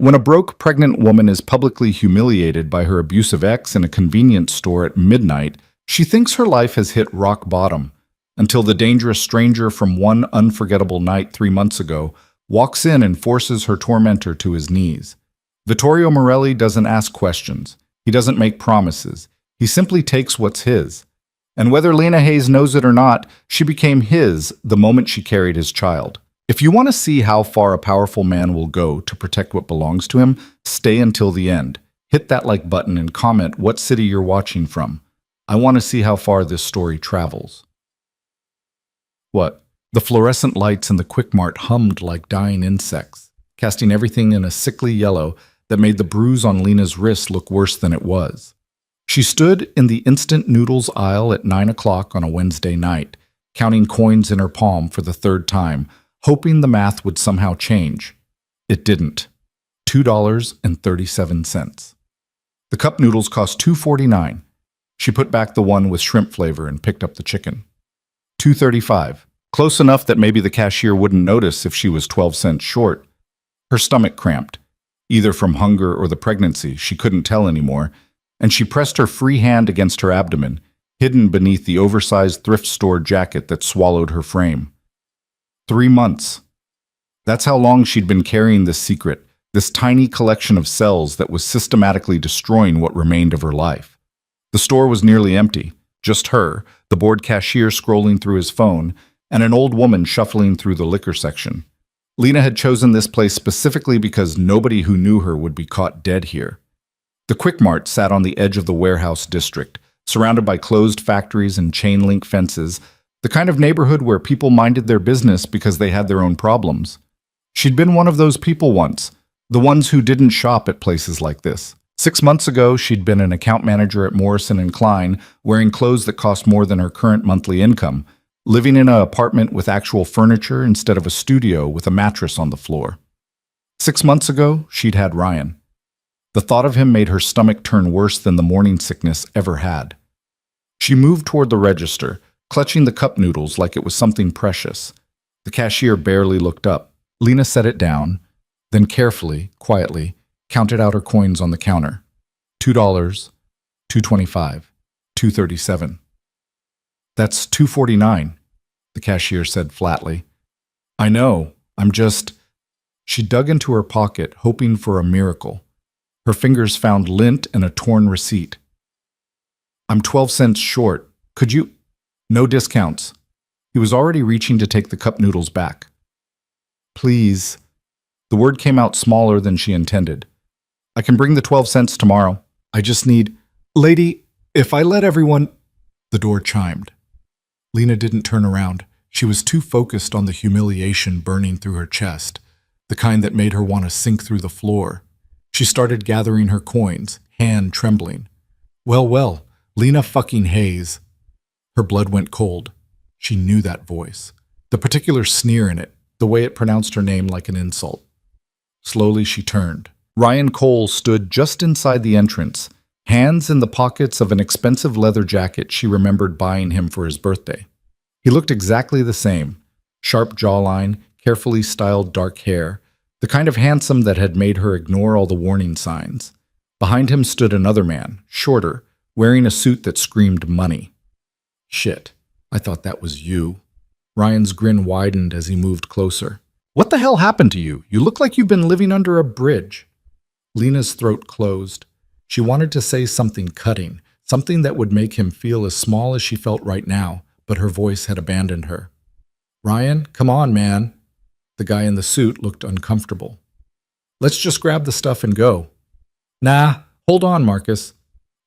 When a broke, pregnant woman is publicly humiliated by her abusive ex in a convenience store at midnight, she thinks her life has hit rock bottom, until the dangerous stranger from one unforgettable night 3 months ago walks in and forces her tormentor to his knees. Vittorio Morelli doesn't ask questions. He doesn't make promises. He simply takes what's his. And whether Lena Hayes knows it or not, she became his the moment she carried his child. If you want to see how far a powerful man will go to protect what belongs to him, stay until the end. Hit that like button and comment what city you're watching from. I want to see how far this story travels. What? The fluorescent lights in the Quick Mart hummed like dying insects, casting everything in a sickly yellow that made the bruise on Lena's wrist look worse than it was. She stood in the instant noodles aisle at 9 o'clock on a Wednesday night, counting coins in her palm for the third time, hoping the math would somehow change. It didn't. $2.37. The cup noodles cost $2.49. She put back the one with shrimp flavor and picked up the chicken. $2.35. Close enough that maybe the cashier wouldn't notice if she was 12 cents short. Her stomach cramped, either from hunger or the pregnancy, she couldn't tell anymore, and she pressed her free hand against her abdomen, hidden beneath the oversized thrift store jacket that swallowed her frame. 3 months. That's how long she'd been carrying this secret, this tiny collection of cells that was systematically destroying what remained of her life. The store was nearly empty, just her, the bored cashier scrolling through his phone, and an old woman shuffling through the liquor section. Lena had chosen this place specifically because nobody who knew her would be caught dead here. The Quick Mart sat on the edge of the warehouse district, surrounded by closed factories and chain-link fences, the kind of neighborhood where people minded their business because they had their own problems. She'd been one of those people once, the ones who didn't shop at places like this. 6 months ago, she'd been an account manager at Morrison & Klein, wearing clothes that cost more than her current monthly income, living in an apartment with actual furniture instead of a studio with a mattress on the floor. 6 months ago, she'd had Ryan. The thought of him made her stomach turn worse than the morning sickness ever had. She moved toward the register, clutching the cup noodles like it was something precious. The cashier barely looked up. Lena set it down, then carefully, quietly, counted out her coins on the counter. $2, $2.25, $2.37. That's $2.49, the cashier said flatly. I know, I'm just... She dug into her pocket, hoping for a miracle. Her fingers found lint and a torn receipt. I'm 12 cents short. Could you... No discounts. He was already reaching to take the cup noodles back. Please. The word came out smaller than she intended. I can bring the 12 cents tomorrow. I just need... Lady, if I let everyone... The door chimed. Lena didn't turn around. She was too focused on the humiliation burning through her chest, the kind that made her want to sink through the floor. She started gathering her coins, hand trembling. Well, Lena fucking Hayes. Her blood went cold. She knew that voice. The particular sneer in it, the way it pronounced her name like an insult. Slowly she turned. Ryan Cole stood just inside the entrance, hands in the pockets of an expensive leather jacket she remembered buying him for his birthday. He looked exactly the same. Sharp jawline, carefully styled dark hair, the kind of handsome that had made her ignore all the warning signs. Behind him stood another man, shorter, wearing a suit that screamed money. Shit, I thought that was you. Ryan's grin widened as he moved closer. What the hell happened to you? You look like you've been living under a bridge. Lena's throat closed. She wanted to say something cutting, something that would make him feel as small as she felt right now, but her voice had abandoned her. Ryan, come on, man. The guy in the suit looked uncomfortable. Let's just grab the stuff and go. Nah, hold on, Marcus.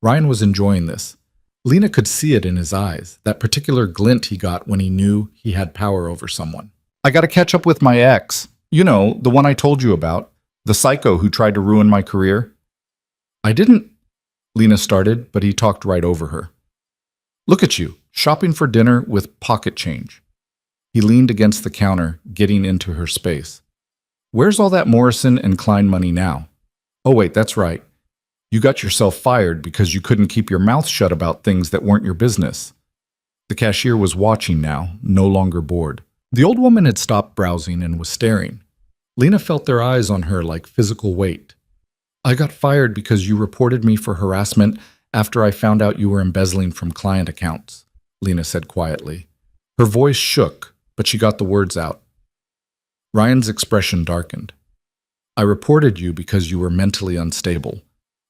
Ryan was enjoying this. Lena could see it in his eyes, that particular glint he got when he knew he had power over someone. I gotta catch up with my ex. You know, the one I told you about. The psycho who tried to ruin my career. I didn't... Lena started, but he talked right over her. Look at you, shopping for dinner with pocket change. He leaned against the counter, getting into her space. Where's all that Morrison and Klein money now? Oh wait, that's right. You got yourself fired because you couldn't keep your mouth shut about things that weren't your business. The cashier was watching now, no longer bored. The old woman had stopped browsing and was staring. Lena felt their eyes on her like physical weight. I got fired because you reported me for harassment after I found out you were embezzling from client accounts, Lena said quietly. Her voice shook, but she got the words out. Ryan's expression darkened. I reported you because you were mentally unstable,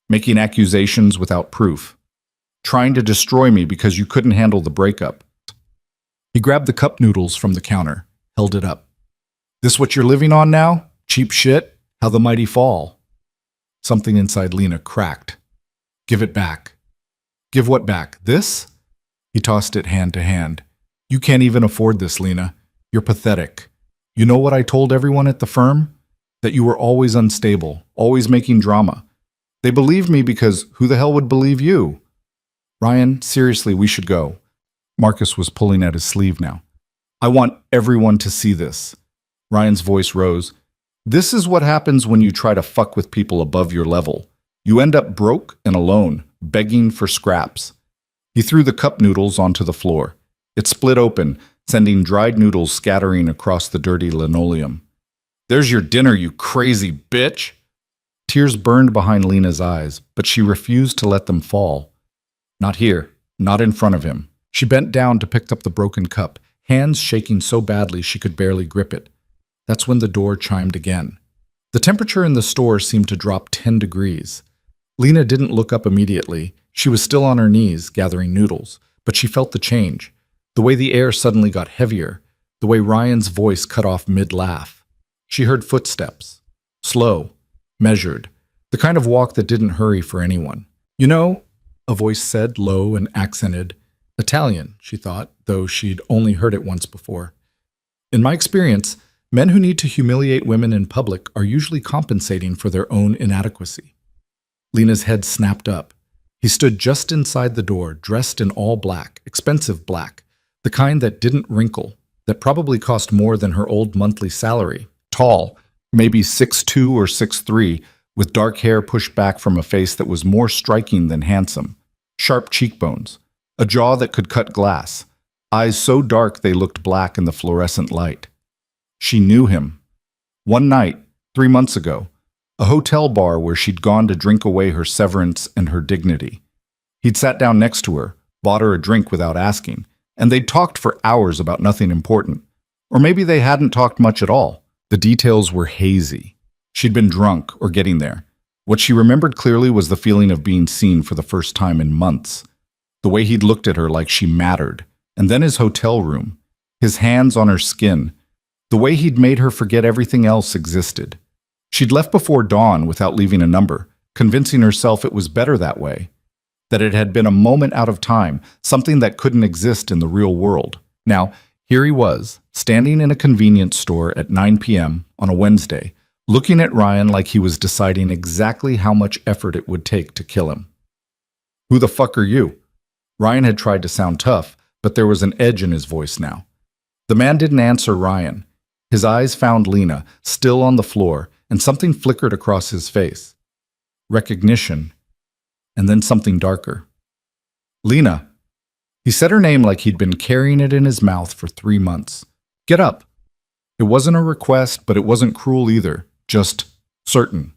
making accusations without proof, trying to destroy me because you couldn't handle the breakup. He grabbed the cup noodles from the counter, held it up. This what you're living on now? Cheap shit? How the mighty fall. Something inside Lena cracked. Give it back. Give what back? This? He tossed it hand to hand. You can't even afford this, Lena. You're pathetic. You know what I told everyone at the firm? That you were always unstable, always making drama. They believed me because who the hell would believe you? Ryan, seriously, we should go. Marcus was pulling at his sleeve now. I want everyone to see this. Ryan's voice rose. This is what happens when you try to fuck with people above your level. You end up broke and alone, begging for scraps. He threw the cup noodles onto the floor. It split open, sending dried noodles scattering across the dirty linoleum. There's your dinner, you crazy bitch! Tears burned behind Lena's eyes, but she refused to let them fall. Not here, not in front of him. She bent down to pick up the broken cup, hands shaking so badly she could barely grip it. That's when the door chimed again. The temperature in the store seemed to drop 10 degrees. Lena didn't look up immediately. She was still on her knees, gathering noodles, but she felt the change. The way the air suddenly got heavier, the way Ryan's voice cut off mid-laugh. She heard footsteps. Slow, measured, the kind of walk that didn't hurry for anyone. You know, a voice said, low and accented. Italian, she thought, though she'd only heard it once before. In my experience, men who need to humiliate women in public are usually compensating for their own inadequacy. Lena's head snapped up. He stood just inside the door, dressed in all black, expensive black, the kind that didn't wrinkle, that probably cost more than her old monthly salary. Tall, maybe 6'2" or 6'3", with dark hair pushed back from a face that was more striking than handsome. Sharp cheekbones, a jaw that could cut glass, eyes so dark they looked black in the fluorescent light. She knew him. One night, 3 months ago, a hotel bar where she'd gone to drink away her severance and her dignity. He'd sat down next to her, bought her a drink without asking, and they'd talked for hours about nothing important. Or maybe they hadn't talked much at all. The details were hazy. She'd been drunk or getting there. What she remembered clearly was the feeling of being seen for the first time in months. The way he'd looked at her like she mattered. And then his hotel room. His hands on her skin. The way he'd made her forget everything else existed. She'd left before dawn without leaving a number, convincing herself it was better that way. That it had been a moment out of time, something that couldn't exist in the real world. Now, here he was, standing in a convenience store at 9 p.m. on a Wednesday, looking at Ryan like he was deciding exactly how much effort it would take to kill him. Who the fuck are you? Ryan had tried to sound tough, but there was an edge in his voice now. The man didn't answer Ryan. His eyes found Lena, still on the floor, and something flickered across his face. Recognition, and then something darker. Lena. He said her name like he'd been carrying it in his mouth for 3 months. Get up. It wasn't a request, but it wasn't cruel either, just certain.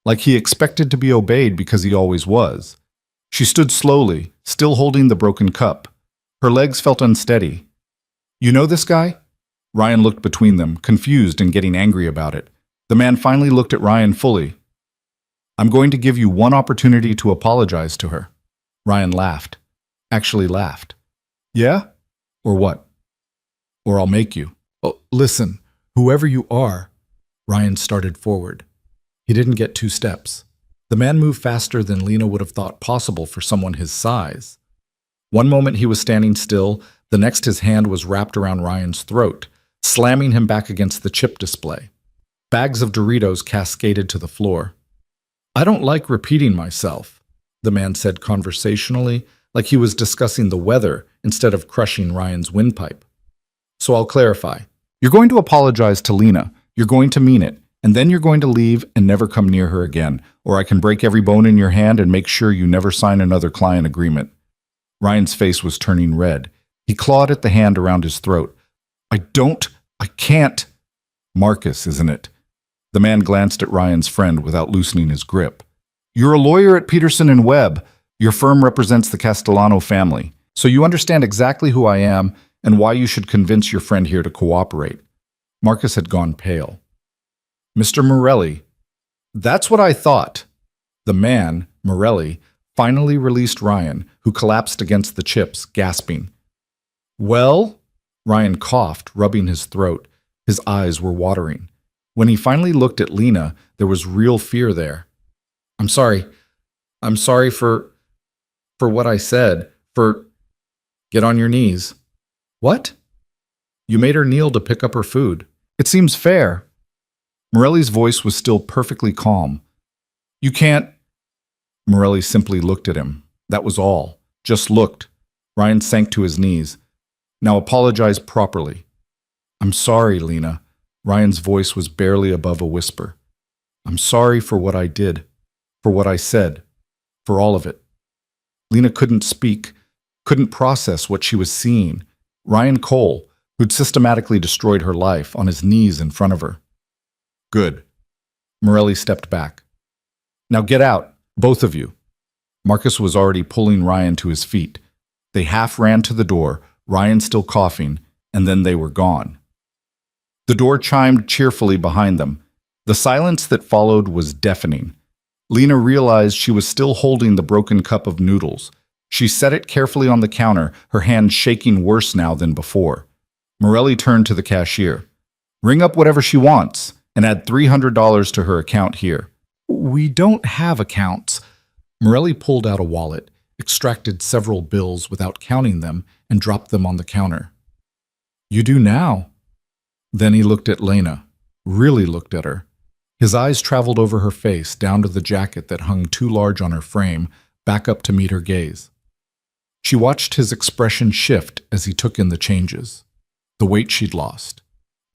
Like he expected to be obeyed because he always was. She stood slowly, still holding the broken cup. Her legs felt unsteady. You know this guy? Ryan looked between them, confused and getting angry about it. The man finally looked at Ryan fully. I'm going to give you one opportunity to apologize to her. Ryan laughed. Actually laughed. Yeah? Or what? Or I'll make you. Oh, listen, whoever you are. Ryan started forward. He didn't get 2 steps. The man moved faster than Lena would have thought possible for someone his size. One moment he was standing still, the next his hand was wrapped around Ryan's throat, slamming him back against the chip display. Bags of Doritos cascaded to the floor. I don't like repeating myself, the man said conversationally, like he was discussing the weather instead of crushing Ryan's windpipe. So I'll clarify. You're going to apologize to Lena. You're going to mean it. And then you're going to leave and never come near her again, or I can break every bone in your hand and make sure you never sign another client agreement. Ryan's face was turning red. He clawed at the hand around his throat. I can't. Marcus, isn't it? The man glanced at Ryan's friend without loosening his grip. You're a lawyer at Peterson and Webb. Your firm represents the Castellano family, so you understand exactly who I am and why you should convince your friend here to cooperate. Marcus had gone pale. Mr. Morelli, that's what I thought. The man, Morelli, finally released Ryan, who collapsed against the chips, gasping. Well? Ryan coughed, rubbing his throat. His eyes were watering. When he finally looked at Lena, there was real fear there. I'm sorry. I'm sorry for what I said. Get on your knees. What? You made her kneel to pick up her food. It seems fair. Morelli's voice was still perfectly calm. You can't. Morelli simply looked at him. That was all. Just looked. Ryan sank to his knees. Now apologize properly. I'm sorry, Lena. Ryan's voice was barely above a whisper. I'm sorry for what I did, for what I said, for all of it. Lena couldn't speak, couldn't process what she was seeing. Ryan Cole, who'd systematically destroyed her life, on his knees in front of her. Good. Morelli stepped back. Now get out, both of you. Marcus was already pulling Ryan to his feet. They half ran to the door, Ryan still coughing, and then they were gone. The door chimed cheerfully behind them. The silence that followed was deafening. Lena realized she was still holding the broken cup of noodles. She set it carefully on the counter, her hand shaking worse now than before. Morelli turned to the cashier. Ring up whatever she wants and add $300 to her account here. We don't have accounts. Morelli pulled out a wallet, extracted several bills without counting them, and dropped them on the counter. You do now. Then he looked at Lena, really looked at her. His eyes traveled over her face, down to the jacket that hung too large on her frame, back up to meet her gaze. She watched his expression shift as he took in the changes. The weight she'd lost,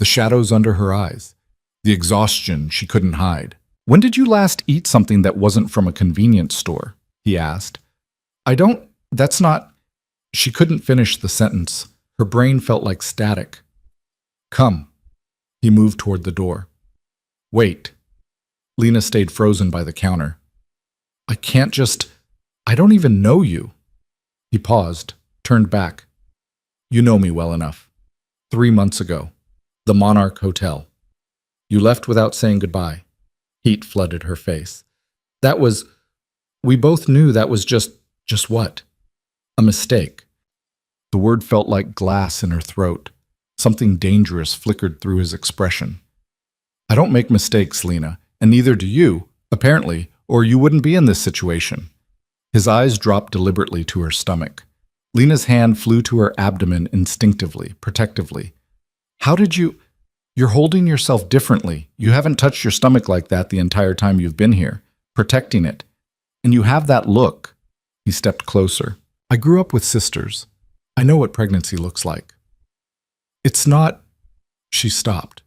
the shadows under her eyes, the exhaustion she couldn't hide. When did you last eat something that wasn't from a convenience store? He asked. That's not. She couldn't finish the sentence. Her brain felt like static. Come. He moved toward the door. Wait. Lena stayed frozen by the counter. I don't even know you. He paused, turned back. You know me well enough. 3 months ago. The Monarch Hotel. You left without saying goodbye. Heat flooded her face. We both knew that was just what? A mistake. The word felt like glass in her throat. Something dangerous flickered through his expression. I don't make mistakes, Lena, and neither do you, apparently, or you wouldn't be in this situation. His eyes dropped deliberately to her stomach. Lena's hand flew to her abdomen instinctively, protectively. How did you... You're holding yourself differently. You haven't touched your stomach like that the entire time you've been here, protecting it. And you have that look. He stepped closer. I grew up with sisters. I know what pregnancy looks like. It's not... She stopped.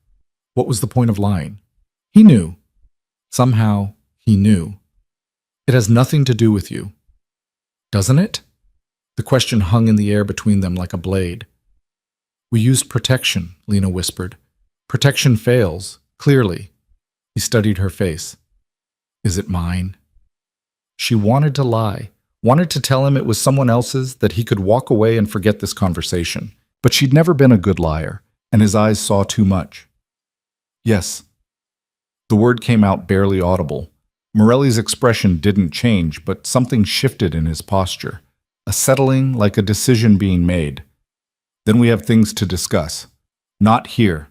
What was the point of lying? He knew. Somehow, he knew. It has nothing to do with you. Doesn't it? The question hung in the air between them like a blade. We used protection, Lena whispered. Protection fails, clearly. He studied her face. Is it mine? She wanted to lie, wanted to tell him it was someone else's, that he could walk away and forget this conversation. But she'd never been a good liar, and his eyes saw too much. Yes. The word came out barely audible. Morelli's expression didn't change, but something shifted in his posture. A settling, like a decision being made. Then we have things to discuss. Not here.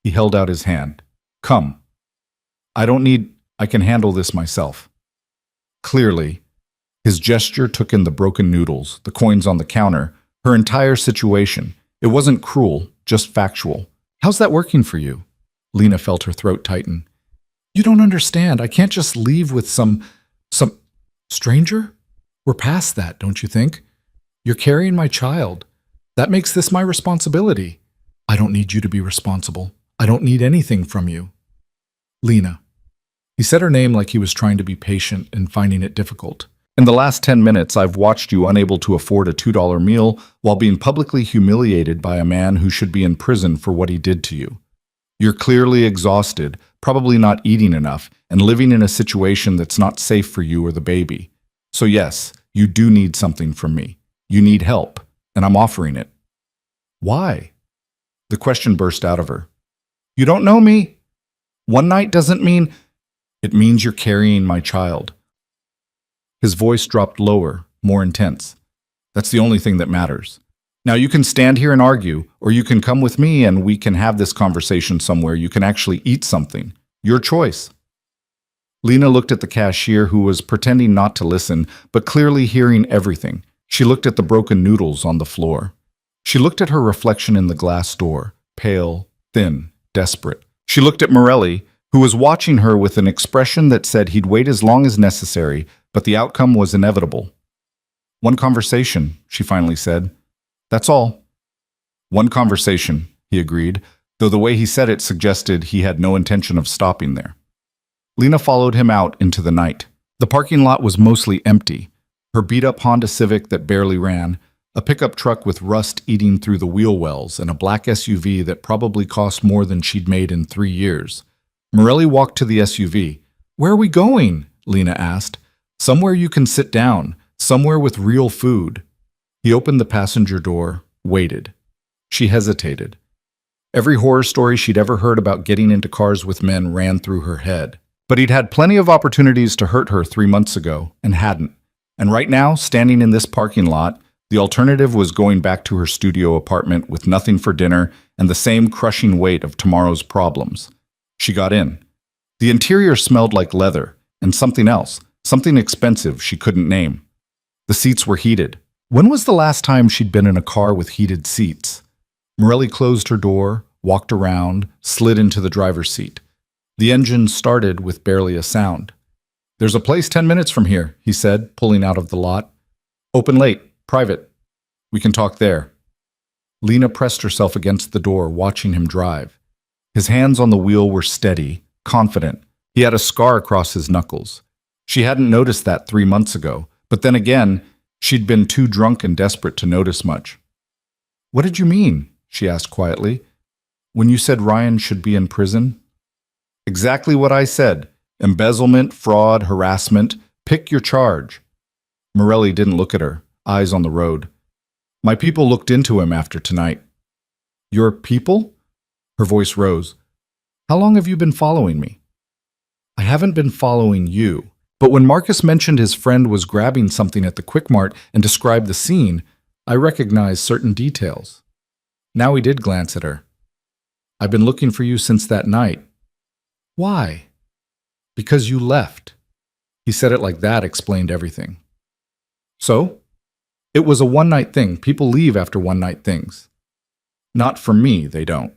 He held out his hand. Come. I can handle this myself. Clearly, his gesture took in the broken noodles, the coins on the counter, her entire situation. It wasn't cruel, just factual. How's that working for you? Lena felt her throat tighten. You don't understand. I can't just leave with some stranger? We're past that, don't you think? You're carrying my child. That makes this my responsibility. I don't need you to be responsible. I don't need anything from you. Lena. He said her name like he was trying to be patient and finding it difficult. In the last 10 minutes, I've watched you unable to afford a $2 meal while being publicly humiliated by a man who should be in prison for what he did to you. You're clearly exhausted, probably not eating enough, and living in a situation that's not safe for you or the baby. So yes, you do need something from me. You need help, and I'm offering it. Why? The question burst out of her. You don't know me? One night doesn't mean... It means you're carrying my child. His voice dropped lower, more intense. That's the only thing that matters. Now you can stand here and argue, or you can come with me and we can have this conversation somewhere you can actually eat something. Your choice. Lena looked at the cashier who was pretending not to listen, but clearly hearing everything. She looked at the broken noodles on the floor. She looked at her reflection in the glass door, pale, thin, desperate. She looked at Morelli, who was watching her with an expression that said he'd wait as long as necessary, but the outcome was inevitable. One conversation, she finally said. That's all. One conversation, he agreed, though the way he said it suggested he had no intention of stopping there. Lena followed him out into the night. The parking lot was mostly empty. Her beat-up Honda Civic that barely ran, a pickup truck with rust eating through the wheel wells, and a black SUV that probably cost more than she'd made in 3 years. Morelli walked to the SUV. Where are we going? Lena asked. Somewhere you can sit down, somewhere with real food. He opened the passenger door, waited. She hesitated. Every horror story she'd ever heard about getting into cars with men ran through her head. But he'd had plenty of opportunities to hurt her 3 months ago, and hadn't. And right now, standing in this parking lot, the alternative was going back to her studio apartment with nothing for dinner and the same crushing weight of tomorrow's problems. She got in. The interior smelled like leather, and something else, something expensive she couldn't name. The seats were heated. When was the last time she'd been in a car with heated seats? Morelli closed her door, walked around, slid into the driver's seat. The engine started with barely a sound. There's a place 10 minutes from here, he said, pulling out of the lot. Open late, private. We can talk there. Lena pressed herself against the door, watching him drive. His hands on the wheel were steady, confident. He had a scar across his knuckles. She hadn't noticed that 3 months ago, but then again, she'd been too drunk and desperate to notice much. What did you mean? She asked quietly. When you said Ryan should be in prison? Exactly what I said. Embezzlement, fraud, harassment. Pick your charge. Morelli didn't look at her, eyes on the road. My people looked into him after tonight. Your people? Her voice rose. How long have you been following me? I haven't been following you, but when Marcus mentioned his friend was grabbing something at the Quick Mart and described the scene, I recognized certain details. Now he did glance at her. I've been looking for you since that night. Why? Because you left. He said it like that explained everything. So? It was a one-night thing. People leave after one-night things. Not for me, they don't.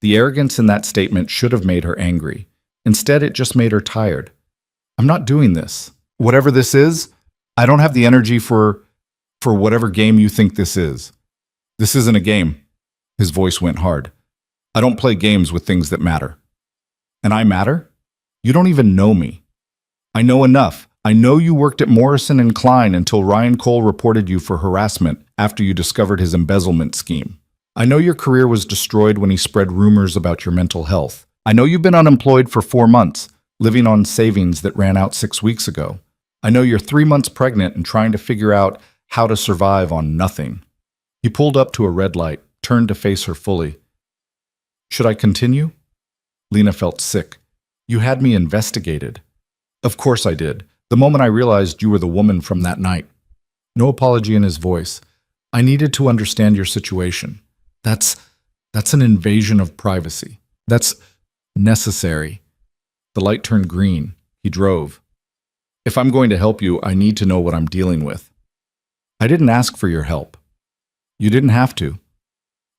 The arrogance in that statement should have made her angry. Instead, it just made her tired. I'm not doing this. Whatever this is, I don't have the energy for whatever game you think this is. This isn't a game. His voice went hard. I don't play games with things that matter. And I matter? You don't even know me. I know enough. I know you worked at Morrison and Klein until Ryan Cole reported you for harassment after you discovered his embezzlement scheme. I know your career was destroyed when he spread rumors about your mental health. I know you've been unemployed for 4 months, living on savings that ran out 6 weeks ago. I know you're 3 months pregnant and trying to figure out how to survive on nothing. He pulled up to a red light, turned to face her fully. Should I continue? Lena felt sick. You had me investigated. Of course I did. The moment I realized you were the woman from that night. No apology in his voice. I needed to understand your situation. That's an invasion of privacy. That's necessary. The light turned green. He drove. If I'm going to help you, I need to know what I'm dealing with. I didn't ask for your help. You didn't have to.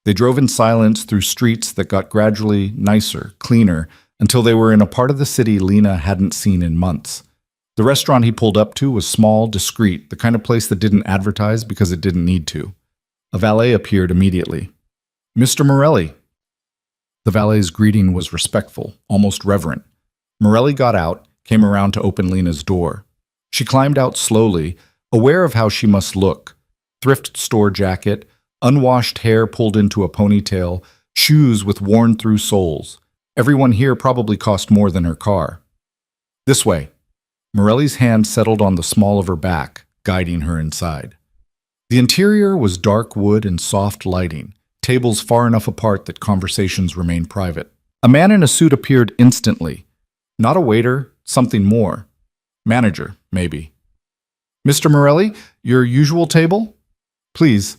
They drove in silence through streets that got gradually nicer, cleaner, until they were in a part of the city Lena hadn't seen in months. The restaurant he pulled up to was small, discreet, the kind of place that didn't advertise because it didn't need to. A valet appeared immediately. Mr. Morelli. The valet's greeting was respectful, almost reverent. Morelli got out, came around to open Lena's door. She climbed out slowly, aware of how she must look. Thrift store jacket, unwashed hair pulled into a ponytail, shoes with worn-through soles. Everyone here probably cost more than her car. This way. Morelli's hand settled on the small of her back, guiding her inside. The interior was dark wood and soft lighting, tables far enough apart that conversations remained private. A man in a suit appeared instantly. Not a waiter, something more. Manager, maybe. Mr. Morelli, your usual table? Please.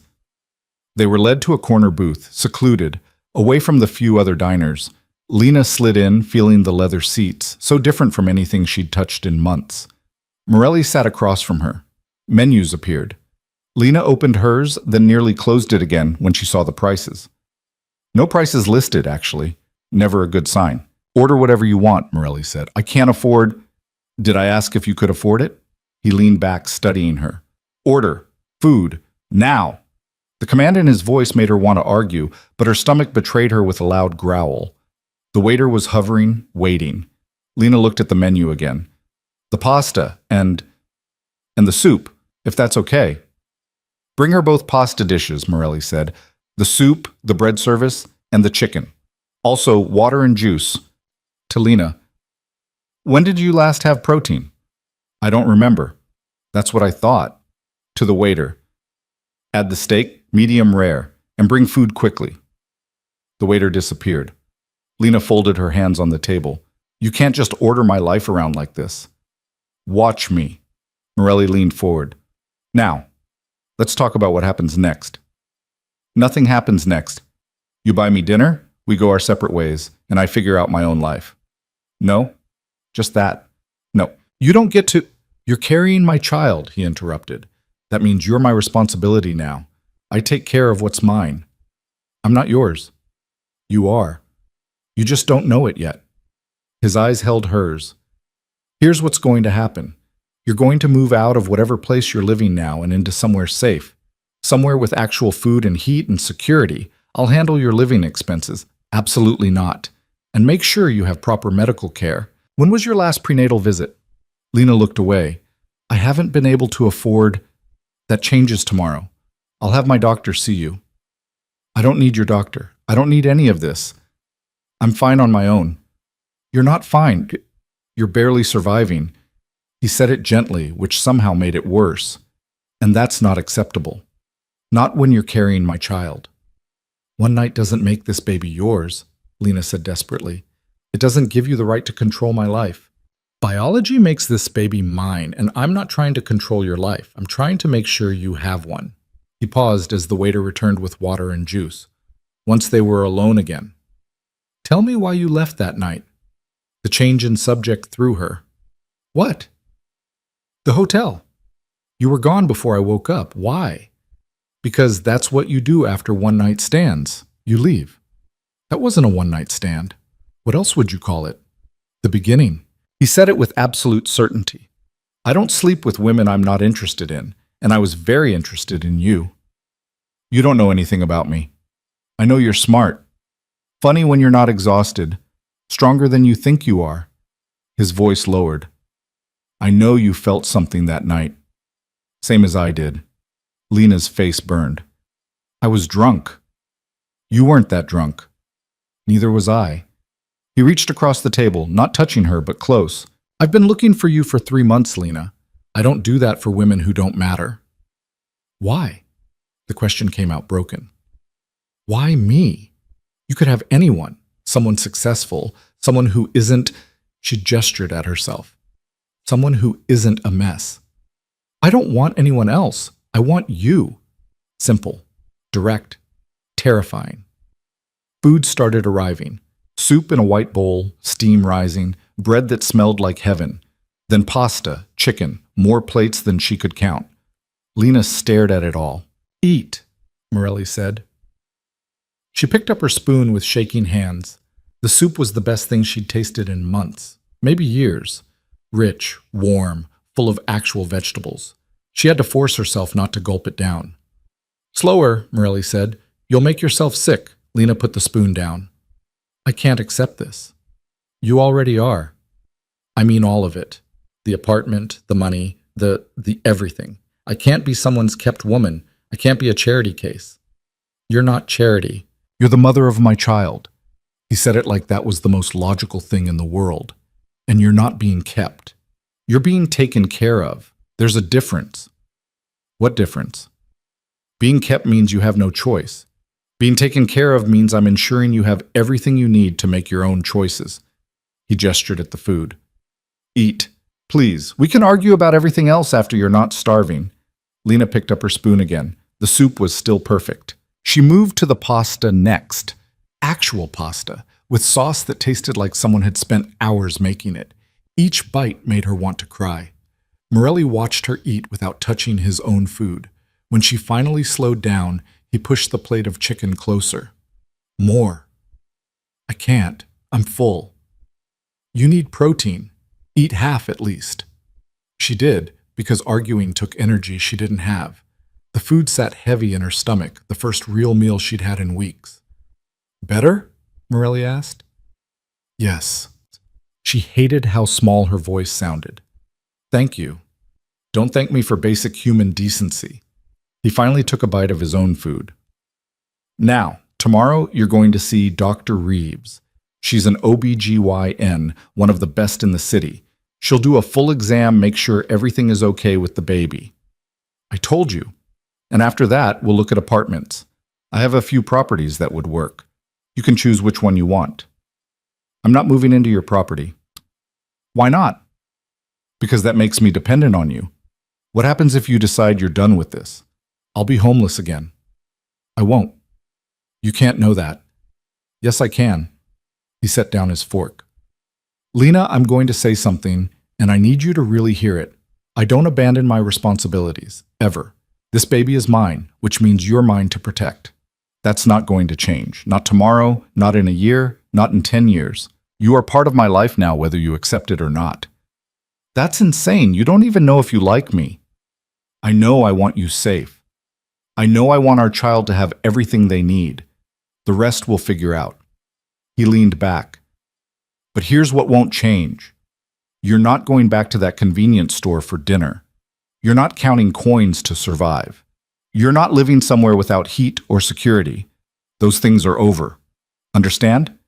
They were led to a corner booth, secluded, away from the few other diners. Lena slid in, feeling the leather seats, so different from anything she'd touched in months. Morelli sat across from her. Menus appeared. Lena opened hers, then nearly closed it again when she saw the prices. No prices listed, actually. Never a good sign. Order whatever you want, Morelli said. I can't afford... Did I ask if you could afford it? He leaned back, studying her. Order. Food. Now. The command in his voice made her want to argue, but her stomach betrayed her with a loud growl. The waiter was hovering, waiting. Lena looked at the menu again. The pasta and the soup, if that's okay. Bring her both pasta dishes, Morelli said. The soup, the bread service, and the chicken. Also, water and juice. To Lena. When did you last have protein? I don't remember. That's what I thought. To the waiter. Add the steak, medium rare, and bring food quickly. The waiter disappeared. Lena folded her hands on the table. You can't just order my life around like this. Watch me. Morelli leaned forward. Now, let's talk about what happens next. Nothing happens next. You buy me dinner, we go our separate ways, and I figure out my own life. No? Just that? No. You don't get to... You're carrying my child, he interrupted. That means you're my responsibility now. I take care of what's mine. I'm not yours. You are. You just don't know it yet. His eyes held hers. Here's what's going to happen. You're going to move out of whatever place you're living now and into somewhere safe. Somewhere with actual food and heat and security. I'll handle your living expenses. Absolutely not. And make sure you have proper medical care. When was your last prenatal visit? Lena looked away. I haven't been able to afford... That changes tomorrow. I'll have my doctor see you. I don't need your doctor. I don't need any of this. I'm fine on my own. You're not fine. You're barely surviving. He said it gently, which somehow made it worse. And that's not acceptable. Not when you're carrying my child. One night doesn't make this baby yours, Lena said desperately. It doesn't give you the right to control my life. Biology makes this baby mine, and I'm not trying to control your life. I'm trying to make sure you have one. He paused as the waiter returned with water and juice. Once they were alone again. Tell me why you left that night. The change in subject threw her. What? The hotel. You were gone before I woke up. Why? Because that's what you do after one-night stands. You leave. That wasn't a one-night stand. What else would you call it? The beginning. He said it with absolute certainty. I don't sleep with women I'm not interested in, and I was very interested in you. You don't know anything about me. I know you're smart. Funny when you're not exhausted. Stronger than you think you are. His voice lowered. I know you felt something that night. Same as I did. Lena's face burned. I was drunk. You weren't that drunk. Neither was I. He reached across the table, not touching her, but close. I've been looking for you for 3 months, Lena. I don't do that for women who don't matter. Why? The question came out broken. Why me? You could have anyone, someone successful, someone who isn't, she gestured at herself, someone who isn't a mess. I don't want anyone else. I want you. Simple, direct, terrifying. Food started arriving. Soup in a white bowl, steam rising, bread that smelled like heaven. Then pasta, chicken, more plates than she could count. Lena stared at it all. Eat, Morelli said. She picked up her spoon with shaking hands. The soup was the best thing she'd tasted in months, maybe years. Rich, warm, full of actual vegetables. She had to force herself not to gulp it down. Slower, Morelli said. You'll make yourself sick. Lena put the spoon down. I can't accept this. You already are. I mean all of it. The apartment, the money, the everything. I can't be someone's kept woman. I can't be a charity case. You're not charity. You're the mother of my child. He said it like that was the most logical thing in the world. And you're not being kept. You're being taken care of. There's a difference. What difference? Being kept means you have no choice. Being taken care of means I'm ensuring you have everything you need to make your own choices. He gestured at the food. Eat. Please. We can argue about everything else after you're not starving. Lena picked up her spoon again. The soup was still perfect. She moved to the pasta next. Actual pasta, with sauce that tasted like someone had spent hours making it. Each bite made her want to cry. Morelli watched her eat without touching his own food. When she finally slowed down, he pushed the plate of chicken closer. More. I can't. I'm full. You need protein. Eat half at least. She did, because arguing took energy she didn't have. The food sat heavy in her stomach, the first real meal she'd had in weeks. Better? Morelli asked. Yes. She hated how small her voice sounded. Thank you. Don't thank me for basic human decency. He finally took a bite of his own food. Now, tomorrow you're going to see Dr. Reeves. She's an OBGYN, one of the best in the city. She'll do a full exam, make sure everything is okay with the baby. I told you. And after that, we'll look at apartments. I have a few properties that would work. You can choose which one you want. I'm not moving into your property. Why not? Because that makes me dependent on you. What happens if you decide you're done with this? I'll be homeless again. I won't. You can't know that. Yes, I can. He set down his fork. Lena, I'm going to say something, and I need you to really hear it. I don't abandon my responsibilities, ever. This baby is mine, which means you're mine to protect. That's not going to change. Not tomorrow, not in a year, not in 10 years. You are part of my life now, whether you accept it or not. That's insane. You don't even know if you like me. I know I want you safe. I know I want our child to have everything they need. The rest we'll figure out. He leaned back. But here's what won't change. You're not going back to that convenience store for dinner. You're not counting coins to survive. You're not living somewhere without heat or security. Those things are over. Understand?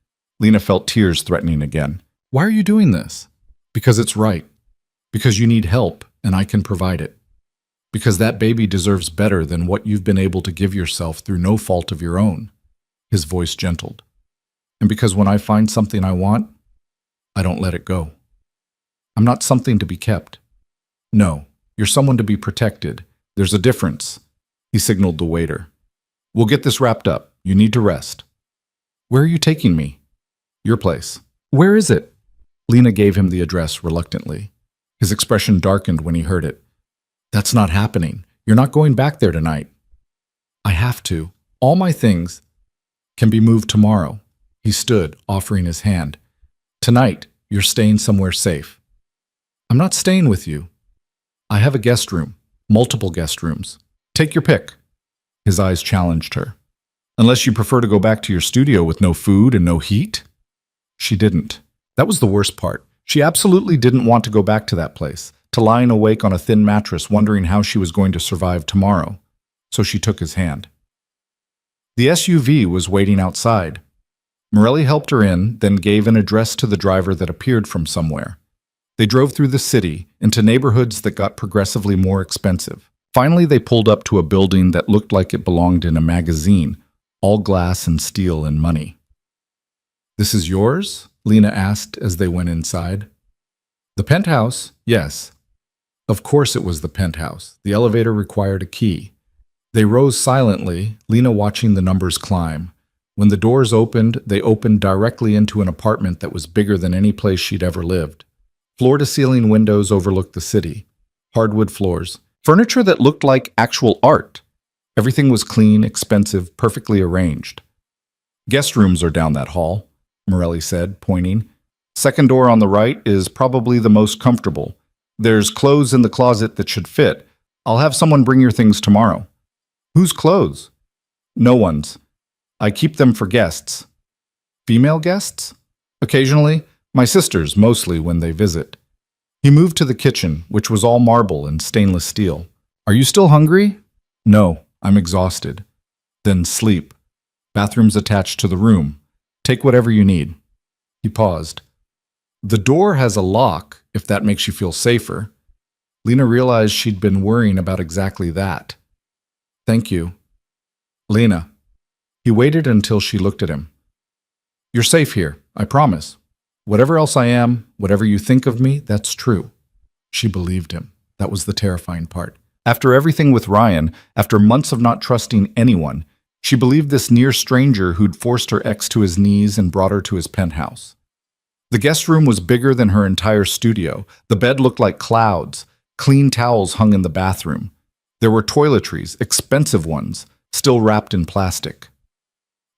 Lena felt tears threatening again. Why are you doing this? Because it's right. Because you need help, and I can provide it. Because that baby deserves better than what you've been able to give yourself through no fault of your own. His voice gentled. And because when I find something I want, I don't let it go. I'm not something to be kept. No, you're someone to be protected. There's a difference. He signaled the waiter. We'll get this wrapped up. You need to rest. Where are you taking me? Your place. Where is it? Lena gave him the address reluctantly. His expression darkened when he heard it. That's not happening. You're not going back there tonight. I have to. All my things can be moved tomorrow. He stood, offering his hand. Tonight, you're staying somewhere safe. I'm not staying with you. I have a guest room, multiple guest rooms. Take your pick. His eyes challenged her. Unless you prefer to go back to your studio with no food and no heat? She didn't. That was the worst part. She absolutely didn't want to go back to that place, to lying awake on a thin mattress wondering how she was going to survive tomorrow. So she took his hand. The SUV was waiting outside. Morelli helped her in, then gave an address to the driver that appeared from somewhere. They drove through the city, into neighborhoods that got progressively more expensive. Finally, they pulled up to a building that looked like it belonged in a magazine, all glass and steel and money. This is yours? Lena asked as they went inside. The penthouse? Yes. Of course it was the penthouse. The elevator required a key. They rose silently, Lena watching the numbers climb. When the doors opened, they opened directly into an apartment that was bigger than any place she'd ever lived. Floor-to-ceiling windows overlooked the city. Hardwood floors. Furniture that looked like actual art. Everything was clean, expensive, perfectly arranged. Guest rooms are down that hall, Morelli said, pointing. Second door on the right is probably the most comfortable. There's clothes in the closet that should fit. I'll have someone bring your things tomorrow. Whose clothes? No one's. I keep them for guests. Female guests? Occasionally. My sisters, mostly when they visit. He moved to the kitchen, which was all marble and stainless steel. Are you still hungry? No, I'm exhausted. Then sleep. Bathrooms attached to the room. Take whatever you need. He paused. The door has a lock, if that makes you feel safer. Lena realized she'd been worrying about exactly that. Thank you. Lena. He waited until she looked at him. You're safe here, I promise. Whatever else I am, whatever you think of me, that's true. She believed him. That was the terrifying part. After everything with Ryan, after months of not trusting anyone, she believed this near stranger who'd forced her ex to his knees and brought her to his penthouse. The guest room was bigger than her entire studio. The bed looked like clouds. Clean towels hung in the bathroom. There were toiletries, expensive ones, still wrapped in plastic.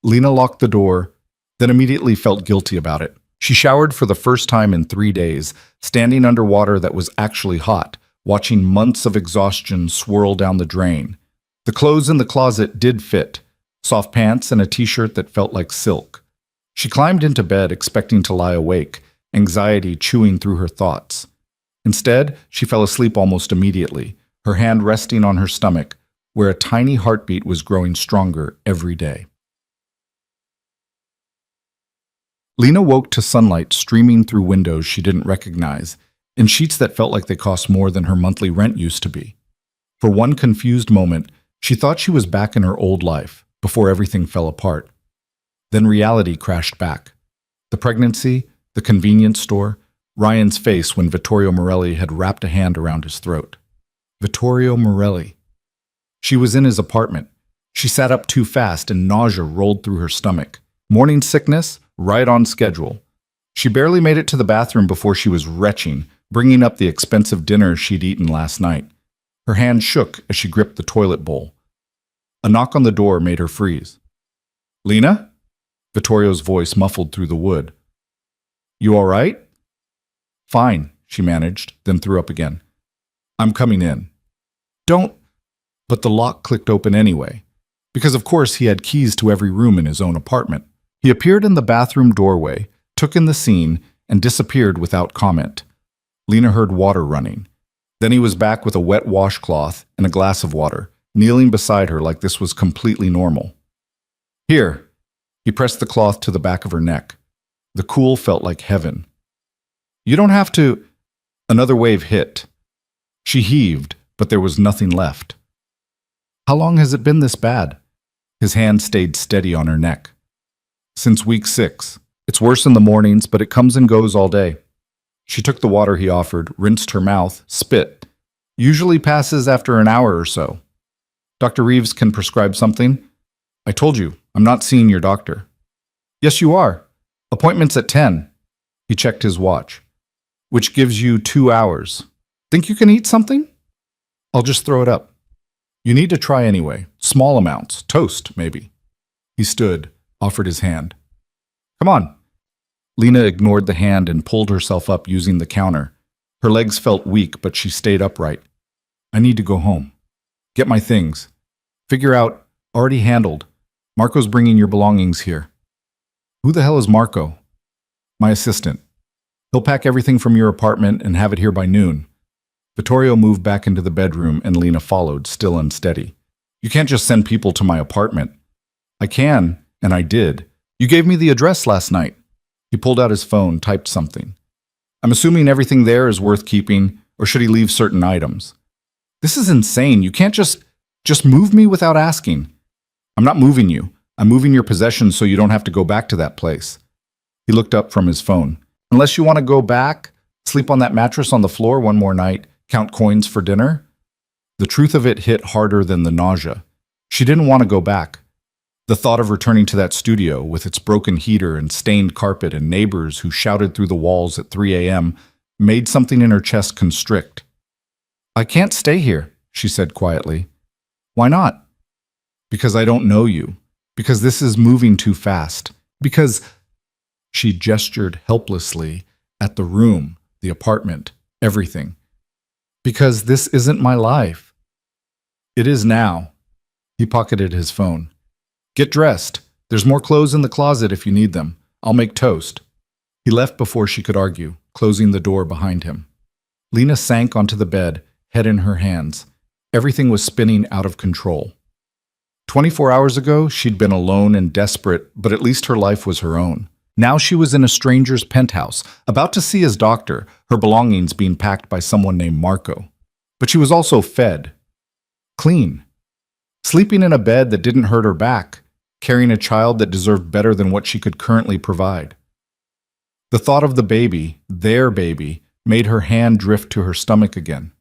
Lena locked the door, then immediately felt guilty about it. She showered for the first time in 3 days, standing under water that was actually hot, watching months of exhaustion swirl down the drain. The clothes in the closet did fit, soft pants and a t-shirt that felt like silk. She climbed into bed expecting to lie awake, anxiety chewing through her thoughts. Instead, she fell asleep almost immediately, her hand resting on her stomach, where a tiny heartbeat was growing stronger every day. Lena woke to sunlight streaming through windows she didn't recognize, in sheets that felt like they cost more than her monthly rent used to be. For one confused moment, she thought she was back in her old life, before everything fell apart. Then reality crashed back. The pregnancy, the convenience store, Ryan's face when Vittorio Morelli had wrapped a hand around his throat. Vittorio Morelli. She was in his apartment. She sat up too fast and nausea rolled through her stomach. Morning sickness, right on schedule. She barely made it to the bathroom before she was retching, bringing up the expensive dinner she'd eaten last night. Her hand shook as she gripped the toilet bowl. A knock on the door made her freeze. Lena? Vittorio's voice muffled through the wood. You all right? Fine, she managed, then threw up again. I'm coming in. Don't. But the lock clicked open anyway, because of course he had keys to every room in his own apartment. He appeared in the bathroom doorway, took in the scene, and disappeared without comment. Lena heard water running. Then he was back with a wet washcloth and a glass of water, kneeling beside her like this was completely normal. Here. He pressed the cloth to the back of her neck. The cool felt like heaven. You don't have to. Another wave hit. She heaved, but there was nothing left. How long has it been this bad? His hand stayed steady on her neck. Since week 6. It's worse in the mornings, but it comes and goes all day. She took the water he offered, rinsed her mouth, spit. Usually passes after an hour or so. Dr. Reeves can prescribe something? I told you, I'm not seeing your doctor. Yes, you are. Appointment's at 10. He checked his watch. Which gives you 2 hours. Think you can eat something? I'll just throw it up. You need to try anyway. Small amounts. Toast, maybe. He stood, offered his hand. Come on. Lena ignored the hand and pulled herself up using the counter. Her legs felt weak, but she stayed upright. I need to go home. Get my things. Figure out. Already handled. Marco's bringing your belongings here. Who the hell is Marco? My assistant. He'll pack everything from your apartment and have it here by noon. Vittorio moved back into the bedroom and Lena followed, still unsteady. You can't just send people to my apartment. I can, and I did. You gave me the address last night. He pulled out his phone, typed something. I'm assuming everything there is worth keeping, or should he leave certain items? This is insane. You can't just move me without asking. I'm not moving you. I'm moving your possessions so you don't have to go back to that place. He looked up from his phone. Unless you want to go back, sleep on that mattress on the floor one more night, count coins for dinner? The truth of it hit harder than the nausea. She didn't want to go back. The thought of returning to that studio with its broken heater and stained carpet and neighbors who shouted through the walls at 3 a.m. made something in her chest constrict. I can't stay here, she said quietly. Why not? Because I don't know you. Because this is moving too fast. Because... She gestured helplessly at the room, the apartment, everything. Because this isn't my life. It is now. He pocketed his phone. Get dressed. There's more clothes in the closet if you need them. I'll make toast. He left before she could argue, closing the door behind him. Lena sank onto the bed, head in her hands. Everything was spinning out of control. 24 hours ago, she'd been alone and desperate, but at least her life was her own. Now she was in a stranger's penthouse, about to see his doctor, her belongings being packed by someone named Marco. But she was also fed. Clean. Sleeping in a bed that didn't hurt her back, carrying a child that deserved better than what she could currently provide. The thought of the baby, their baby, made her hand drift to her stomach again.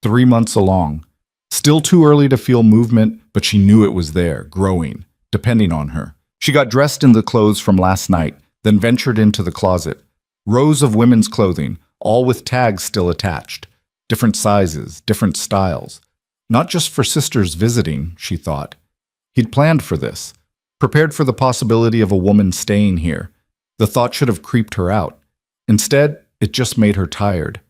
3 months along. Still too early to feel movement, but she knew it was there, growing, depending on her. She got dressed in the clothes from last night, then ventured into the closet. Rows of women's clothing, all with tags still attached. Different sizes, different styles. Not just for sisters visiting, she thought. He'd planned for this, prepared for the possibility of a woman staying here. The thought should have creeped her out. Instead, it just made her tired.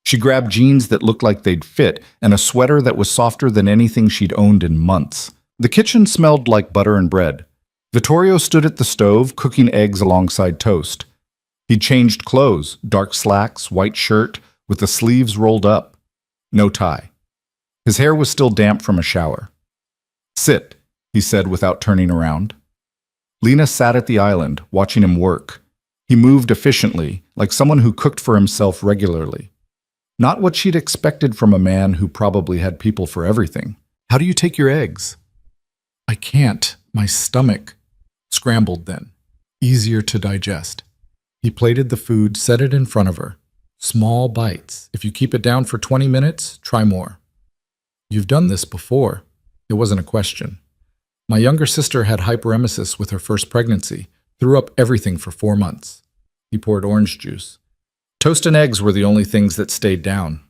She grabbed jeans that looked like they'd fit and a sweater that was softer than anything she'd owned in months. The kitchen smelled like butter and bread. Vittorio stood at the stove, cooking eggs alongside toast. He'd changed clothes, dark slacks, white shirt, with the sleeves rolled up. No tie. His hair was still damp from a shower. "Sit," he said without turning around. Lena sat at the island, watching him work. He moved efficiently, like someone who cooked for himself regularly. Not what she'd expected from a man who probably had people for everything. "How do you take your eggs?" "I can't. My stomach." Scrambled then. Easier to digest. He plated the food, set it in front of her. "Small bites. If you keep it down for 20 minutes, try more." "You've done this before." It wasn't a question. "My younger sister had hyperemesis with her first pregnancy, threw up everything for 4 months." He poured orange juice. Toast and eggs were the only things that stayed down.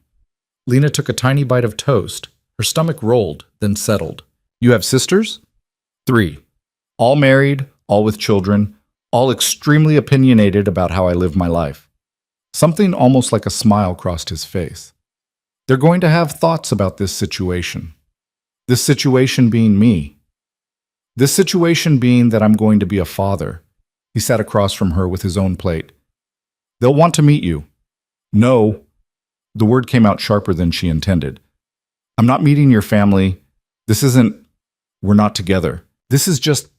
Lena took a tiny bite of toast. Her stomach rolled, then settled. "You have sisters?" 3. All married, all with children, all extremely opinionated about how I live my life. Something almost like a smile crossed his face. "They're going to have thoughts about this situation. This situation being me. This situation being that I'm going to be a father." He sat across from her with his own plate. "They'll want to meet you." "No." The word came out sharper than she intended. "I'm not meeting your family. This isn't... We're not together. This is just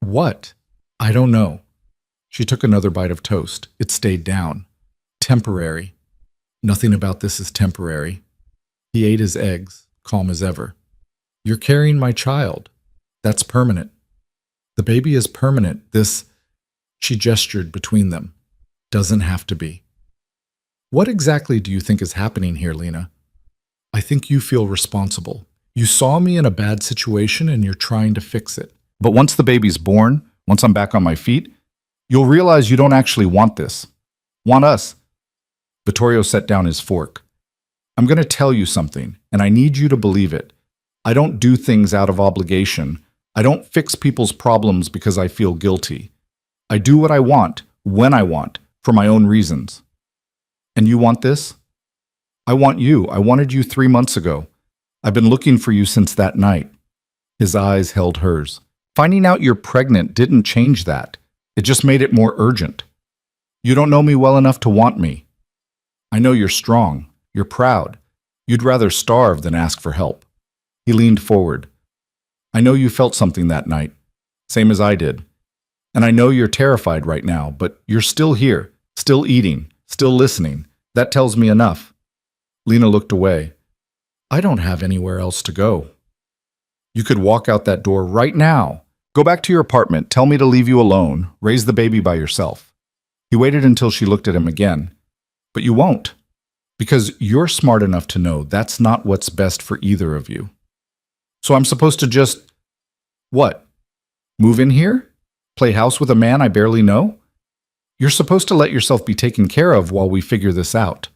what? I don't know." She took another bite of toast. It stayed down. "Temporary." "Nothing about this is temporary." He ate his eggs, calm as ever. "You're carrying my child. That's permanent. The baby is permanent. This..." She gestured between them. "Doesn't have to be." "What exactly do you think is happening here, Lena?" "I think you feel responsible. You saw me in a bad situation and you're trying to fix it. But once the baby's born, once I'm back on my feet, you'll realize you don't actually want this. Want us." Vittorio set down his fork. "I'm going to tell you something, and I need you to believe it. I don't do things out of obligation. I don't fix people's problems because I feel guilty. I do what I want, when I want, for my own reasons. And you want this? I want you. I wanted you 3 months ago. I've been looking for you since that night." His eyes held hers. "Finding out you're pregnant didn't change that. It just made it more urgent. You don't know me well enough to want me. I know you're strong. You're proud. You'd rather starve than ask for help." He leaned forward. "I know you felt something that night, same as I did. And I know you're terrified right now, but you're still here, still eating, still listening. That tells me enough." Lena looked away. "I don't have anywhere else to go." "You could walk out that door right now. Go back to your apartment, tell me to leave you alone, raise the baby by yourself." He waited until she looked at him again. "But you won't. Because you're smart enough to know that's not what's best for either of you. So I'm supposed to just... what? Move in here? Play house with a man I barely know? You're supposed to let yourself be taken care of while we figure this out.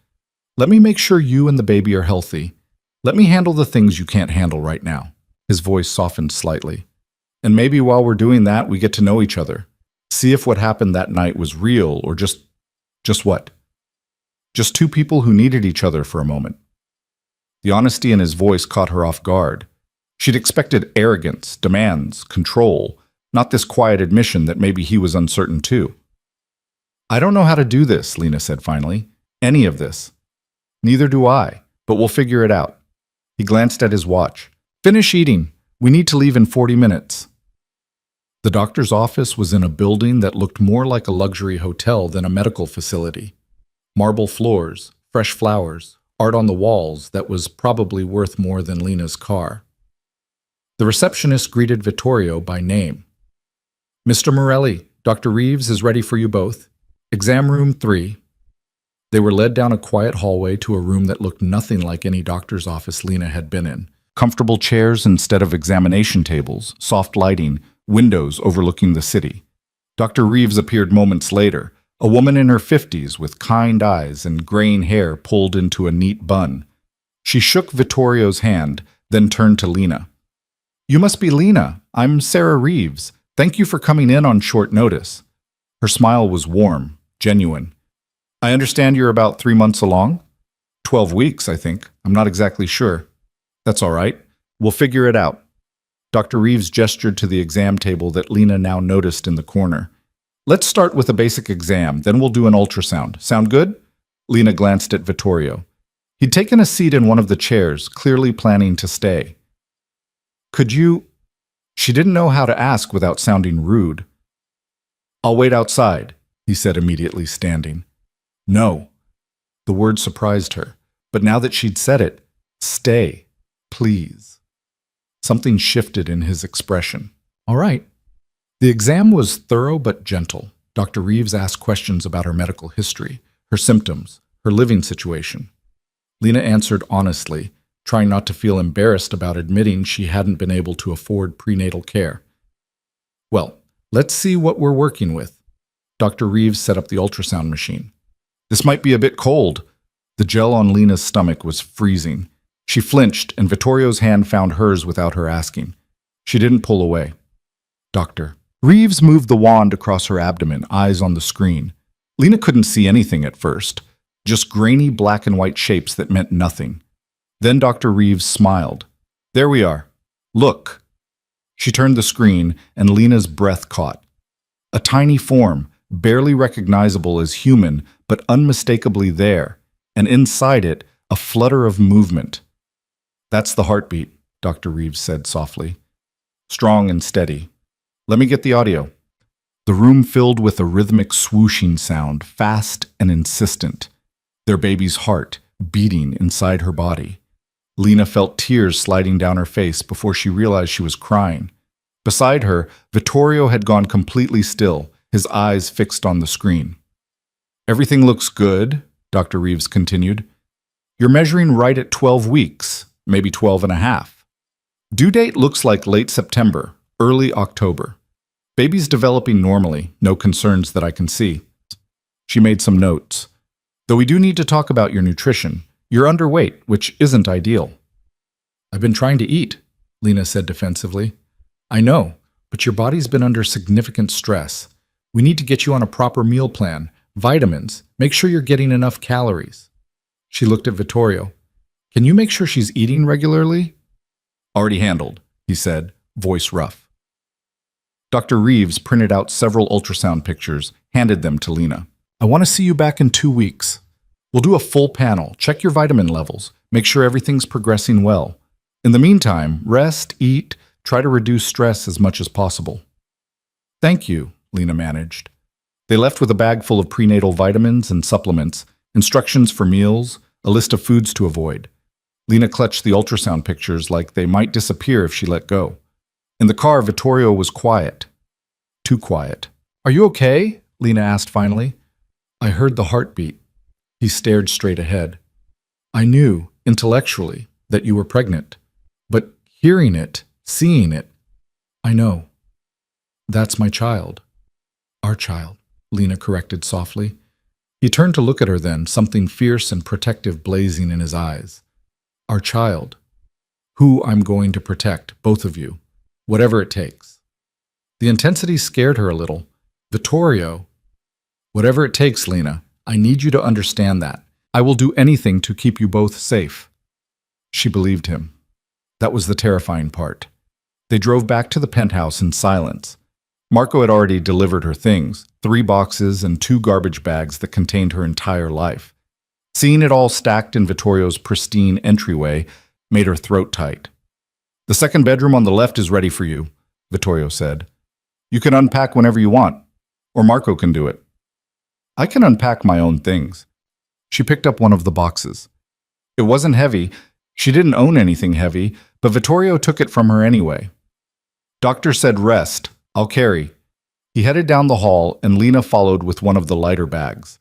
Let me make sure you and the baby are healthy. Let me handle the things you can't handle right now." His voice softened slightly. "And maybe while we're doing that, we get to know each other. See if what happened that night was real or just what? Just two people who needed each other for a moment." The honesty in his voice caught her off guard. She'd expected arrogance, demands, control, not this quiet admission that maybe he was uncertain too. "I don't know how to do this," Lena said finally. "Any of this." "Neither do I, but we'll figure it out." He glanced at his watch. "Finish eating. We need to leave in 40 minutes. The doctor's office was in a building that looked more like a luxury hotel than a medical facility. Marble floors, fresh flowers, art on the walls that was probably worth more than Lena's car. The receptionist greeted Vittorio by name. Mr. Morelli, Dr. Reeves is ready for you both. Exam room 3. They were led down a quiet hallway to a room that looked nothing like any doctor's office Lena had been in. Comfortable chairs instead of examination tables, soft lighting, windows overlooking the city. Dr. Reeves appeared moments later, a woman in her 50s with kind eyes and graying hair pulled into a neat bun. She shook Vittorio's hand, then turned to Lena. You must be Lena. I'm Sarah Reeves. Thank you for coming in on short notice. Her smile was warm, genuine. I understand you're about 3 months along? 12 weeks, I think. I'm not exactly sure. That's all right. We'll figure it out. Dr. Reeves gestured to the exam table that Lena now noticed in the corner. Let's start with a basic exam, then we'll do an ultrasound. Sound good? Lena glanced at Vittorio. He'd taken a seat in one of the chairs, clearly planning to stay. Could you... She didn't know how to ask without sounding rude. I'll wait outside, he said immediately, standing. No. The word surprised her, but now that she'd said it, stay, please. Something shifted in his expression. All right. The exam was thorough but gentle. Dr. Reeves asked questions about her medical history, her symptoms, her living situation. Lena answered honestly, trying not to feel embarrassed about admitting she hadn't been able to afford prenatal care. Well, let's see what we're working with. Dr. Reeves set up the ultrasound machine. This might be a bit cold. The gel on Lena's stomach was freezing. She flinched, and Vittorio's hand found hers without her asking. She didn't pull away. Doctor. Reeves moved the wand across her abdomen, eyes on the screen. Lena couldn't see anything at first, just grainy black and white shapes that meant nothing. Then Dr. Reeves smiled. There we are. Look. She turned the screen, and Lena's breath caught. A tiny form, barely recognizable as human, but unmistakably there, and inside it, a flutter of movement. That's the heartbeat, Dr. Reeves said softly. Strong and steady. Let me get the audio. The room filled with a rhythmic swooshing sound, fast and insistent. Their baby's heart beating inside her body. Lena felt tears sliding down her face before she realized she was crying. Beside her, Vittorio had gone completely still, his eyes fixed on the screen. Everything looks good, Dr. Reeves continued. You're measuring right at 12 weeks, maybe 12 and a half. Due date looks like late September, early October. Baby's developing normally, no concerns that I can see. She made some notes. Though we do need to talk about your nutrition. You're underweight, which isn't ideal. I've been trying to eat, Lena said defensively. I know, but your body's been under significant stress. We need to get you on a proper meal plan, vitamins, make sure you're getting enough calories. She looked at Vittorio. Can you make sure she's eating regularly? Already handled, he said, voice rough. Dr. Reeves printed out several ultrasound pictures, handed them to Lena. I want to see you back in 2 weeks. We'll do a full panel, check your vitamin levels, make sure everything's progressing well. In the meantime, rest, eat, try to reduce stress as much as possible. Thank you, Lena managed. They left with a bag full of prenatal vitamins and supplements, instructions for meals, a list of foods to avoid. Lena clutched the ultrasound pictures like they might disappear if she let go. In the car, Vittorio was quiet. Too quiet. Are you okay? Lena asked finally. I heard the heartbeat. He stared straight ahead. I knew, intellectually, that you were pregnant. But hearing it, seeing it, I know. That's my child. Our child, Lena corrected softly. He turned to look at her then, something fierce and protective blazing in his eyes. Our child. Who I'm going to protect, both of you. Whatever it takes. The intensity scared her a little. Vittorio. Whatever it takes, Lena. I need you to understand that. I will do anything to keep you both safe. She believed him. That was the terrifying part. They drove back to the penthouse in silence. Marco had already delivered her things, 3 boxes and 2 garbage bags that contained her entire life. Seeing it all stacked in Vittorio's pristine entryway made her throat tight. The second bedroom on the left is ready for you, Vittorio said. You can unpack whenever you want, or Marco can do it. I can unpack my own things. She picked up one of the boxes. It wasn't heavy. She didn't own anything heavy, but Vittorio took it from her anyway. Doctor said rest. I'll carry. He headed down the hall, and Lena followed with one of the lighter bags.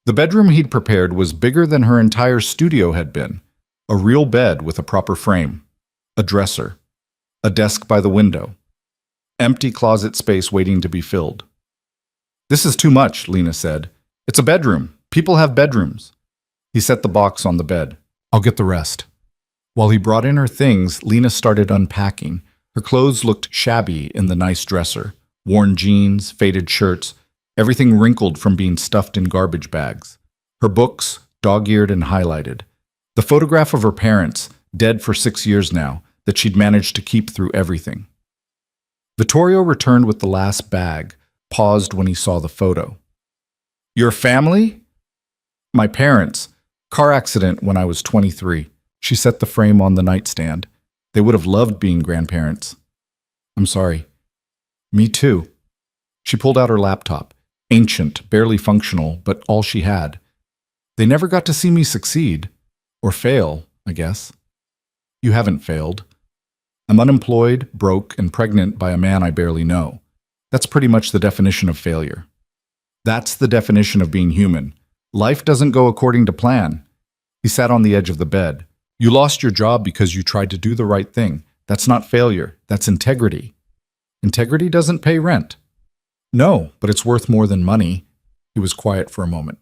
The bedroom he'd prepared was bigger than her entire studio had been. A real bed with a proper frame. A dresser. A desk by the window. Empty closet space waiting to be filled. This is too much, Lena said. It's a bedroom. People have bedrooms. He set the box on the bed. I'll get the rest. While he brought in her things, Lena started unpacking. Her clothes looked shabby in the nice dresser. Worn jeans, faded shirts, everything wrinkled from being stuffed in garbage bags. Her books, dog-eared and highlighted. The photograph of her parents, dead for 6 years now, that she'd managed to keep through everything. Vittorio returned with the last bag, paused when he saw the photo. Your family? My parents. Car accident when I was 23. She set the frame on the nightstand. They would have loved being grandparents. I'm sorry. Me too. She pulled out her laptop. Ancient, barely functional, but all she had. They never got to see me succeed. Or fail, I guess. You haven't failed. I'm unemployed, broke, and pregnant by a man I barely know. That's pretty much the definition of failure. That's the definition of being human. Life doesn't go according to plan. He sat on the edge of the bed. You lost your job because you tried to do the right thing. That's not failure. That's integrity. Integrity doesn't pay rent. No, but it's worth more than money. He was quiet for a moment.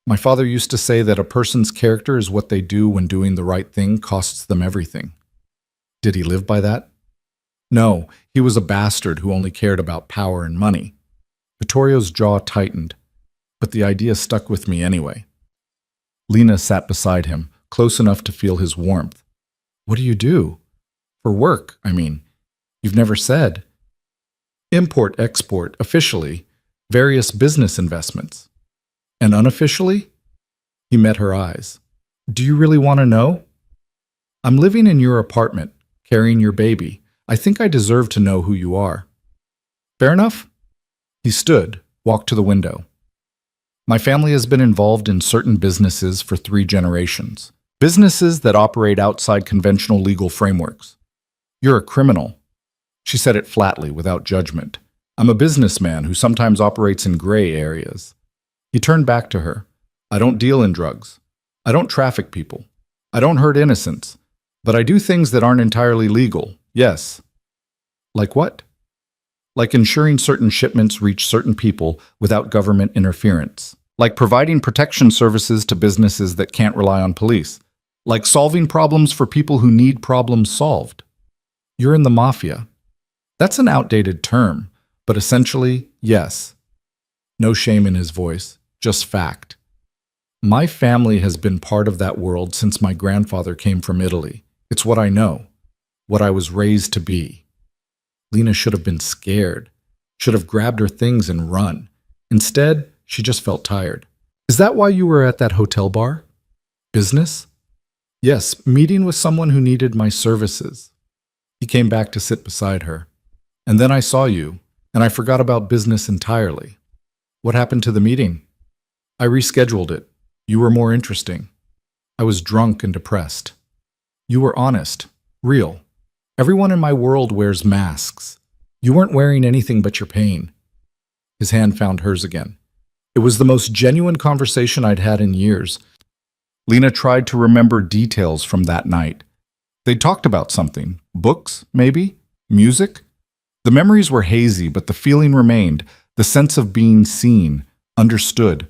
My father used to say that a person's character is what they do when doing the right thing costs them everything. Did he live by that? No, he was a bastard who only cared about power and money. Vittorio's jaw tightened, but the idea stuck with me anyway. Lena sat beside him, close enough to feel his warmth. What do you do? For work, I mean. You've never said. Import, export, officially, various business investments. And unofficially? He met her eyes. Do you really want to know? I'm living in your apartment, carrying your baby. I think I deserve to know who you are. Fair enough? He stood, walked to the window. My family has been involved in certain businesses for 3 generations. Businesses that operate outside conventional legal frameworks. You're a criminal. She said it flatly, without judgment. I'm a businessman who sometimes operates in gray areas. He turned back to her. I don't deal in drugs. I don't traffic people. I don't hurt innocents. But I do things that aren't entirely legal, yes. Like what? Like ensuring certain shipments reach certain people without government interference. Like providing protection services to businesses that can't rely on police. Like solving problems for people who need problems solved. You're in the Mafia. That's an outdated term, but essentially, yes. No shame in his voice, just fact. My family has been part of that world since my grandfather came from Italy. It's what I know, what I was raised to be. Lena should have been scared, should have grabbed her things and run. Instead, she just felt tired. Is that why you were at that hotel bar? Business? Yes, meeting with someone who needed my services. He came back to sit beside her. And then I saw you, and I forgot about business entirely. What happened to the meeting? I rescheduled it. You were more interesting. I was drunk and depressed. You were honest, real. Everyone in my world wears masks. You weren't wearing anything but your pain. His hand found hers again. It was the most genuine conversation I'd had in years. Lena tried to remember details from that night. They talked about something. Books, maybe? Music? The memories were hazy, but the feeling remained, the sense of being seen, understood.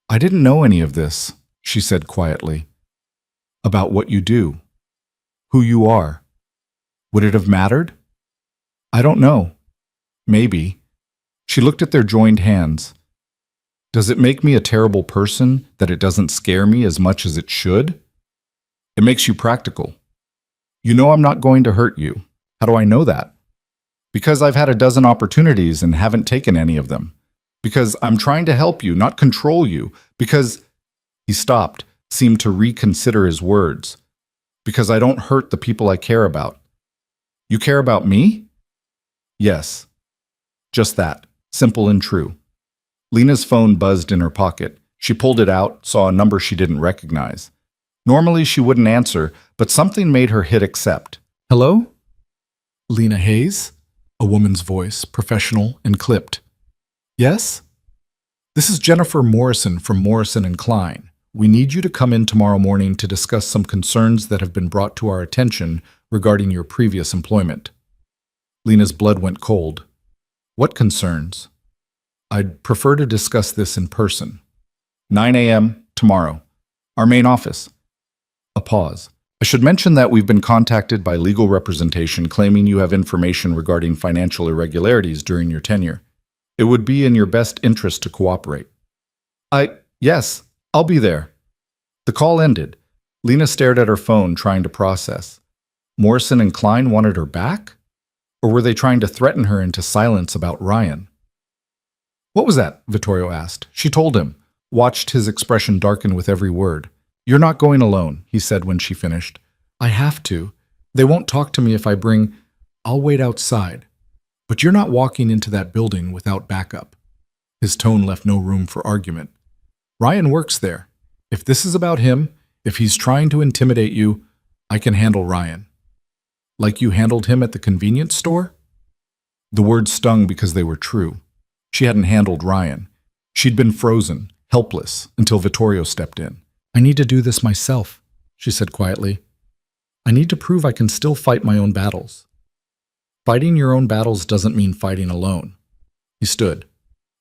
I didn't know any of this, she said quietly. About what you do. Who you are. Would it have mattered? I don't know. Maybe. She looked at their joined hands. Does it make me a terrible person that it doesn't scare me as much as it should? It makes you practical. You know I'm not going to hurt you. How do I know that? Because I've had a dozen opportunities and haven't taken any of them. Because I'm trying to help you, not control you. Because... He stopped, seemed to reconsider his words. Because I don't hurt the people I care about. You care about me? Yes. Just that. Simple and true. Lena's phone buzzed in her pocket. She pulled it out, saw a number she didn't recognize. Normally she wouldn't answer, but something made her hit accept. Hello? Lena Hayes? A woman's voice, professional and clipped. Yes? This is Jennifer Morrison from Morrison & Klein. We need you to come in tomorrow morning to discuss some concerns that have been brought to our attention regarding your previous employment. Lena's blood went cold. What concerns? I'd prefer to discuss this in person. 9 a.m. tomorrow. Our main office. A pause. I should mention that we've been contacted by legal representation claiming you have information regarding financial irregularities during your tenure. It would be in your best interest to cooperate. Yes, I'll be there. The call ended. Lena stared at her phone, trying to process. Morrison & Klein wanted her back? Or were they trying to threaten her into silence about Ryan? What was that? Vittorio asked. She told him, watched his expression darken with every word. You're not going alone, he said when she finished. I have to. They won't talk to me if I bring... I'll wait outside. But you're not walking into that building without backup. His tone left no room for argument. Ryan works there. If this is about him, if he's trying to intimidate you, I can handle Ryan. Like you handled him at the convenience store? The words stung because they were true. She hadn't handled Ryan. She'd been frozen, helpless, until Vittorio stepped in. I need to do this myself, she said quietly. I need to prove I can still fight my own battles. Fighting your own battles doesn't mean fighting alone. He stood.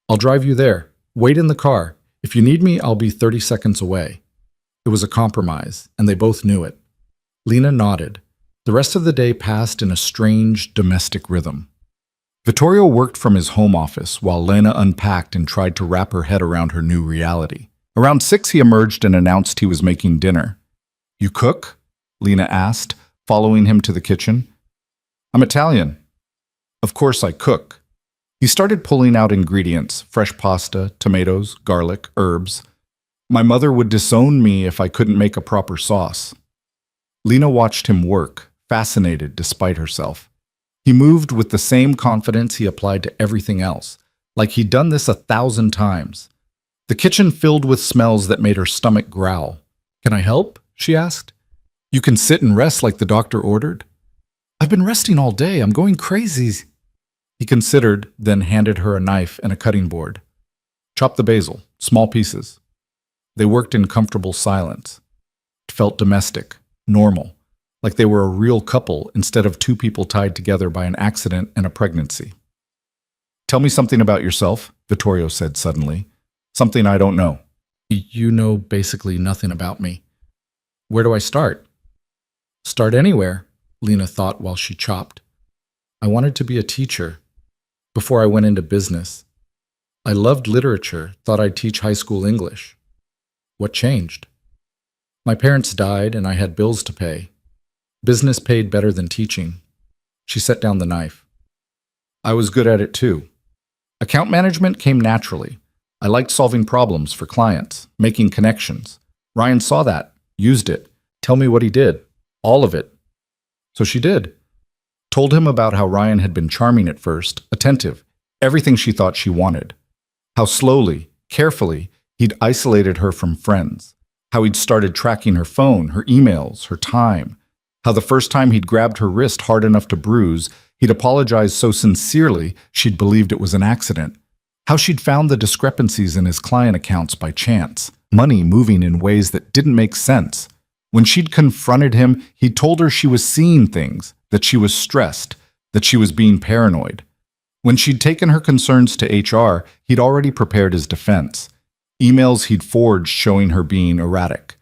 I'll drive you there. Wait in the car. If you need me, I'll be 30 seconds away. It was a compromise, and they both knew it. Lena nodded. The rest of the day passed in a strange, domestic rhythm. Vittorio worked from his home office while Lena unpacked and tried to wrap her head around her new reality. Around 6, he emerged and announced he was making dinner. You cook? Lena asked, following him to the kitchen. I'm Italian. Of course I cook. He started pulling out ingredients, fresh pasta, tomatoes, garlic, herbs. My mother would disown me if I couldn't make a proper sauce. Lena watched him work, fascinated despite herself. He moved with the same confidence he applied to everything else, like he'd done this 1,000 times. The kitchen filled with smells that made her stomach growl. Can I help? She asked. You can sit and rest like the doctor ordered. I've been resting all day. I'm going crazy. He considered, then handed her a knife and a cutting board. Chop the basil, small pieces. They worked in comfortable silence. It felt domestic, normal, like they were a real couple instead of two people tied together by an accident and a pregnancy. Tell me something about yourself, Vittorio said suddenly. Something I don't know. You know basically nothing about me. Where do I start? Start anywhere, Lena thought while she chopped. I wanted to be a teacher before I went into business. I loved literature, thought I'd teach high school English. What changed? My parents died and I had bills to pay. Business paid better than teaching. She set down the knife. I was good at it too. Account management came naturally. I liked solving problems for clients, making connections. Ryan saw that, used it. Tell me what he did. All of it. So she did. Told him about how Ryan had been charming at first, attentive, everything she thought she wanted. How slowly, carefully, he'd isolated her from friends. How he'd started tracking her phone, her emails, her time. How the first time he'd grabbed her wrist hard enough to bruise, he'd apologized so sincerely she'd believed it was an accident. How she'd found the discrepancies in his client accounts by chance, money moving in ways that didn't make sense. When she'd confronted him, he'd told her she was seeing things, that she was stressed, that she was being paranoid. When she'd taken her concerns to HR, he'd already prepared his defense. Emails he'd forged showing her being erratic.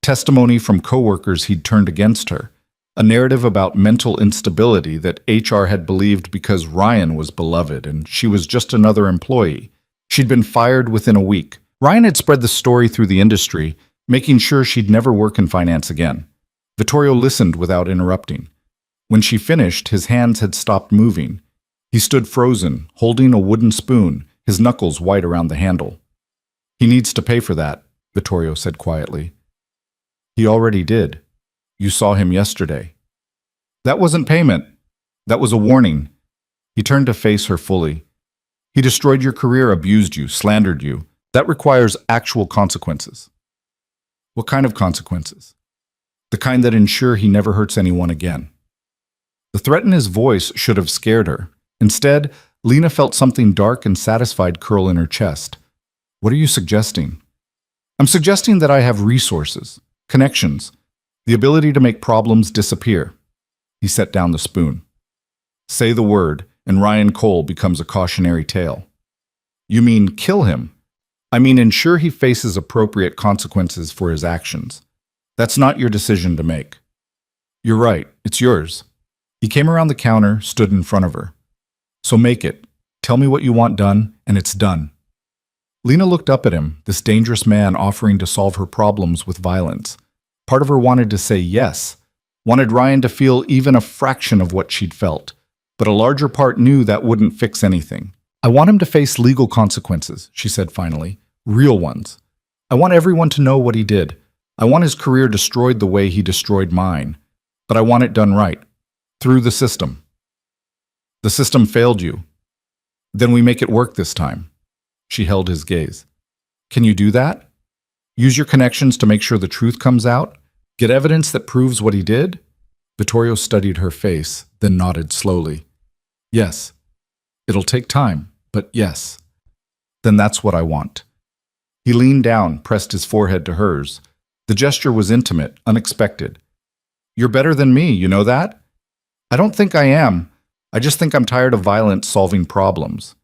Testimony from coworkers he'd turned against her. A narrative about mental instability that HR had believed because Ryan was beloved and she was just another employee. She'd been fired within a week. Ryan had spread the story through the industry, making sure she'd never work in finance again. Vittorio listened without interrupting. When she finished, his hands had stopped moving. He stood frozen, holding a wooden spoon, his knuckles white around the handle. He needs to pay for that, Vittorio said quietly. He already did. You saw him yesterday. That wasn't payment. That was a warning. He turned to face her fully. He destroyed your career, abused you, slandered you. That requires actual consequences. What kind of consequences? The kind that ensure he never hurts anyone again. The threat in his voice should have scared her. Instead, Lena felt something dark and satisfied curl in her chest. What are you suggesting? I'm suggesting that I have resources, connections, the ability to make problems disappear. He set down the spoon. Say the word, and Ryan Cole becomes a cautionary tale. You mean kill him? I mean ensure he faces appropriate consequences for his actions. That's not your decision to make. You're right, it's yours. He came around the counter, stood in front of her. So make it. Tell me what you want done, and it's done. Lena looked up at him, this dangerous man offering to solve her problems with violence. Part of her wanted to say yes, wanted Ryan to feel even a fraction of what she'd felt. But a larger part knew that wouldn't fix anything. I want him to face legal consequences, she said finally. Real ones. I want everyone to know what he did. I want his career destroyed the way he destroyed mine. But I want it done right. Through the system. The system failed you. Then we make it work this time. She held his gaze. Can you do that? Use your connections to make sure the truth comes out? Get evidence that proves what he did? Vittorio studied her face, then nodded slowly. Yes. It'll take time, but yes. Then that's what I want. He leaned down, pressed his forehead to hers. The gesture was intimate, unexpected. You're better than me, you know that? I don't think I am. I just think I'm tired of violence solving problems.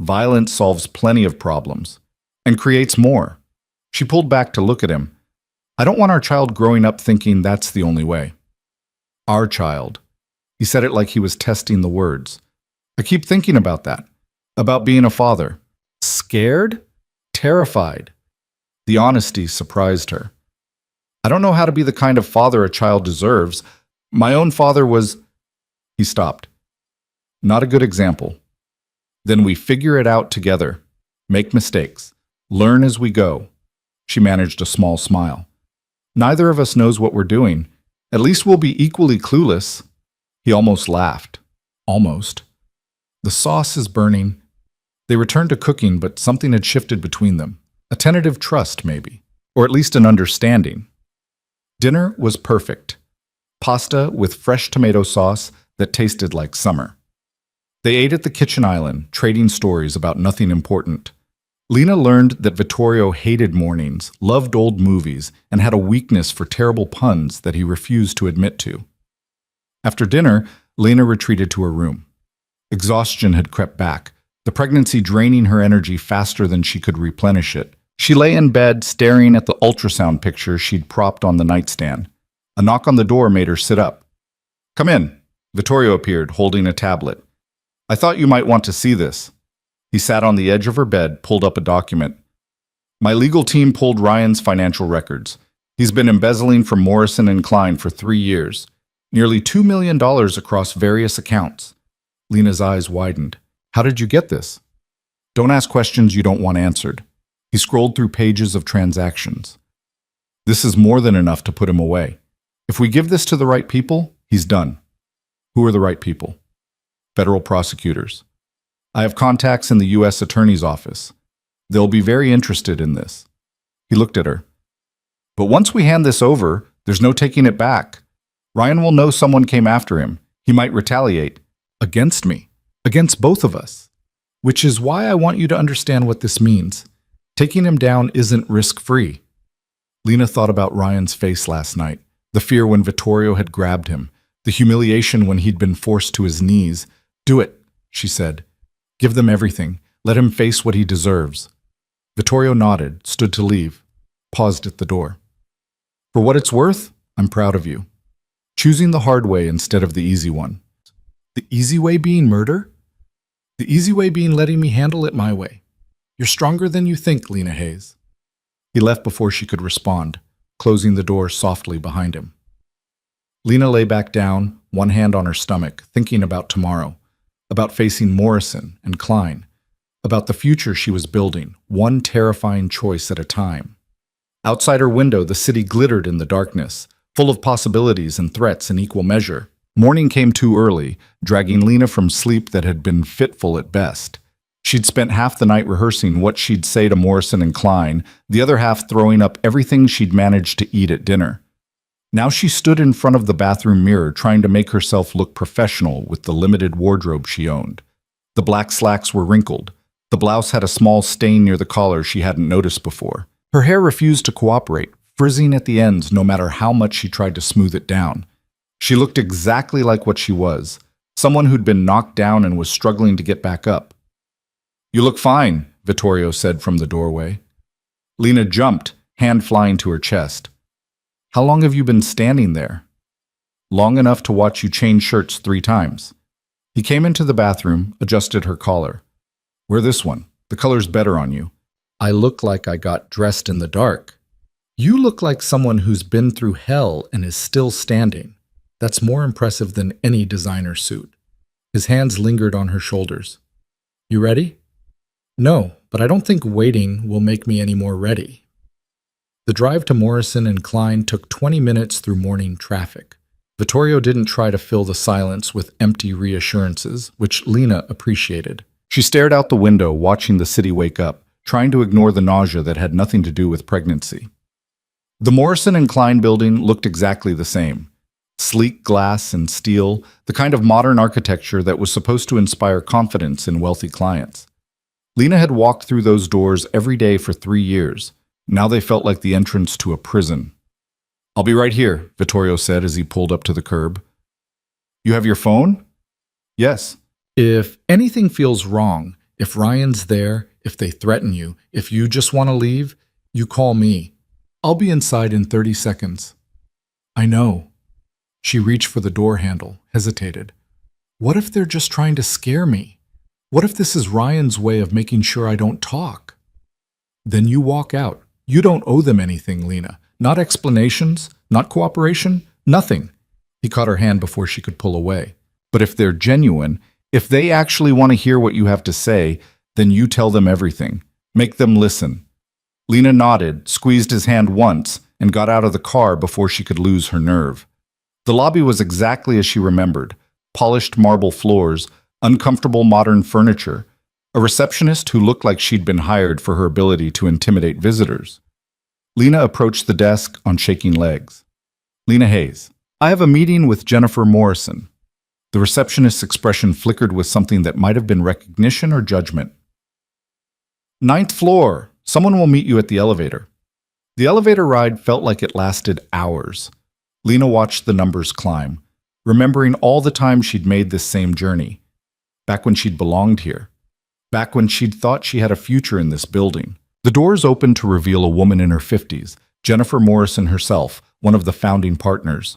Violence solves plenty of problems, and creates more. She pulled back to look at him. I don't want our child growing up thinking that's the only way. Our child. He said it like he was testing the words. I keep thinking about that. About being a father. Scared? Terrified. The honesty surprised her. I don't know how to be the kind of father a child deserves. My own father was... He stopped. Not a good example. Then we figure it out together. Make mistakes. Learn as we go. She managed a small smile. Neither of us knows what we're doing. At least we'll be equally clueless. He almost laughed. Almost. The sauce is burning. They returned to cooking, but something had shifted between them. A tentative trust, maybe. Or at least an understanding. Dinner was perfect. Pasta with fresh tomato sauce that tasted like summer. They ate at the kitchen island, trading stories about nothing important. Lena learned that Vittorio hated mornings, loved old movies, and had a weakness for terrible puns that he refused to admit to. After dinner, Lena retreated to her room. Exhaustion had crept back, the pregnancy draining her energy faster than she could replenish it. She lay in bed, staring at the ultrasound picture she'd propped on the nightstand. A knock on the door made her sit up. Come in. Vittorio appeared, holding a tablet. I thought you might want to see this. He sat on the edge of her bed, pulled up a document. My legal team pulled Ryan's financial records. He's been embezzling from Morrison and Klein for 3 years. Nearly $2 million across various accounts. Lena's eyes widened. How did you get this? Don't ask questions you don't want answered. He scrolled through pages of transactions. This is more than enough to put him away. If we give this to the right people, he's done. Who are the right people? Federal prosecutors. I have contacts in the U.S. Attorney's Office. They'll be very interested in this. He looked at her. But once we hand this over, there's no taking it back. Ryan will know someone came after him. He might retaliate. Against me. Against both of us. Which is why I want you to understand what this means. Taking him down isn't risk-free. Lena thought about Ryan's face last night. The fear when Vittorio had grabbed him. The humiliation when he'd been forced to his knees. Do it, she said. Give them everything. Let him face what he deserves. Vittorio nodded, stood to leave, paused at the door. For what it's worth, I'm proud of you. Choosing the hard way instead of the easy one. The easy way being murder? The easy way being letting me handle it my way. You're stronger than you think, Lena Hayes. He left before she could respond, closing the door softly behind him. Lena lay back down, one hand on her stomach, thinking about tomorrow, about facing Morrison and Klein, about the future she was building, one terrifying choice at a time. Outside her window, the city glittered in the darkness. full of possibilities and threats in equal measure. Morning came too early, dragging Lena from sleep that had been fitful at best. She'd spent half the night rehearsing what she'd say to Morrison and Klein, the other half throwing up everything she'd managed to eat at dinner. Now she stood in front of the bathroom mirror trying to make herself look professional with the limited wardrobe she owned. The black slacks were wrinkled. The blouse had a small stain near the collar she hadn't noticed before. Her hair refused to cooperate, frizzing at the ends no matter how much she tried to smooth it down. She looked exactly like what she was, someone who'd been knocked down and was struggling to get back up. "You look fine," Vittorio said from the doorway. Lena jumped, hand flying to her chest. "How long have you been standing there?" "Long enough to watch you change shirts 3 times. He came into the bathroom, adjusted her collar. "Wear this one. The color's better on you." "I look like I got dressed in the dark." "You look like someone who's been through hell and is still standing. That's more impressive than any designer suit." His hands lingered on her shoulders. "You ready?" "No, but I don't think waiting will make me any more ready." The drive to Morrison and Klein took 20 minutes through morning traffic. Vittorio didn't try to fill the silence with empty reassurances, which Lena appreciated. She stared out the window, watching the city wake up, trying to ignore the nausea that had nothing to do with pregnancy. The Morrison and Klein building looked exactly the same. Sleek glass and steel, the kind of modern architecture that was supposed to inspire confidence in wealthy clients. Lena had walked through those doors every day for 3 years. Now they felt like the entrance to a prison. "I'll be right here," Vittorio said as he pulled up to the curb. "You have your phone?" "Yes." "If anything feels wrong, if Ryan's there, if they threaten you, if you just want to leave, you call me. I'll be inside in 30 seconds. "I know." She reached for the door handle, hesitated. "What if they're just trying to scare me? What if this is Ryan's way of making sure I don't talk?" "Then you walk out. You don't owe them anything, Lena. Not explanations, not cooperation, nothing." He caught her hand before she could pull away. "But if they're genuine, if they actually want to hear what you have to say, then you tell them everything. Make them listen." Lena nodded, squeezed his hand once, and got out of the car before she could lose her nerve. The lobby was exactly as she remembered: polished marble floors, uncomfortable modern furniture, a receptionist who looked like she'd been hired for her ability to intimidate visitors. Lena approached the desk on shaking legs. "Lena Hayes, I have a meeting with Jennifer Morrison." The receptionist's expression flickered with something that might have been recognition or judgment. "Ninth floor. Someone will meet you at the elevator." The elevator ride felt like it lasted hours. Lena watched the numbers climb, remembering all the times she'd made this same journey. Back when she'd belonged here. Back when she'd thought she had a future in this building. The doors opened to reveal a woman in her 50s, Jennifer Morrison herself, one of the founding partners.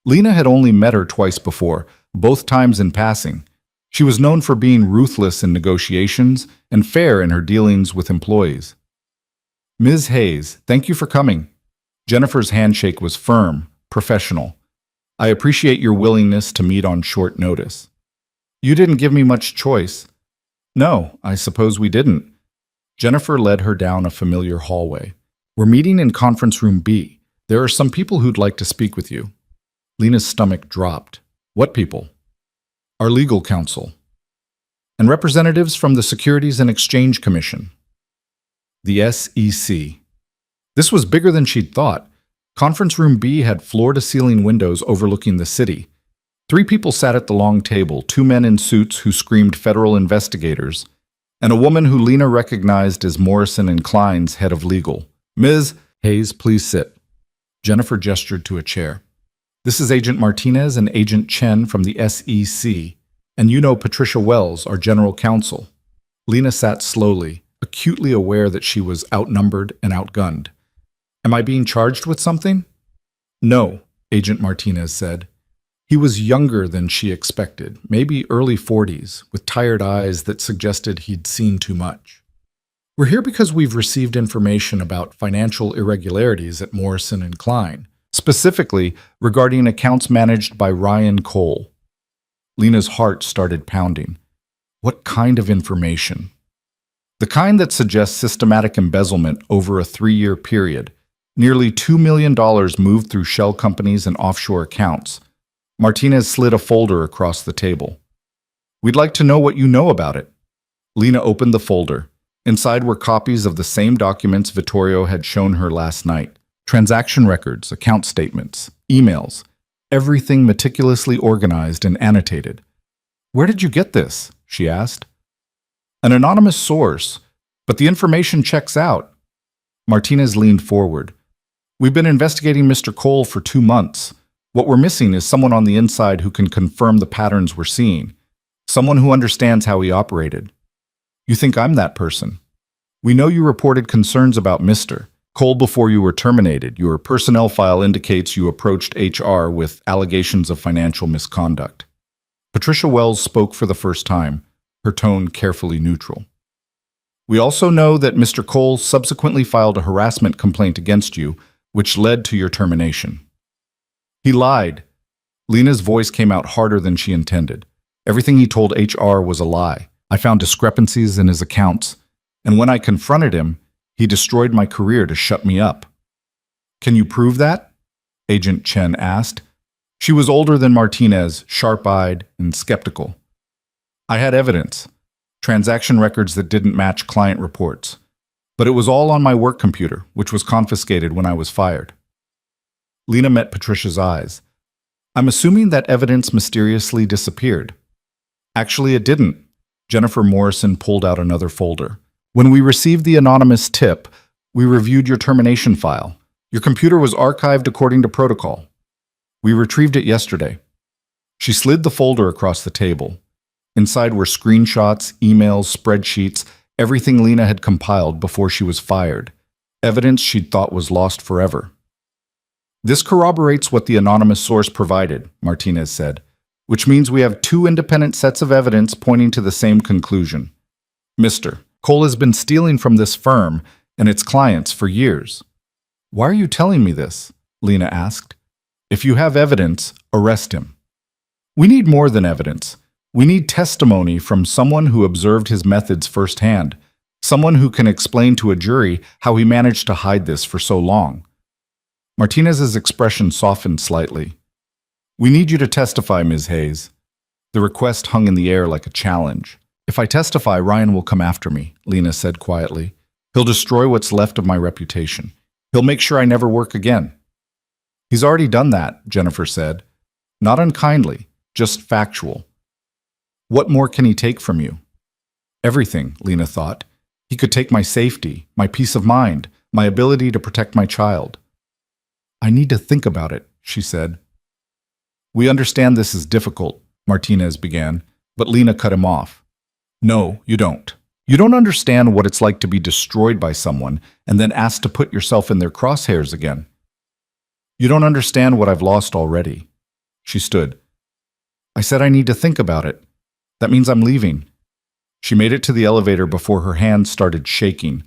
Lena had only met her twice before, both times in passing. She was known for being ruthless in negotiations and fair in her dealings with employees. "Ms. Hayes, thank you for coming." Jennifer's handshake was firm, professional. "I appreciate your willingness to meet on short notice." "You didn't give me much choice." "No, I suppose we didn't." Jennifer led her down a familiar hallway. "We're meeting in conference room B. There are some people who'd like to speak with you." Lena's stomach dropped. "What people?" "Our legal counsel. And representatives from the Securities and Exchange Commission." The SEC. This was bigger than she'd thought. Conference room B had floor-to-ceiling windows overlooking the city. 3 people sat at the long table, 2 men in suits who screamed federal investigators, and a woman who Lena recognized as Morrison and Klein's head of legal. "Ms. Hayes, please sit." Jennifer gestured to a chair. "This is Agent Martinez and Agent Chen from the SEC, and you know Patricia Wells, our general counsel." Lena sat slowly, acutely aware that she was outnumbered and outgunned. "Am I being charged with something?" "No," Agent Martinez said. He was younger than she expected, maybe early 40s, with tired eyes that suggested he'd seen too much. "We're here because we've received information about financial irregularities at Morrison and Klein, specifically regarding accounts managed by Ryan Cole." Lena's heart started pounding. What kind of information? The kind that suggests systematic embezzlement over a 3-year period, Nearly $2 million moved through shell companies and offshore accounts. Martinez slid a folder across the table. We'd like to know what you know about it. Lena opened the folder. Inside were copies of the same documents Vittorio had shown her last night. Transaction records, account statements, emails, everything meticulously organized and annotated. Where did you get this? She asked. An anonymous source, but the information checks out. Martinez leaned forward. We've been investigating Mr. Cole for 2 months. What we're missing is someone on the inside who can confirm the patterns we're seeing. Someone who understands how he operated. You think I'm that person? We know you reported concerns about Mr. Cole before you were terminated. Your personnel file indicates you approached HR with allegations of financial misconduct. Patricia Wells spoke for the first time, her tone carefully neutral. We also know that Mr. Cole subsequently filed a harassment complaint against you, which led to your termination. He lied. Lena's voice came out harder than she intended. Everything he told HR was a lie. I found discrepancies in his accounts, and when I confronted him, he destroyed my career to shut me up. Can you prove that? Agent Chen asked. She was older than Martinez, sharp-eyed and skeptical. I had evidence, transaction records that didn't match client reports, but it was all on my work computer, which was confiscated when I was fired. Lena met Patricia's eyes. I'm assuming that evidence mysteriously disappeared. Actually, it didn't. Jennifer Morrison pulled out another folder. When we received the anonymous tip, we reviewed your termination file. Your computer was archived according to protocol. We retrieved it yesterday. She slid the folder across the table. Inside were screenshots, emails, spreadsheets, everything Lena had compiled before she was fired. Evidence she'd thought was lost forever. This corroborates what the anonymous source provided, Martinez said, which means we have 2 independent sets of evidence pointing to the same conclusion. Mr. Cole has been stealing from this firm and its clients for years. Why are you telling me this? Lena asked. If you have evidence, arrest him. We need more than evidence. We need testimony from someone who observed his methods firsthand, someone who can explain to a jury how he managed to hide this for so long. Martinez's expression softened slightly. We need you to testify, Ms. Hayes. The request hung in the air like a challenge. If I testify, Ryan will come after me, Lena said quietly. He'll destroy what's left of my reputation. He'll make sure I never work again. He's already done that, Jennifer said. Not unkindly, just factual. What more can he take from you? Everything, Lena thought. He could take my safety, my peace of mind, my ability to protect my child. I need to think about it, she said. We understand this is difficult, Martinez began, but Lena cut him off. No, you don't. You don't understand what it's like to be destroyed by someone and then asked to put yourself in their crosshairs again. You don't understand what I've lost already. She stood. I said I need to think about it. That means I'm leaving. She made it to the elevator before her hands started shaking,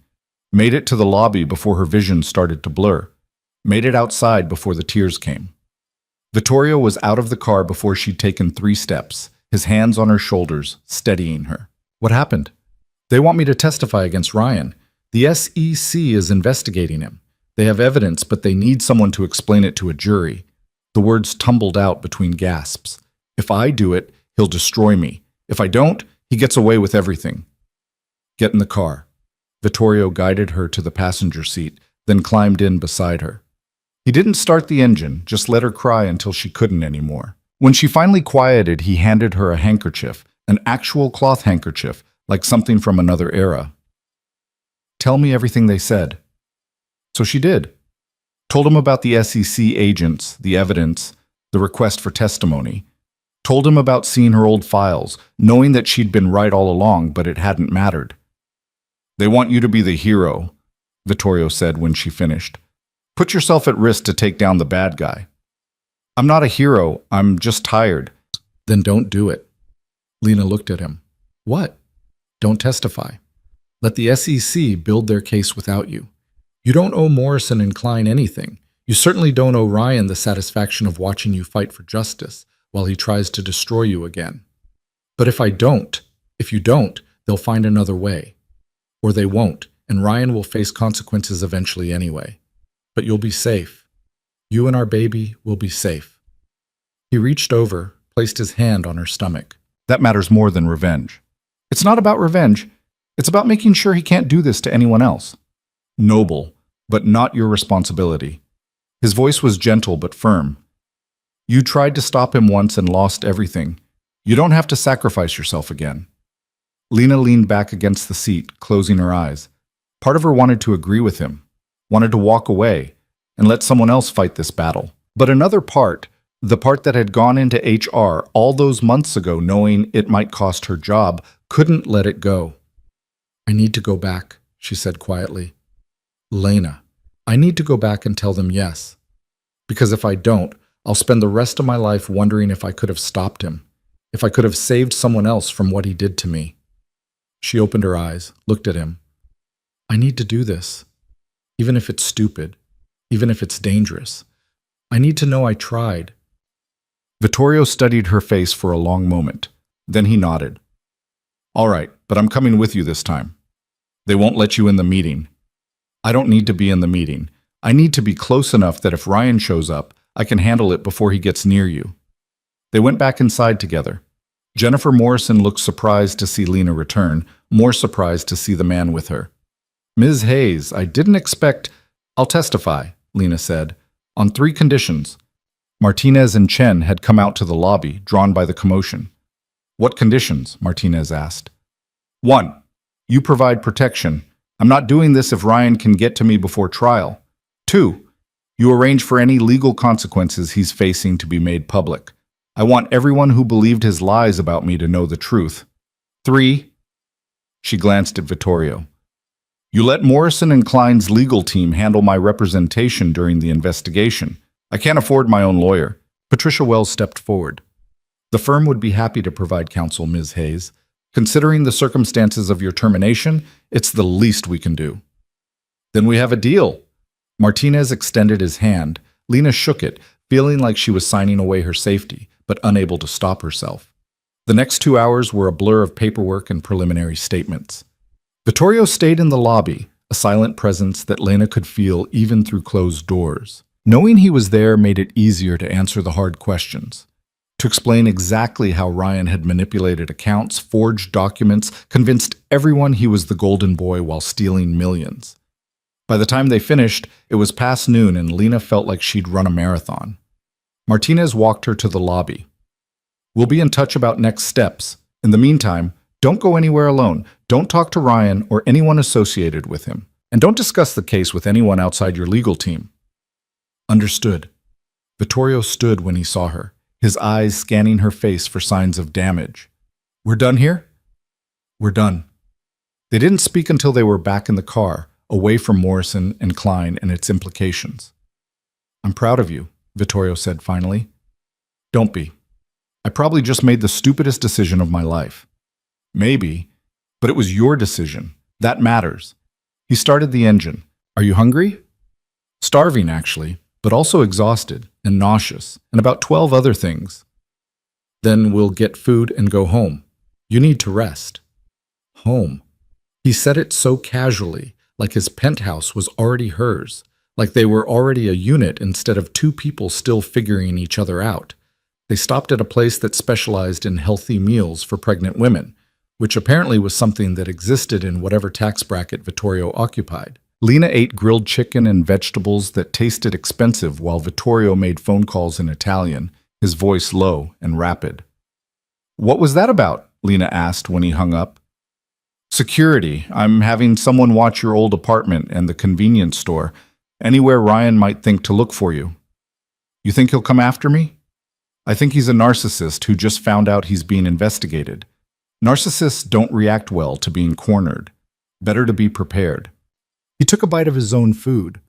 made it to the lobby before her vision started to blur, made it outside before the tears came. Vittorio was out of the car before she'd taken 3 steps, his hands on her shoulders, steadying her. What happened? They want me to testify against Ryan. The SEC is investigating him. They have evidence, but they need someone to explain it to a jury. The words tumbled out between gasps. If I do it, he'll destroy me. If I don't, he gets away with everything. Get in the car. Vittorio guided her to the passenger seat, then climbed in beside her. He didn't start the engine, just let her cry until she couldn't anymore. When she finally quieted, he handed her a handkerchief, an actual cloth handkerchief, like something from another era. Tell me everything they said. So she did. Told him about the SEC agents, the evidence, the request for testimony. Told him about seeing her old files, knowing that she'd been right all along, but it hadn't mattered. They want you to be the hero, Vittorio said when she finished. Put yourself at risk to take down the bad guy. I'm not a hero, I'm just tired. Then don't do it. Lena looked at him. What? Don't testify. Let the SEC build their case without you. You don't owe Morrison and Klein anything. You certainly don't owe Ryan the satisfaction of watching you fight for justice while he tries to destroy you again. But if you don't, they'll find another way. Or they won't, and Ryan will face consequences eventually anyway. But you'll be safe. You and our baby will be safe. He reached over, placed his hand on her stomach. That matters more than revenge. It's not about revenge. It's about making sure he can't do this to anyone else. Noble, but not your responsibility. His voice was gentle but firm. You tried to stop him once and lost everything. You don't have to sacrifice yourself again. Lena leaned back against the seat, closing her eyes. Part of her wanted to agree with him, wanted to walk away and let someone else fight this battle. But another part, the part that had gone into HR all those months ago knowing it might cost her job, couldn't let it go. I need to go back, she said quietly. Lena, I need to go back and tell them yes. Because if I don't, I'll spend the rest of my life wondering if I could have stopped him, if I could have saved someone else from what he did to me. She opened her eyes, looked at him. I need to do this, even if it's stupid, even if it's dangerous. I need to know I tried. Vittorio studied her face for a long moment. Then he nodded. All right, but I'm coming with you this time. They won't let you in the meeting. I don't need to be in the meeting. I need to be close enough that if Ryan shows up, I can handle it before he gets near you. They went back inside together. Jennifer Morrison looked surprised to see Lena return, more surprised to see the man with her. Ms. Hayes, I didn't expect— I'll testify, Lena said, on 3 conditions. Martinez and Chen had come out to the lobby, drawn by the commotion. What conditions? Martinez asked. 1. You provide protection. I'm not doing this if Ryan can get to me before trial. 2. You arrange for any legal consequences he's facing to be made public. I want everyone who believed his lies about me to know the truth. 3. She glanced at Vittorio. You let Morrison and Klein's legal team handle my representation during the investigation. I can't afford my own lawyer. Patricia Wells stepped forward. The firm would be happy to provide counsel, Ms. Hayes. Considering the circumstances of your termination, it's the least we can do. Then we have a deal. Martinez extended his hand. Lena shook it, feeling like she was signing away her safety, but unable to stop herself. The next 2 hours were a blur of paperwork and preliminary statements. Vittorio stayed in the lobby, a silent presence that Lena could feel even through closed doors. Knowing he was there made it easier to answer the hard questions, to explain exactly how Ryan had manipulated accounts, forged documents, convinced everyone he was the golden boy while stealing millions. By the time they finished, it was past noon and Lena felt like she'd run a marathon. Martinez walked her to the lobby. We'll be in touch about next steps. In the meantime, don't go anywhere alone. Don't talk to Ryan or anyone associated with him. And don't discuss the case with anyone outside your legal team. Understood. Vittorio stood when he saw her, his eyes scanning her face for signs of damage. We're done here? We're done. They didn't speak until they were back in the car, away from Morrison and Klein and its implications. I'm proud of you, Vittorio said finally. Don't be. I probably just made the stupidest decision of my life. Maybe, but it was your decision. That matters. He started the engine. Are you hungry? Starving, actually, but also exhausted and nauseous, and about 12 other things. Then we'll get food and go home. You need to rest. Home. He said it so casually, like his penthouse was already hers, like they were already a unit instead of 2 people still figuring each other out. They stopped at a place that specialized in healthy meals for pregnant women, which apparently was something that existed in whatever tax bracket Vittorio occupied. Lena ate grilled chicken and vegetables that tasted expensive while Vittorio made phone calls in Italian, his voice low and rapid. What was that about? Lena asked when he hung up. Security. I'm having someone watch your old apartment and the convenience store, anywhere Ryan might think to look for you. You think he'll come after me? I think he's a narcissist who just found out he's being investigated. Narcissists don't react well to being cornered. Better to be prepared. He took a bite of his own food.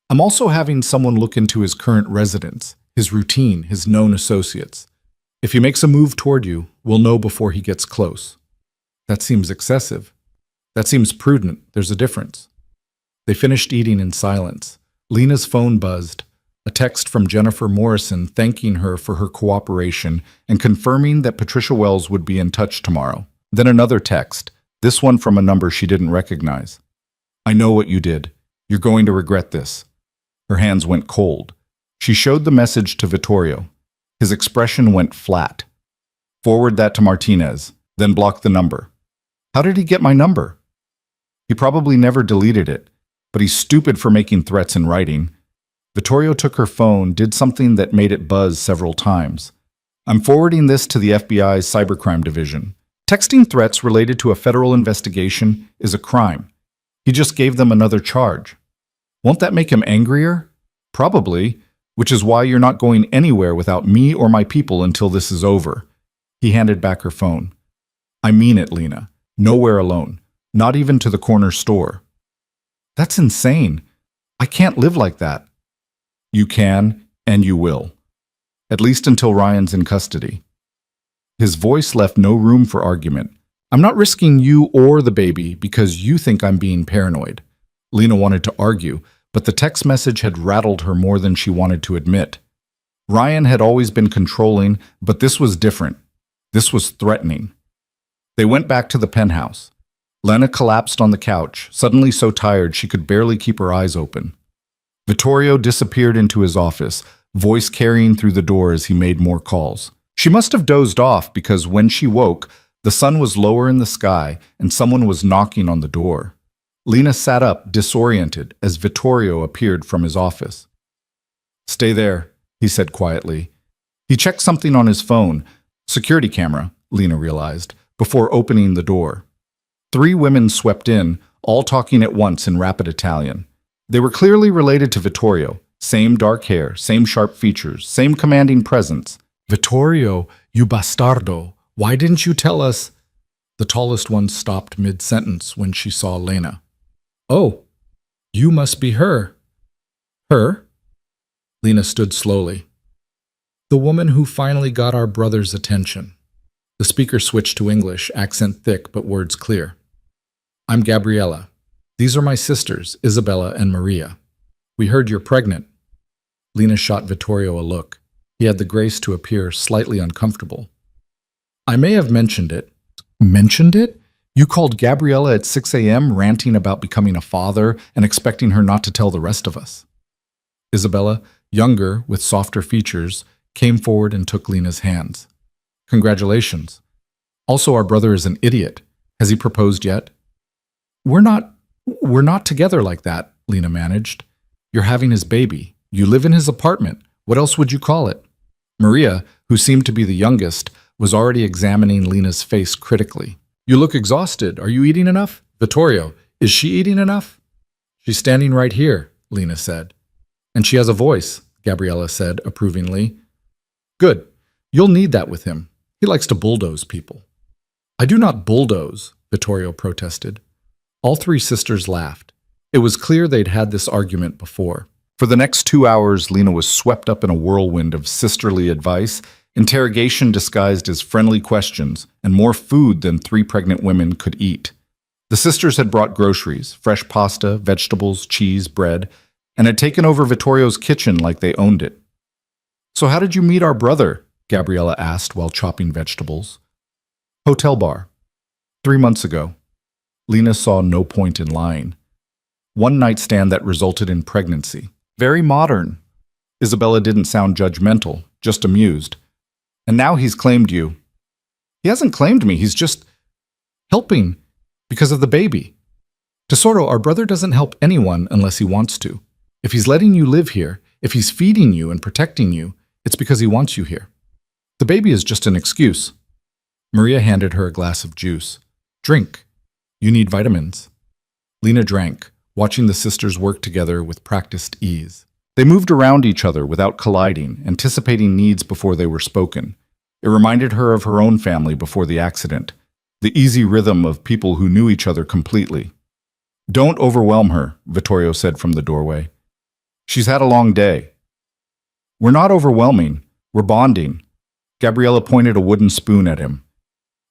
I'm also having someone look into his current residence, his routine, his known associates. If he makes a move toward you, we'll know before he gets close. That seems excessive. That seems prudent. There's a difference. They finished eating in silence. Lena's phone buzzed. A text from Jennifer Morrison thanking her for her cooperation and confirming that Patricia Wells would be in touch tomorrow. Then another text, this one from a number she didn't recognize. I know what you did. You're going to regret this. Her hands went cold. She showed the message to Vittorio. His expression went flat. Forward that to Martinez, then block the number. How did he get my number? He probably never deleted it, but he's stupid for making threats in writing. Vittorio took her phone, did something that made it buzz several times. I'm forwarding this to the FBI's cybercrime division. Texting threats related to a federal investigation is a crime. He just gave them another charge. Won't that make him angrier? Probably, which is why you're not going anywhere without me or my people until this is over. He handed back her phone. I mean it, Lena. Nowhere alone. Not even to the corner store. That's insane. I can't live like that. You can, and you will. At least until Ryan's in custody. His voice left no room for argument. I'm not risking you or the baby because you think I'm being paranoid. Lena wanted to argue, but the text message had rattled her more than she wanted to admit. Ryan had always been controlling, but this was different. This was threatening. They went back to the penthouse. Lena collapsed on the couch, suddenly so tired she could barely keep her eyes open. Vittorio disappeared into his office, voice carrying through the door as he made more calls. She must have dozed off because when she woke, the sun was lower in the sky and someone was knocking on the door. Lena sat up, disoriented, as Vittorio appeared from his office. Stay there, he said quietly. He checked something on his phone. Security camera, Lena realized, before opening the door. 3 women swept in, all talking at once in rapid Italian. They were clearly related to Vittorio. Same dark hair, same sharp features, same commanding presence. Vittorio, you bastardo, why didn't you tell us? The tallest one stopped mid-sentence when she saw Lena. Oh, you must be her. Her? Lena stood slowly. The woman who finally got our brother's attention. The speaker switched to English, accent thick but words clear. I'm Gabriella. These are my sisters, Isabella and Maria. We heard you're pregnant. Lena shot Vittorio a look. He had the grace to appear slightly uncomfortable. I may have mentioned it. Mentioned it? You called Gabriella at 6 a.m. ranting about becoming a father and expecting her not to tell the rest of us. Isabella, younger, with softer features, came forward and took Lena's hands. Congratulations. Also, our brother is an idiot. Has he proposed yet? We're not together like that, Lena managed. You're having his baby. You live in his apartment. What else would you call it? Maria, who seemed to be the youngest, was already examining Lena's face critically. You look exhausted. Are you eating enough? Vittorio, is she eating enough? She's standing right here, Lena said. And she has a voice, Gabriella said approvingly. Good. You'll need that with him. He likes to bulldoze people. I do not bulldoze, Vittorio protested. All 3 sisters laughed. It was clear they'd had this argument before. For the next 2 hours, Lena was swept up in a whirlwind of sisterly advice, interrogation disguised as friendly questions, and more food than 3 pregnant women could eat. The sisters had brought groceries, fresh pasta, vegetables, cheese, bread, and had taken over Vittorio's kitchen like they owned it. So how did you meet our brother? Gabriella asked while chopping vegetables. Hotel bar. 3 months ago. Lena saw no point in lying. One night stand that resulted in pregnancy. Very modern. Isabella didn't sound judgmental, just amused. And now he's claimed you. He hasn't claimed me, he's just helping because of the baby. Tesoro, our brother doesn't help anyone unless he wants to. If he's letting you live here, if he's feeding you and protecting you, it's because he wants you here. The baby is just an excuse. Maria handed her a glass of juice. Drink. You need vitamins. Lena drank, watching the sisters work together with practiced ease. They moved around each other without colliding, anticipating needs before they were spoken. It reminded her of her own family before the accident, the easy rhythm of people who knew each other completely. Don't overwhelm her, Vittorio said from the doorway. She's had a long day. We're not overwhelming. We're bonding. Gabriella pointed a wooden spoon at him.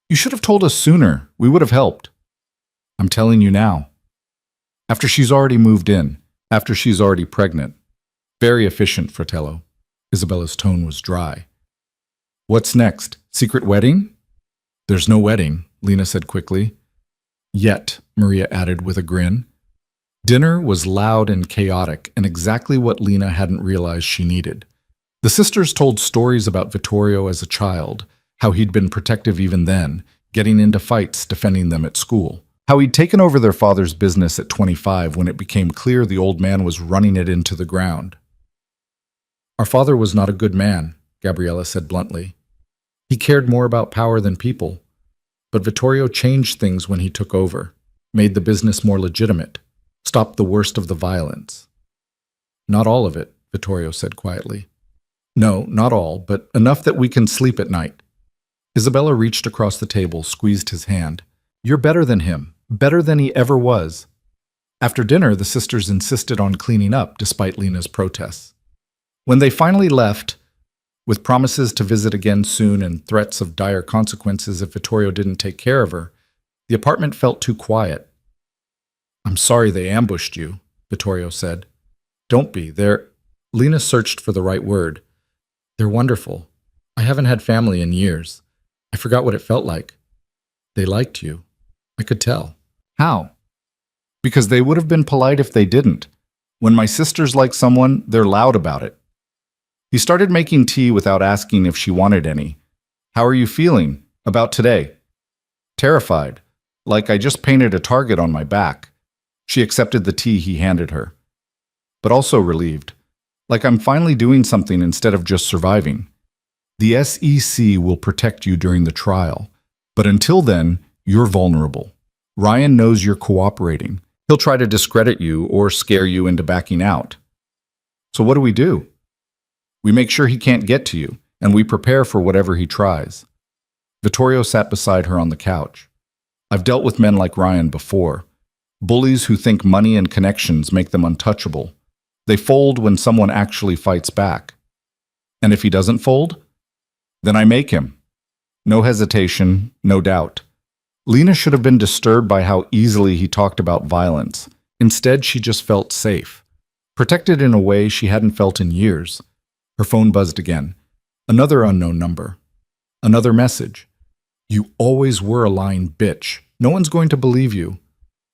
You should have told us sooner. We would have helped. I'm telling you now. After she's already moved in, after she's already pregnant. Very efficient, Fratello. Isabella's tone was dry. What's next? Secret wedding? There's no wedding, Lena said quickly. Yet, Maria added with a grin. Dinner was loud and chaotic, and exactly what Lena hadn't realized she needed. The sisters told stories about Vittorio as a child, how he'd been protective even then, getting into fights defending them at school. How he'd taken over their father's business at 25 when it became clear the old man was running it into the ground. Our father was not a good man, Gabriella said bluntly. He cared more about power than people. But Vittorio changed things when he took over, made the business more legitimate, stopped the worst of the violence. Not all of it, Vittorio said quietly. No, not all, but enough that we can sleep at night. Isabella reached across the table, squeezed his hand. You're better than him, better than he ever was. After dinner, the sisters insisted on cleaning up despite Lena's protests. When they finally left, with promises to visit again soon and threats of dire consequences if Vittorio didn't take care of her, the apartment felt too quiet. I'm sorry they ambushed you, Vittorio said. Don't be. Lena searched for the right word. They're wonderful. I haven't had family in years. I forgot what it felt like. They liked you. I could tell. How? Because they would have been polite if they didn't. When my sisters like someone, they're loud about it. He started making tea without asking if she wanted any. How are you feeling? About today? Terrified. Like I just painted a target on my back. She accepted the tea he handed her. But also relieved. Like I'm finally doing something instead of just surviving. The SEC will protect you during the trial. But until then, you're vulnerable. Ryan knows you're cooperating. He'll try to discredit you or scare you into backing out. So what do? We make sure he can't get to you, and we prepare for whatever he tries. Vittorio sat beside her on the couch. I've dealt with men like Ryan before. Bullies who think money and connections make them untouchable. They fold when someone actually fights back. And if he doesn't fold, then I make him. No hesitation, no doubt. Lena should have been disturbed by how easily he talked about violence. Instead, she just felt safe, protected in a way she hadn't felt in years. Her phone buzzed again. Another unknown number. Another message. You always were a lying bitch. No one's going to believe you.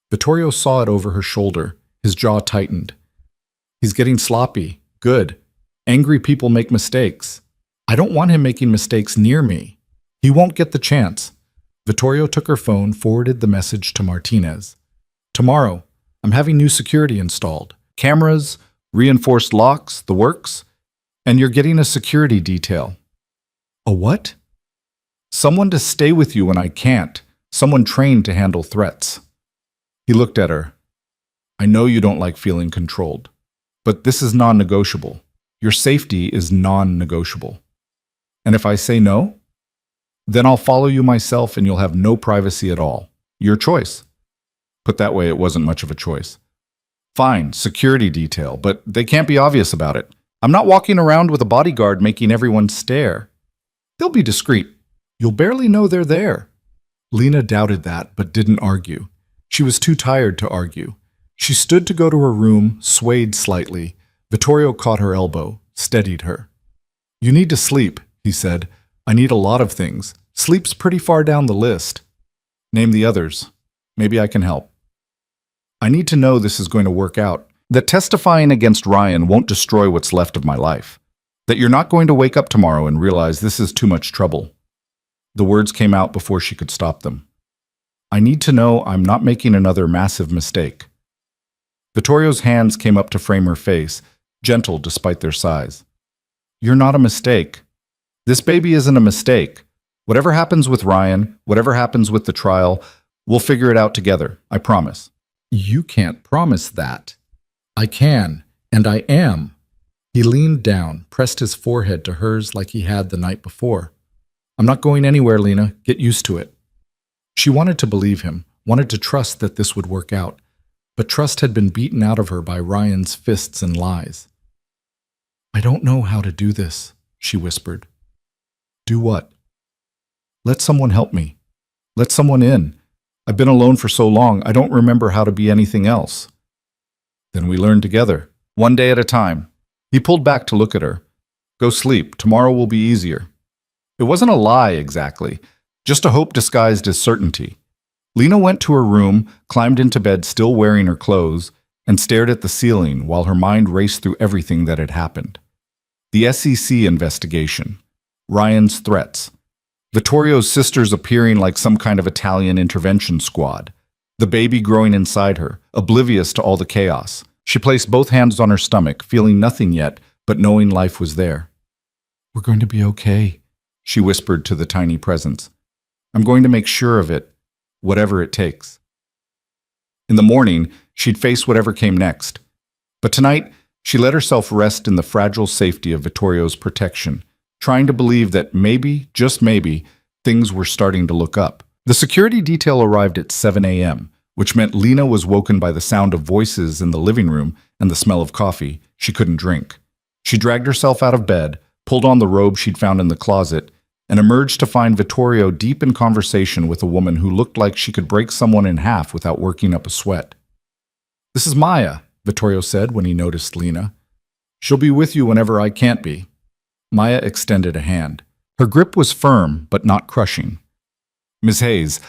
Vittorio saw it over her shoulder. His jaw tightened. He's getting sloppy. Good. Angry people make mistakes. I don't want him making mistakes near me. He won't get the chance. Vittorio took her phone, forwarded the message to Martinez. Tomorrow, I'm having new security installed. Cameras, reinforced locks, the works. And you're getting a security detail. A what? Someone to stay with you when I can't. Someone trained to handle threats. He looked at her. I know you don't like feeling controlled, but this is non-negotiable. Your safety is non-negotiable. And if I say no, then I'll follow you myself and you'll have no privacy at all. Your choice. Put that way, it wasn't much of a choice. Fine, security detail, but they can't be obvious about it. I'm not walking around with a bodyguard making everyone stare. They'll be discreet. You'll barely know they're there. Lena doubted that, but didn't argue. She was too tired to argue. She stood to go to her room, swayed slightly. Vittorio caught her elbow, steadied her. You need to sleep, he said. I need a lot of things. Sleep's pretty far down the list. Name the others. Maybe I can help. I need to know this is going to work out. That testifying against Ryan won't destroy what's left of my life. That you're not going to wake up tomorrow and realize this is too much trouble. The words came out before she could stop them. I need to know I'm not making another massive mistake. Vittorio's hands came up to frame her face, gentle despite their size. You're not a mistake. This baby isn't a mistake. Whatever happens with Ryan, whatever happens with the trial, we'll figure it out together, I promise. You can't promise that. I can, and I am. He leaned down, pressed his forehead to hers like he had the night before. I'm not going anywhere, Lena. Get used to it. She wanted to believe him, wanted to trust that this would work out, but trust had been beaten out of her by Ryan's fists and lies. I don't know how to do this, she whispered. Do what? Let someone help me. Let someone in. I've been alone for so long, I don't remember how to be anything else. Then we learn together, one day at a time. He pulled back to look at her. Go sleep. Tomorrow will be easier. It wasn't a lie exactly, just a hope disguised as certainty. Lena went to her room, climbed into bed still wearing her clothes, and stared at the ceiling while her mind raced through everything that had happened. The SEC investigation, Ryan's threats, Vittorio's sisters appearing like some kind of Italian intervention squad, the baby growing inside her, oblivious to all the chaos. She placed both hands on her stomach, feeling nothing yet, but knowing life was there. "We're going to be okay," she whispered to the tiny presence. "I'm going to make sure of it, whatever it takes." In the morning, she'd face whatever came next. But tonight, she let herself rest in the fragile safety of Vittorio's protection, trying to believe that maybe, just maybe, things were starting to look up. The security detail arrived at 7 a.m., which meant Lena was woken by the sound of voices in the living room and the smell of coffee she couldn't drink. She dragged herself out of bed, pulled on the robe she'd found in the closet, and emerged to find Vittorio deep in conversation with a woman who looked like she could break someone in half without working up a sweat. "This is Maya," Vittorio said when he noticed Lena. "She'll be with you whenever I can't be." Maya extended a hand. Her grip was firm, but not crushing. "Ms. Hayes,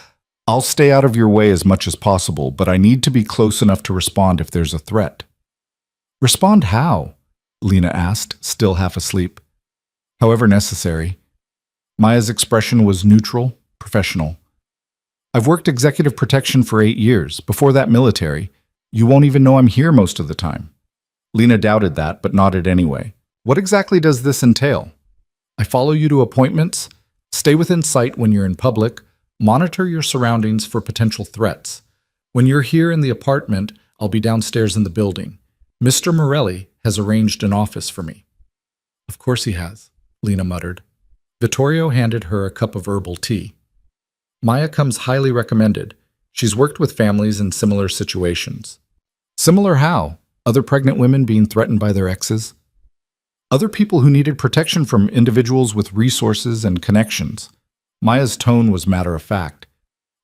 I'll stay out of your way as much as possible, but I need to be close enough to respond if there's a threat." "Respond how?" Lena asked, still half asleep. "However necessary." Maya's expression was neutral, professional. "I've worked executive protection for 8 years, before that military. You won't even know I'm here most of the time." Lena doubted that, but nodded anyway. "What exactly does this entail?" "I follow you to appointments, stay within sight when you're in public, monitor your surroundings for potential threats. When you're here in the apartment, I'll be downstairs in the building. Mr. Morelli has arranged an office for me." "Of course he has," Lena muttered. Vittorio handed her a cup of herbal tea. "Maya comes highly recommended. She's worked with families in similar situations." "Similar how? Other pregnant women being threatened by their exes?" "Other people who needed protection from individuals with resources and connections." Maya's tone was matter of fact.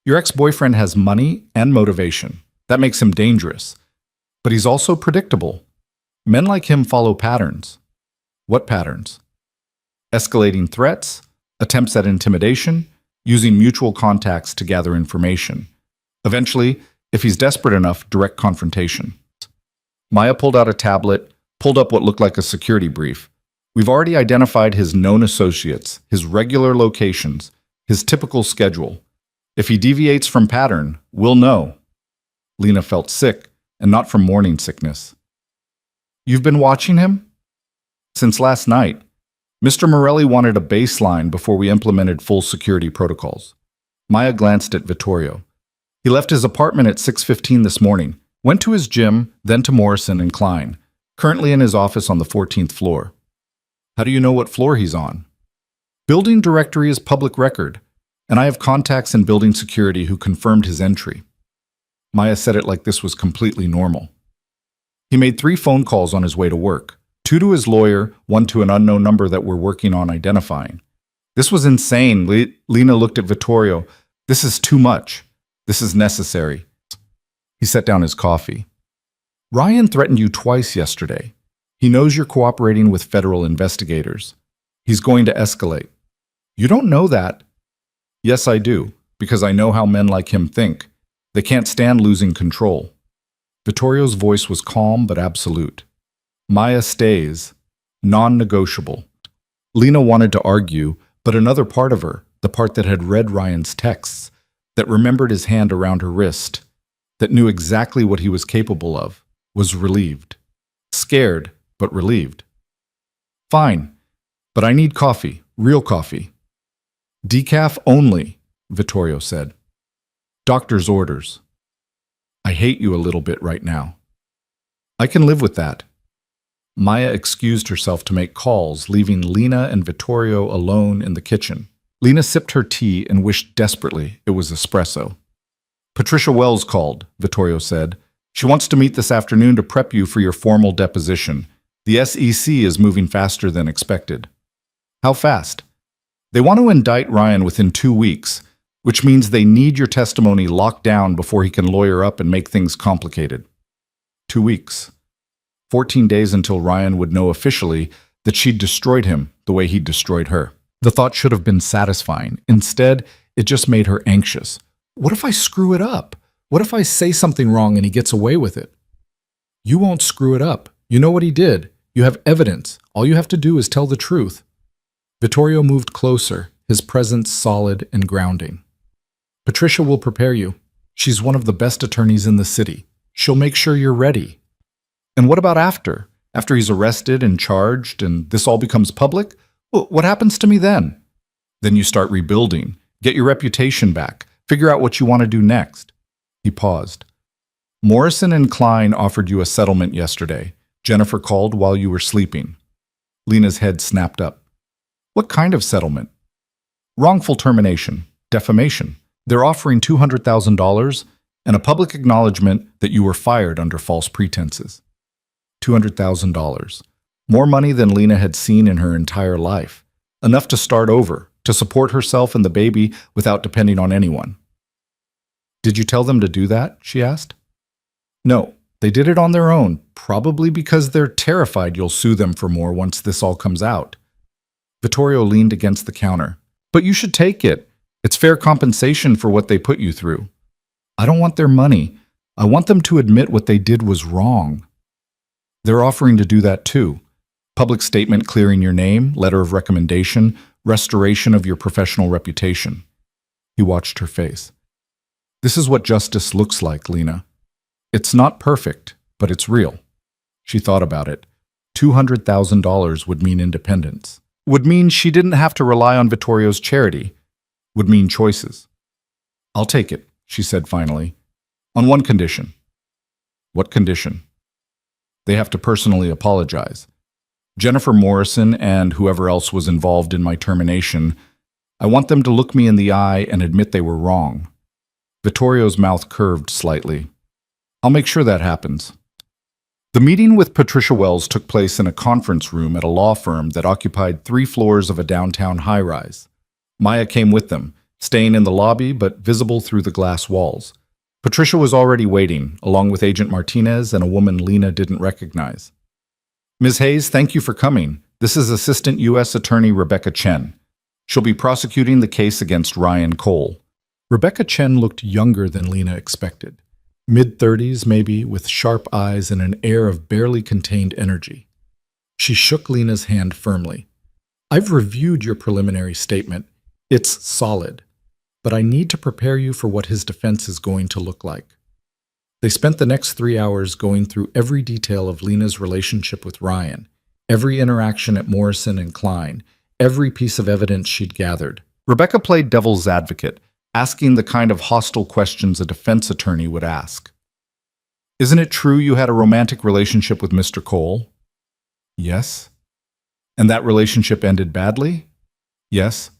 "Your ex-boyfriend has money and motivation. That makes him dangerous. But he's also predictable. Men like him follow patterns." "What patterns?" "Escalating threats, attempts at intimidation, using mutual contacts to gather information. Eventually, if he's desperate enough, direct confrontation." Maya pulled out a tablet, pulled up what looked like a security brief. "We've already identified his known associates, his regular locations, his typical schedule. If he deviates from pattern, we'll know." Lena felt sick, and not from morning sickness. "You've been watching him?" "Since last night. Mr. Morelli wanted a baseline before we implemented full security protocols." Maya glanced at Vittorio. "He left his apartment at 6:15 this morning, went to his gym, then to Morrison and Klein, currently in his office on the 14th floor." "How do you know what floor he's on?" "Building directory is public record, and I have contacts in building security who confirmed his entry." Maya said it like this was completely normal. "He made 3 phone calls on his way to work. 2 to his lawyer, 1 to an unknown number that we're working on identifying." "This was insane." Lena looked at Vittorio. "This is too much. This is necessary." He set down his coffee. "Ryan threatened you twice yesterday. He knows you're cooperating with federal investigators. He's going to escalate." "You don't know that." "Yes, I do, because I know how men like him think. They can't stand losing control." Vittorio's voice was calm but absolute. "Maya stays. Non-negotiable." Lena wanted to argue, but another part of her, the part that had read Ryan's texts, that remembered his hand around her wrist, that knew exactly what he was capable of, was relieved. Scared, but relieved. "Fine, but I need coffee, real coffee." "Decaf only," Vittorio said. "Doctor's orders." "I hate you a little bit right now." "I can live with that." Maya excused herself to make calls, leaving Lena and Vittorio alone in the kitchen. Lena sipped her tea and wished desperately it was espresso. "Patricia Wells called," Vittorio said. "She wants to meet this afternoon to prep you for your formal deposition. The SEC is moving faster than expected." "How fast?" "They want to indict Ryan within 2 weeks, which means they need your testimony locked down before he can lawyer up and make things complicated." 2 weeks. 14 days until Ryan would know officially that she'd destroyed him the way he'd destroyed her. The thought should have been satisfying. Instead, it just made her anxious. What if I screw it up? What if I say something wrong and he gets away with it? You won't screw it up. You know what he did. You have evidence. All you have to do is tell the truth. Vittorio moved closer, his presence solid and grounding. Patricia will prepare you. She's one of the best attorneys in the city. She'll make sure you're ready. And what about after? After he's arrested and charged and this all becomes public? Well, what happens to me then? Then you start rebuilding, get your reputation back, figure out what you want to do next. He paused. Morrison and Klein offered you a settlement yesterday. Jennifer called while you were sleeping. Lena's head snapped up. What kind of settlement? Wrongful termination, defamation. They're offering $200,000 and a public acknowledgement that you were fired under false pretenses. $200,000. More money than Lena had seen in her entire life. Enough to start over, to support herself and the baby without depending on anyone. Did you tell them to do that? She asked. No, they did it on their own, probably because they're terrified you'll sue them for more once this all comes out. Vittorio leaned against the counter. But you should take it. It's fair compensation for what they put you through. I don't want their money. I want them to admit what they did was wrong. They're offering to do that too. Public statement clearing your name, letter of recommendation, restoration of your professional reputation. He watched her face. This is what justice looks like, Lena. It's not perfect, but it's real. She thought about it. $200,000 would mean independence. Would mean she didn't have to rely on Vittorio's charity. Would mean choices. I'll take it, she said finally. On one condition. What condition? They have to personally apologize. Jennifer Morrison and whoever else was involved in my termination, I want them to look me in the eye and admit they were wrong. Vittorio's mouth curved slightly. I'll make sure that happens. The meeting with Patricia Wells took place in a conference room at a law firm that occupied 3 floors of a downtown high-rise. Maya came with them, staying in the lobby but visible through the glass walls. Patricia was already waiting, along with Agent Martinez and a woman Lena didn't recognize. Ms. Hayes, thank you for coming. This is Assistant U.S. Attorney Rebecca Chen. She'll be prosecuting the case against Ryan Cole. Rebecca Chen looked younger than Lena expected. Mid-30s, maybe, with sharp eyes and an air of barely contained energy. She shook Lena's hand firmly. I've reviewed your preliminary statement. It's solid. But I need to prepare you for what his defense is going to look like. They spent the next 3 hours going through every detail of Lena's relationship with Ryan, every interaction at Morrison and Klein, every piece of evidence she'd gathered. Rebecca played devil's advocate, asking the kind of hostile questions a defense attorney would ask. Isn't it true you had a romantic relationship with Mr. Cole? Yes. And that relationship ended badly? Yes.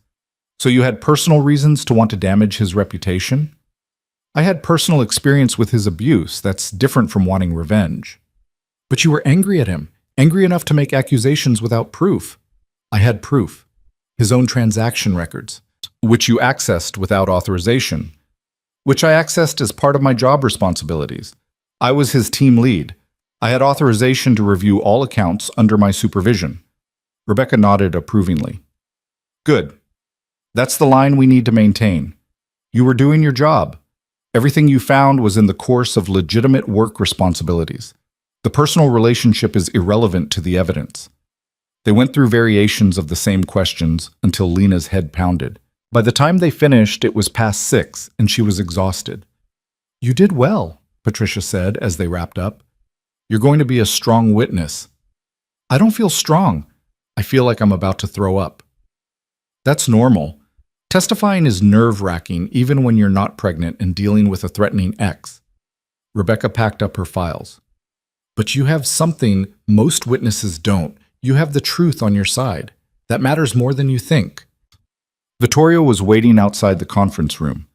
So you had personal reasons to want to damage his reputation? I had personal experience with his abuse. That's different from wanting revenge. But you were angry at him, angry enough to make accusations without proof. I had proof. His own transaction records, which you accessed without authorization, which I accessed as part of my job responsibilities. I was his team lead. I had authorization to review all accounts under my supervision. Rebecca nodded approvingly. Good. That's the line we need to maintain. You were doing your job. Everything you found was in the course of legitimate work responsibilities. The personal relationship is irrelevant to the evidence. They went through variations of the same questions until Lena's head pounded. By the time they finished, it was past 6, and she was exhausted. You did well, Patricia said as they wrapped up. You're going to be a strong witness. I don't feel strong. I feel like I'm about to throw up. That's normal. Testifying is nerve-wracking even when you're not pregnant and dealing with a threatening ex. Rebecca packed up her files. But you have something most witnesses don't. You have the truth on your side. That matters more than you think. Vittorio was waiting outside the conference room.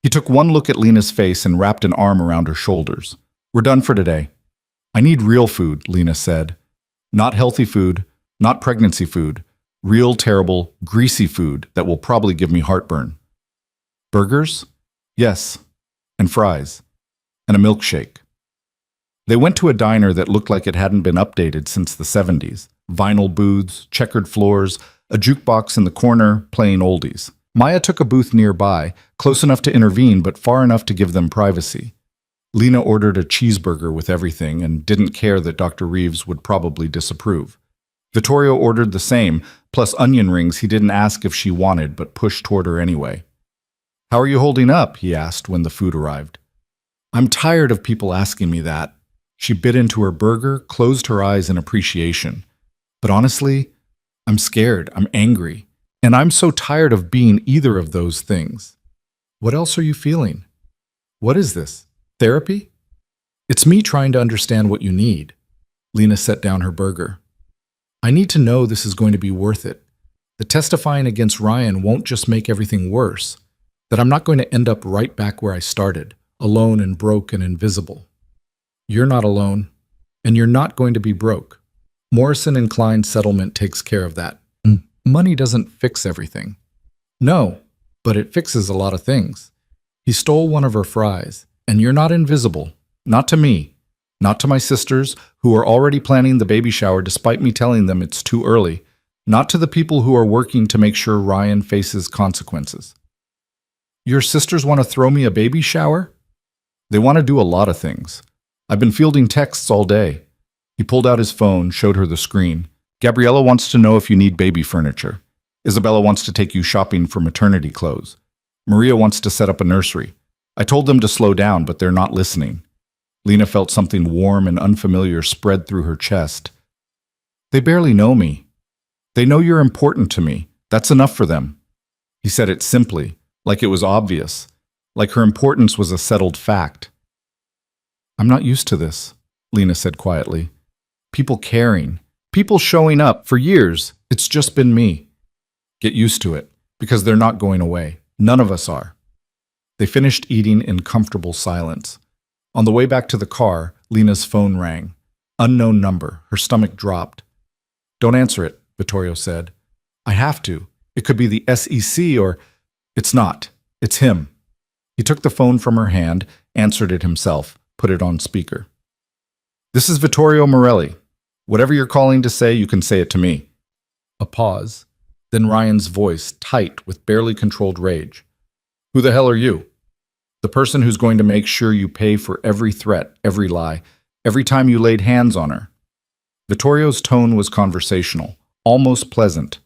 He took one look at Lena's face and wrapped an arm around her shoulders. We're done for today. I need real food, Lena said. Not healthy food, not pregnancy food. Real, terrible, greasy food that will probably give me heartburn. Burgers? Yes. And fries. And a milkshake. They went to a diner that looked like it hadn't been updated since the 70s. Vinyl booths, checkered floors, a jukebox in the corner, playing oldies. Maya took a booth nearby, close enough to intervene but far enough to give them privacy. Lena ordered a cheeseburger with everything and didn't care that Dr. Reeves would probably disapprove. Vittorio ordered the same, plus onion rings he didn't ask if she wanted but pushed toward her anyway. "How are you holding up?" he asked when the food arrived. "I'm tired of people asking me that." She bit into her burger, closed her eyes in appreciation. "But honestly, I'm scared, I'm angry, and I'm so tired of being either of those things." "What else are you feeling?" "What is this? Therapy?" "It's me trying to understand what you need." Lena set down her burger. "I need to know this is going to be worth it. The testifying against Ryan won't just make everything worse. That I'm not going to end up right back where I started, alone and broke and invisible." "You're not alone, and you're not going to be broke. Morrison and Klein's settlement takes care of that. Money doesn't fix everything." "No, but it fixes a lot of things. He stole one of her fries, and you're not invisible. Not to me. Not to my sisters, who are already planning the baby shower despite me telling them it's too early. Not to the people who are working to make sure Ryan faces consequences." "Your sisters want to throw me a baby shower?" "They want to do a lot of things. I've been fielding texts all day." He pulled out his phone, showed her the screen. "Gabriella wants to know if you need baby furniture. Isabella wants to take you shopping for maternity clothes. Maria wants to set up a nursery. I told them to slow down, but they're not listening." Lena felt something warm and unfamiliar spread through her chest. "They barely know me. They know you're important to me. That's enough for them." He said it simply, like it was obvious, like her importance was a settled fact. "I'm not used to this," Lena said quietly. "People caring, people showing up for years. It's just been me." "Get used to it, because they're not going away. None of us are." They finished eating in comfortable silence. On the way back to the car, Lena's phone rang. Unknown number. Her stomach dropped. "Don't answer it," Vittorio said. "I have to. It could be the SEC or—" "It's not. It's him." He took the phone from her hand, answered it himself, put it on speaker. "This is Vittorio Morelli. Whatever you're calling to say, you can say it to me." A pause. Then Ryan's voice, tight with barely controlled rage. "Who the hell are you?" "The person who's going to make sure you pay for every threat, every lie, every time you laid hands on her." Vittorio's tone was conversational, almost pleasant.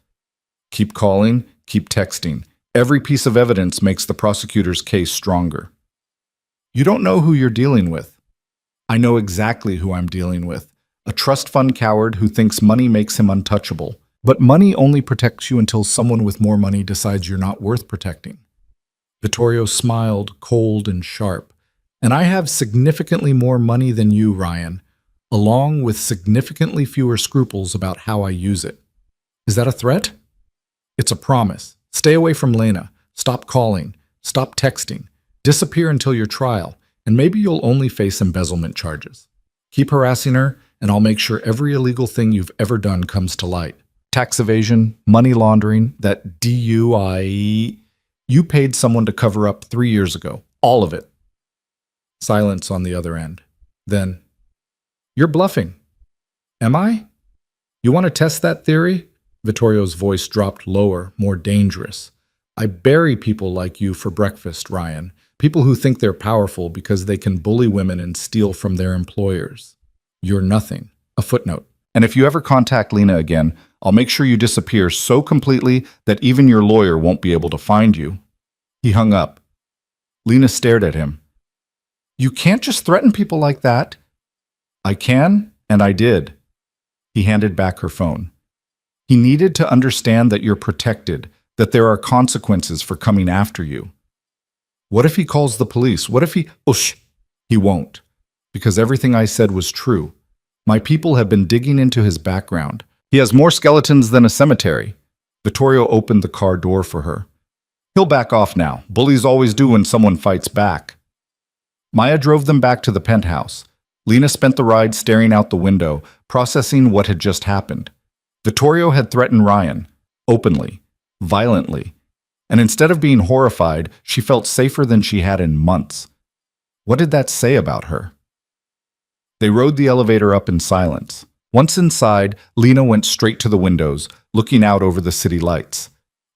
"Keep calling, keep texting. Every piece of evidence makes the prosecutor's case stronger." "You don't know who you're dealing with." "I know exactly who I'm dealing with. A trust fund coward who thinks money makes him untouchable. But money only protects you until someone with more money decides you're not worth protecting." Vittorio smiled, cold and sharp. "And I have significantly more money than you, Ryan, along with significantly fewer scruples about how I use it." "Is that a threat?" "It's a promise. Stay away from Lena. Stop calling. Stop texting. Disappear until your trial, and maybe you'll only face embezzlement charges. Keep harassing her, and I'll make sure every illegal thing you've ever done comes to light. Tax evasion, money laundering, that DUI. You paid someone to cover up 3 years ago. All of it." Silence on the other end. Then, "You're bluffing." "Am I? You want to test that theory?" Vittorio's voice dropped lower, more dangerous. "I bury people like you for breakfast, Ryan. People who think they're powerful because they can bully women and steal from their employers. You're nothing. A footnote. And if you ever contact Lena again, I'll make sure you disappear so completely that even your lawyer won't be able to find you." He hung up. Lena stared at him. "You can't just threaten people like that." "I can, and I did." He handed back her phone. "He needed to understand that you're protected, that there are consequences for coming after you." "What if he calls the police? What if he—" "Ush! He won't. Because everything I said was true. My people have been digging into his background. He has more skeletons than a cemetery." Vittorio opened the car door for her. "He'll back off now. Bullies always do when someone fights back." Maya drove them back to the penthouse. Lena spent the ride staring out the window, processing what had just happened. Vittorio had threatened Ryan, openly, violently, and instead of being horrified, she felt safer than she had in months. What did that say about her? They rode the elevator up in silence. Once inside, Lena went straight to the windows, looking out over the city lights.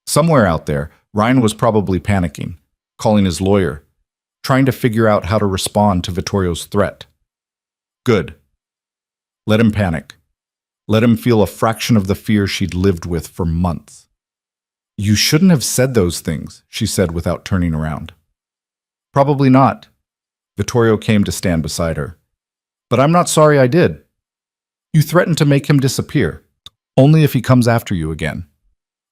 Somewhere out there, Ryan was probably panicking, calling his lawyer, trying to figure out how to respond to Vittorio's threat. Good. Let him panic. Let him feel a fraction of the fear she'd lived with for months. You shouldn't have said those things, she said without turning around. Probably not. Vittorio came to stand beside her. But I'm not sorry I did. You threatened to make him disappear, only if he comes after you again.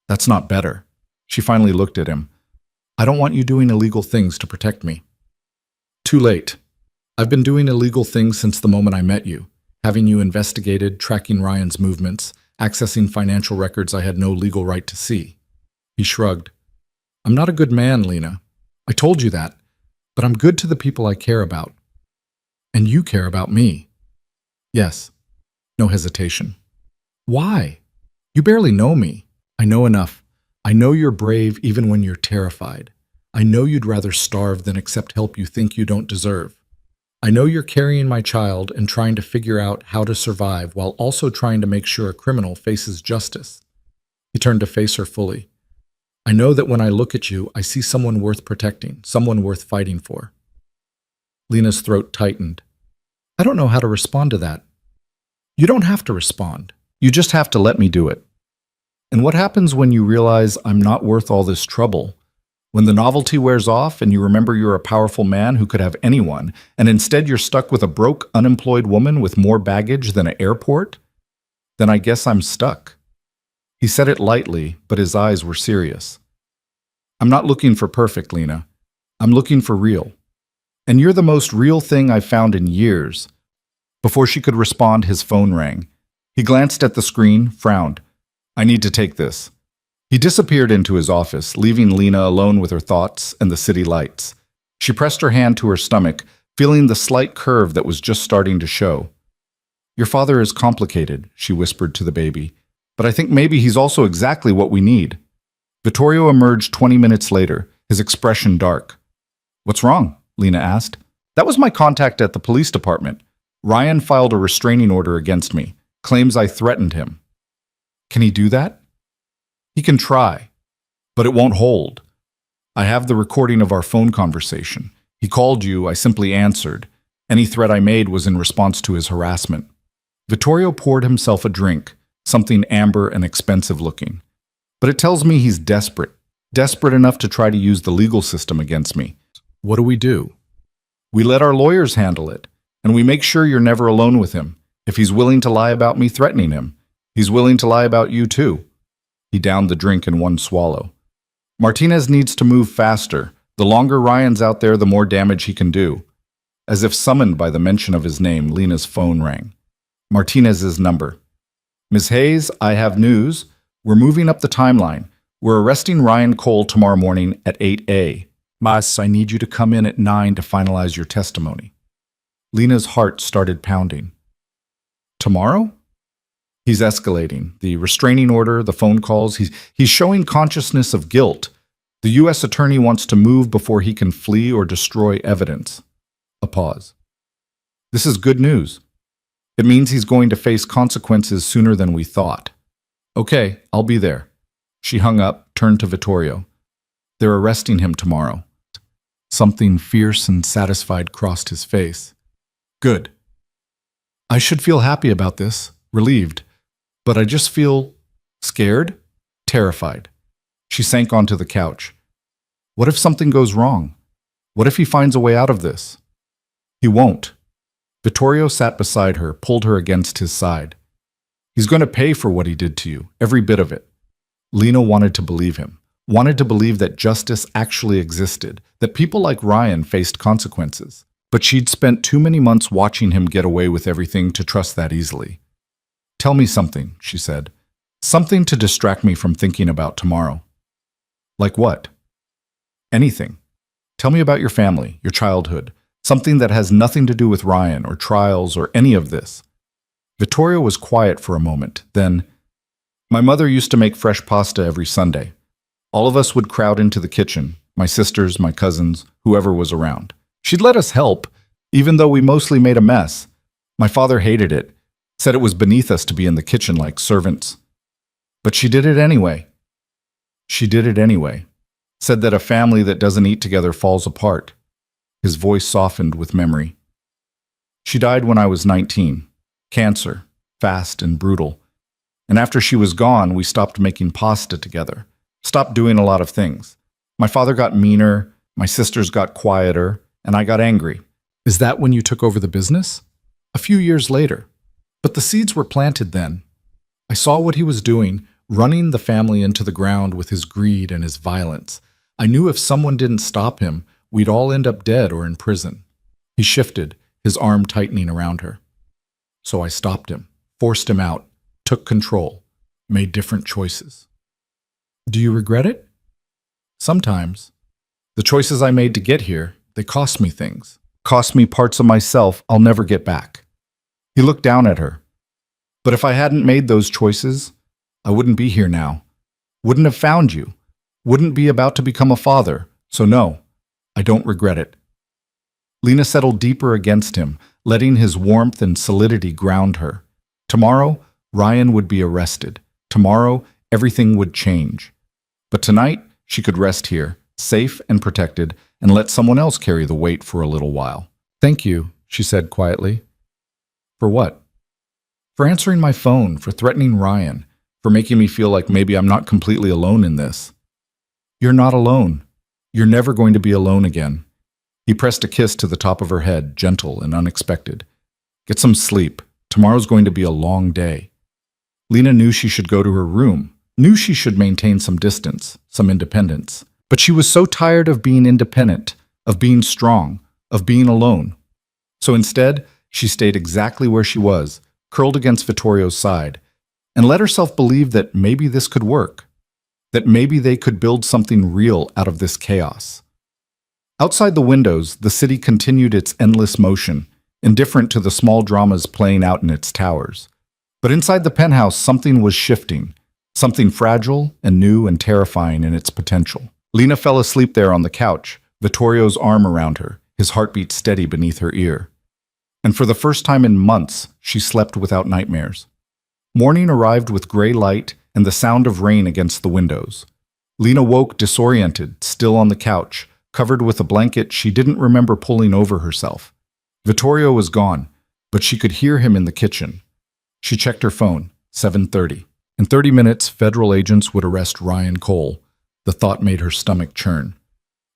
That's not better. She finally looked at him. I don't want you doing illegal things to protect me. Too late. I've been doing illegal things since the moment I met you, having you investigated, tracking Ryan's movements, accessing financial records I had no legal right to see. He shrugged. I'm not a good man, Lena. I told you that, but I'm good to the people I care about. And you care about me. Yes. No hesitation. Why? You barely know me. I know enough. I know you're brave even when you're terrified. I know you'd rather starve than accept help you think you don't deserve. I know you're carrying my child and trying to figure out how to survive while also trying to make sure a criminal faces justice. He turned to face her fully. I know that when I look at you, I see someone worth protecting, someone worth fighting for. Lena's throat tightened. I don't know how to respond to that. You don't have to respond. You just have to let me do it. And what happens when you realize I'm not worth all this trouble? When the novelty wears off and you remember you're a powerful man who could have anyone, and instead you're stuck with a broke, unemployed woman with more baggage than an airport? Then I guess I'm stuck. He said it lightly, but his eyes were serious. I'm not looking for perfect, Lena. I'm looking for real. And you're the most real thing I've found in years. Before she could respond, his phone rang. He glanced at the screen, frowned. I need to take this. He disappeared into his office, leaving Lena alone with her thoughts and the city lights. She pressed her hand to her stomach, feeling the slight curve that was just starting to show. Your father is complicated, she whispered to the baby, but I think maybe he's also exactly what we need. Vittorio emerged 20 minutes later, his expression dark. What's wrong? Lena asked. That was my contact at the police department. Ryan filed a restraining order against me, claims I threatened him. Can he do that? He can try, but it won't hold. I have the recording of our phone conversation. He called you, I simply answered. Any threat I made was in response to his harassment. Vittorio poured himself a drink, something amber and expensive looking. But it tells me he's desperate enough to try to use the legal system against me. What do? We let our lawyers handle it, and we make sure you're never alone with him. If he's willing to lie about me threatening him, he's willing to lie about you too. He downed the drink in one swallow. Martinez needs to move faster. The longer Ryan's out there, the more damage he can do. As if summoned by the mention of his name, Lena's phone rang. Martinez's number. Ms. Hayes, I have news. We're moving up the timeline. We're arresting Ryan Cole tomorrow morning at 8 Mas, I need you to come in at 9 to finalize your testimony. Lena's heart started pounding. Tomorrow? He's escalating. The restraining order, the phone calls, he's showing consciousness of guilt. The U.S. attorney wants to move before he can flee or destroy evidence. A pause. This is good news. It means he's going to face consequences sooner than we thought. Okay, I'll be there. She hung up, turned to Vittorio. They're arresting him tomorrow. Something fierce and satisfied crossed his face. Good. I should feel happy about this, relieved. But I just feel scared, terrified. She sank onto the couch. What if something goes wrong? What if he finds a way out of this? He won't. Vittorio sat beside her, pulled her against his side. He's going to pay for what he did to you, every bit of it. Lena wanted to believe him, wanted to believe that justice actually existed, that people like Ryan faced consequences. But she'd spent too many months watching him get away with everything to trust that easily. Tell me something, she said. Something to distract me from thinking about tomorrow. Like what? Anything. Tell me about your family, your childhood, something that has nothing to do with Ryan or trials or any of this. Vittorio was quiet for a moment, then, my mother used to make fresh pasta every Sunday. All of us would crowd into the kitchen, my sisters, my cousins, whoever was around. She'd let us help, even though we mostly made a mess. My father hated it, said it was beneath us to be in the kitchen like servants. But she did it anyway. She did it anyway. Said that a family that doesn't eat together falls apart. His voice softened with memory. She died when I was 19. Cancer, fast and brutal. And after she was gone, we stopped making pasta together. Stopped doing a lot of things. My father got meaner, my sisters got quieter, and I got angry. Is that when you took over the business? A few years later. But the seeds were planted then. I saw what he was doing, running the family into the ground with his greed and his violence. I knew if someone didn't stop him, we'd all end up dead or in prison. He shifted, his arm tightening around her. So I stopped him, forced him out, took control, made different choices. Do you regret it? Sometimes. The choices I made to get here, they cost me things. Cost me parts of myself I'll never get back. He looked down at her. But if I hadn't made those choices, I wouldn't be here now. Wouldn't have found you. Wouldn't be about to become a father. So no, I don't regret it. Lena settled deeper against him, letting his warmth and solidity ground her. Tomorrow, Ryan would be arrested. Tomorrow, everything would change. But tonight, she could rest here, safe and protected, and let someone else carry the weight for a little while. Thank you, she said quietly. For what? For answering my phone, for threatening Ryan, for making me feel like maybe I'm not completely alone in this. You're not alone. You're never going to be alone again. He pressed a kiss to the top of her head, gentle and unexpected. Get some sleep. Tomorrow's going to be a long day. Lena knew she should go to her room, knew she should maintain some distance, some independence. But she was so tired of being independent, of being strong, of being alone. So instead, she stayed exactly where she was, curled against Vittorio's side, and let herself believe that maybe this could work, that maybe they could build something real out of this chaos. Outside the windows, the city continued its endless motion, indifferent to the small dramas playing out in its towers. But inside the penthouse, something was shifting, something fragile and new and terrifying in its potential. Lena fell asleep there on the couch, Vittorio's arm around her, his heartbeat steady beneath her ear. And for the first time in months, she slept without nightmares. Morning arrived with gray light and the sound of rain against the windows. Lena woke disoriented, still on the couch, covered with a blanket she didn't remember pulling over herself. Vittorio was gone, but she could hear him in the kitchen. She checked her phone, 7:30. In 30 minutes, federal agents would arrest Ryan Cole. The thought made her stomach churn.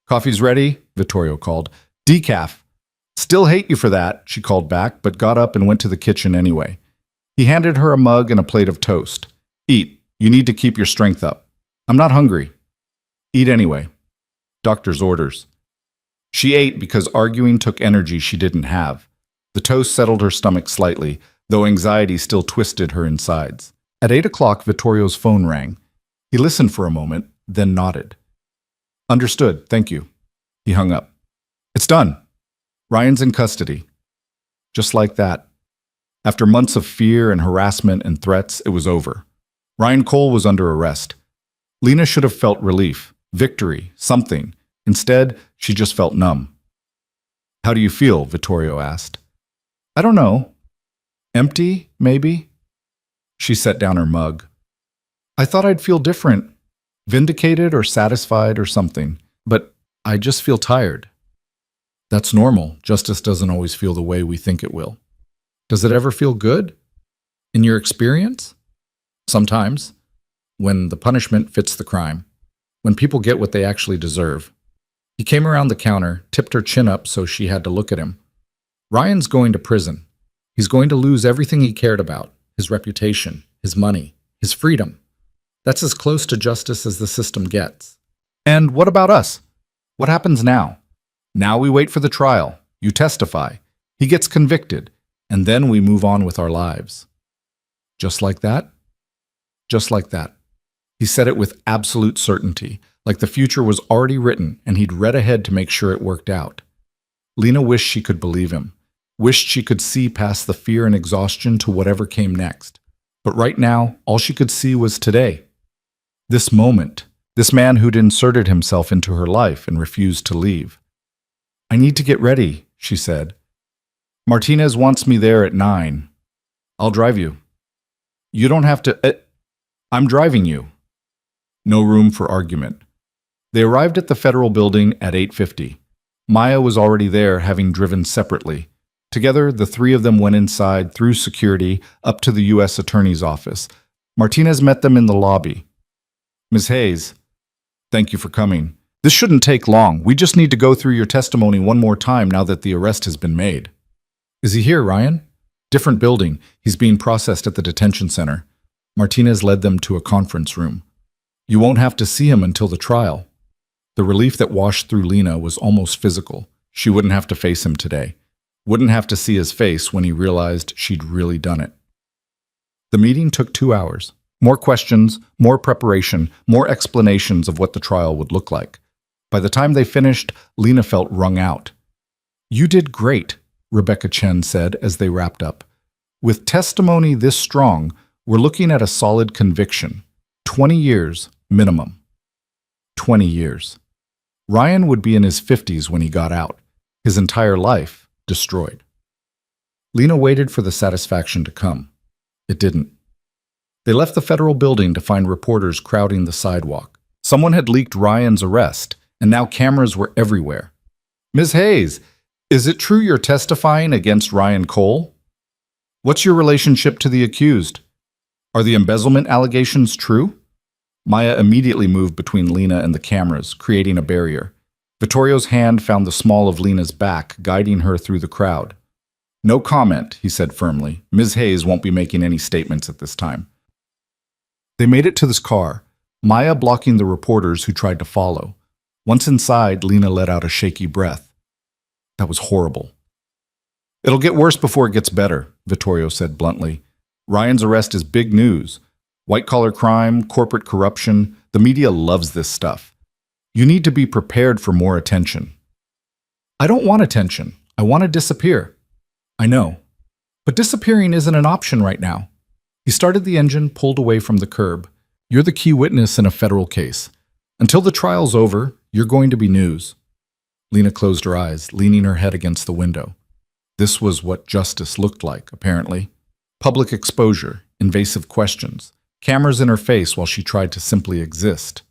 Coffee's ready, Vittorio called. Decaf. Still hate you for that, she called back, but got up and went to the kitchen anyway. He handed her a mug and a plate of toast. Eat. You need to keep your strength up. I'm not hungry. Eat anyway. Doctor's orders. She ate because arguing took energy she didn't have. The toast settled her stomach slightly, though anxiety still twisted her insides. At 8 o'clock, Vittorio's phone rang. He listened for a moment, then nodded. Understood, thank you. He hung up. It's done. Ryan's in custody. Just like that. After months of fear and harassment and threats, it was over. Ryan Cole was under arrest. Lena should have felt relief, victory, something. Instead, she just felt numb. How do you feel? Vittorio asked. I don't know. Empty, maybe? She set down her mug. I thought I'd feel different. Vindicated or satisfied or something. But I just feel tired. That's normal. Justice doesn't always feel the way we think it will. Does it ever feel good? In your experience? Sometimes. When the punishment fits the crime. When people get what they actually deserve. He came around the counter, tipped her chin up so she had to look at him. Ryan's going to prison. He's going to lose everything he cared about. His reputation, his money, his freedom. That's as close to justice as the system gets. And what about us? What happens now? Now we wait for the trial. You testify. He gets convicted. And then we move on with our lives. Just like that? Just like that. He said it with absolute certainty, like the future was already written and he'd read ahead to make sure it worked out. Lena wished she could believe him, wished she could see past the fear and exhaustion to whatever came next. But right now, all she could see was today. This moment, this man who'd inserted himself into her life and refused to leave. I need to get ready, she said. Martinez wants me there at 9. I'll drive you. You don't have to... I'm driving you. No room for argument. They arrived at the federal building at 8:50. Maya was already there, having driven separately. Together, the three of them went inside, through security, up to the U.S. Attorney's office. Martinez met them in the lobby. "Ms. Hayes, thank you for coming. This shouldn't take long. We just need to go through your testimony one more time now that the arrest has been made." "Is he here, Ryan?" "Different building. He's being processed at the detention center." Martinez led them to a conference room. "You won't have to see him until the trial." The relief that washed through Lena was almost physical. She wouldn't have to face him today. Wouldn't have to see his face when he realized she'd really done it. The meeting took 2 hours. More questions, more preparation, more explanations of what the trial would look like. By the time they finished, Lena felt wrung out. "You did great," Rebecca Chen said as they wrapped up. "With testimony this strong, we're looking at a solid conviction. 20 years minimum." 20 years. Ryan would be in his 50s when he got out. His entire life destroyed. Lena waited for the satisfaction to come. It didn't. They left the federal building to find reporters crowding the sidewalk. Someone had leaked Ryan's arrest, and now cameras were everywhere. "Ms. Hayes, is it true you're testifying against Ryan Cole? What's your relationship to the accused? Are the embezzlement allegations true?" Maya immediately moved between Lena and the cameras, creating a barrier. Vittorio's hand found the small of Lena's back, guiding her through the crowd. "No comment," he said firmly. "Ms. Hayes won't be making any statements at this time." They made it to this car, Maya blocking the reporters who tried to follow. Once inside, Lena let out a shaky breath. That was horrible. "It'll get worse before it gets better," Vittorio said bluntly. "Ryan's arrest is big news. White-collar crime, corporate corruption, the media loves this stuff. You need to be prepared for more attention." "I don't want attention. I want to disappear." "I know. But disappearing isn't an option right now." He started the engine, pulled away from the curb. "You're the key witness in a federal case. Until the trial's over, you're going to be news." Lena closed her eyes, leaning her head against the window. This was what justice looked like, apparently. Public exposure, invasive questions, cameras in her face while she tried to simply exist.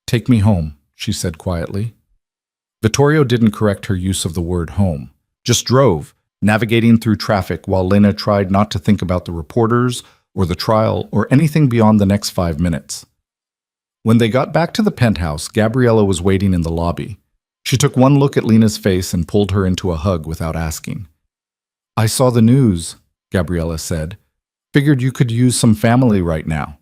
"Take me home," she said quietly. Vittorio didn't correct her use of the word home, just drove, navigating through traffic while Lena tried not to think about the reporters or the trial or anything beyond the next 5 minutes. When they got back to the penthouse, Gabriella was waiting in the lobby. She took one look at Lena's face and pulled her into a hug without asking. "I saw the news," Gabriella said. "Figured you could use some family right now."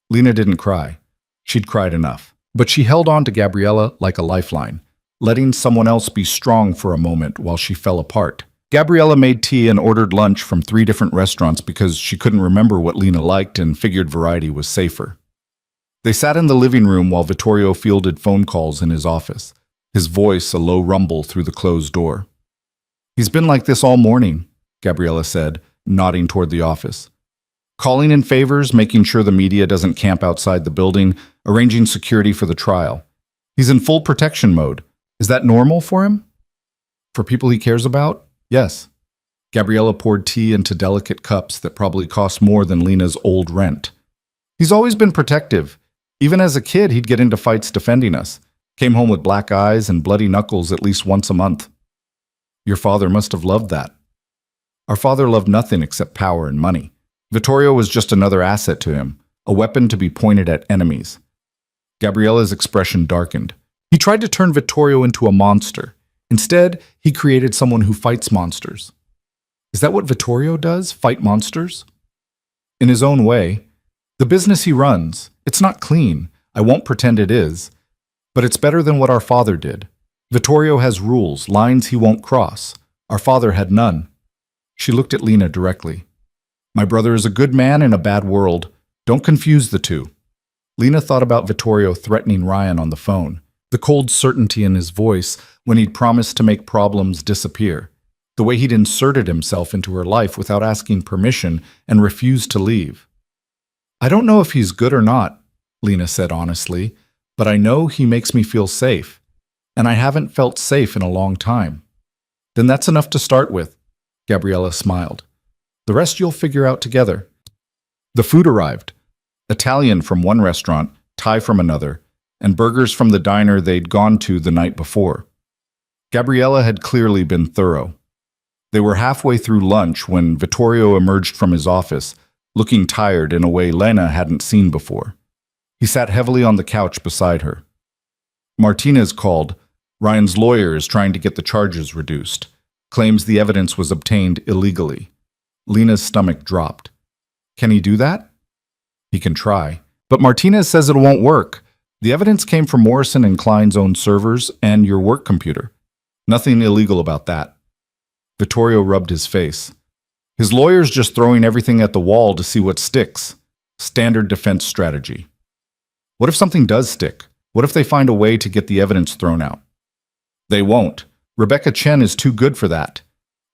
Lena didn't cry. She'd cried enough. But she held on to Gabriella like a lifeline, letting someone else be strong for a moment while she fell apart. Gabriella made tea and ordered lunch from 3 different restaurants because she couldn't remember what Lena liked and figured variety was safer. They sat in the living room while Vittorio fielded phone calls in his office, his voice a low rumble through the closed door. "He's been like this all morning," Gabriella said, nodding toward the office. "Calling in favors, making sure the media doesn't camp outside the building, arranging security for the trial. He's in full protection mode. Is that normal for him? For people he cares about? Yes." Gabriella poured tea into delicate cups that probably cost more than Lena's old rent. "He's always been protective. Even as a kid, he'd get into fights defending us. Came home with black eyes and bloody knuckles at least once a month." "Your father must have loved that." "Our father loved nothing except power and money. Vittorio was just another asset to him, a weapon to be pointed at enemies." Gabriella's expression darkened. He tried to turn Vittorio into a monster. Instead, he created someone who fights monsters. Is that what Vittorio does, fight monsters? In his own way. The business he runs, it's not clean. I won't pretend it is. But it's better than what our father did. Vittorio has rules, lines he won't cross. Our father had none. She looked at Lena directly. "My brother is a good man in a bad world. Don't confuse the two." Lena thought about Vittorio threatening Ryan on the phone, the cold certainty in his voice when he'd promised to make problems disappear, the way he'd inserted himself into her life without asking permission and refused to leave. "I don't know if he's good or not," Lena said honestly, "but I know he makes me feel safe, and I haven't felt safe in a long time." "Then that's enough to start with," Gabriella smiled. "The rest you'll figure out together." The food arrived. Italian from one restaurant, Thai from another, and burgers from the diner they'd gone to the night before. Gabriella had clearly been thorough. They were halfway through lunch when Vittorio emerged from his office, looking tired in a way Lena hadn't seen before. He sat heavily on the couch beside her. Martinez called. Ryan's lawyer is trying to get the charges reduced. Claims the evidence was obtained illegally. Lena's stomach dropped. Can he do that? He can try. But Martinez says it won't work. The evidence came from Morrison and Klein's own servers and your work computer. Nothing illegal about that. Vittorio rubbed his face. His lawyer's just throwing everything at the wall to see what sticks. Standard defense strategy. What if something does stick? What if they find a way to get the evidence thrown out? They won't. Rebecca Chen is too good for that.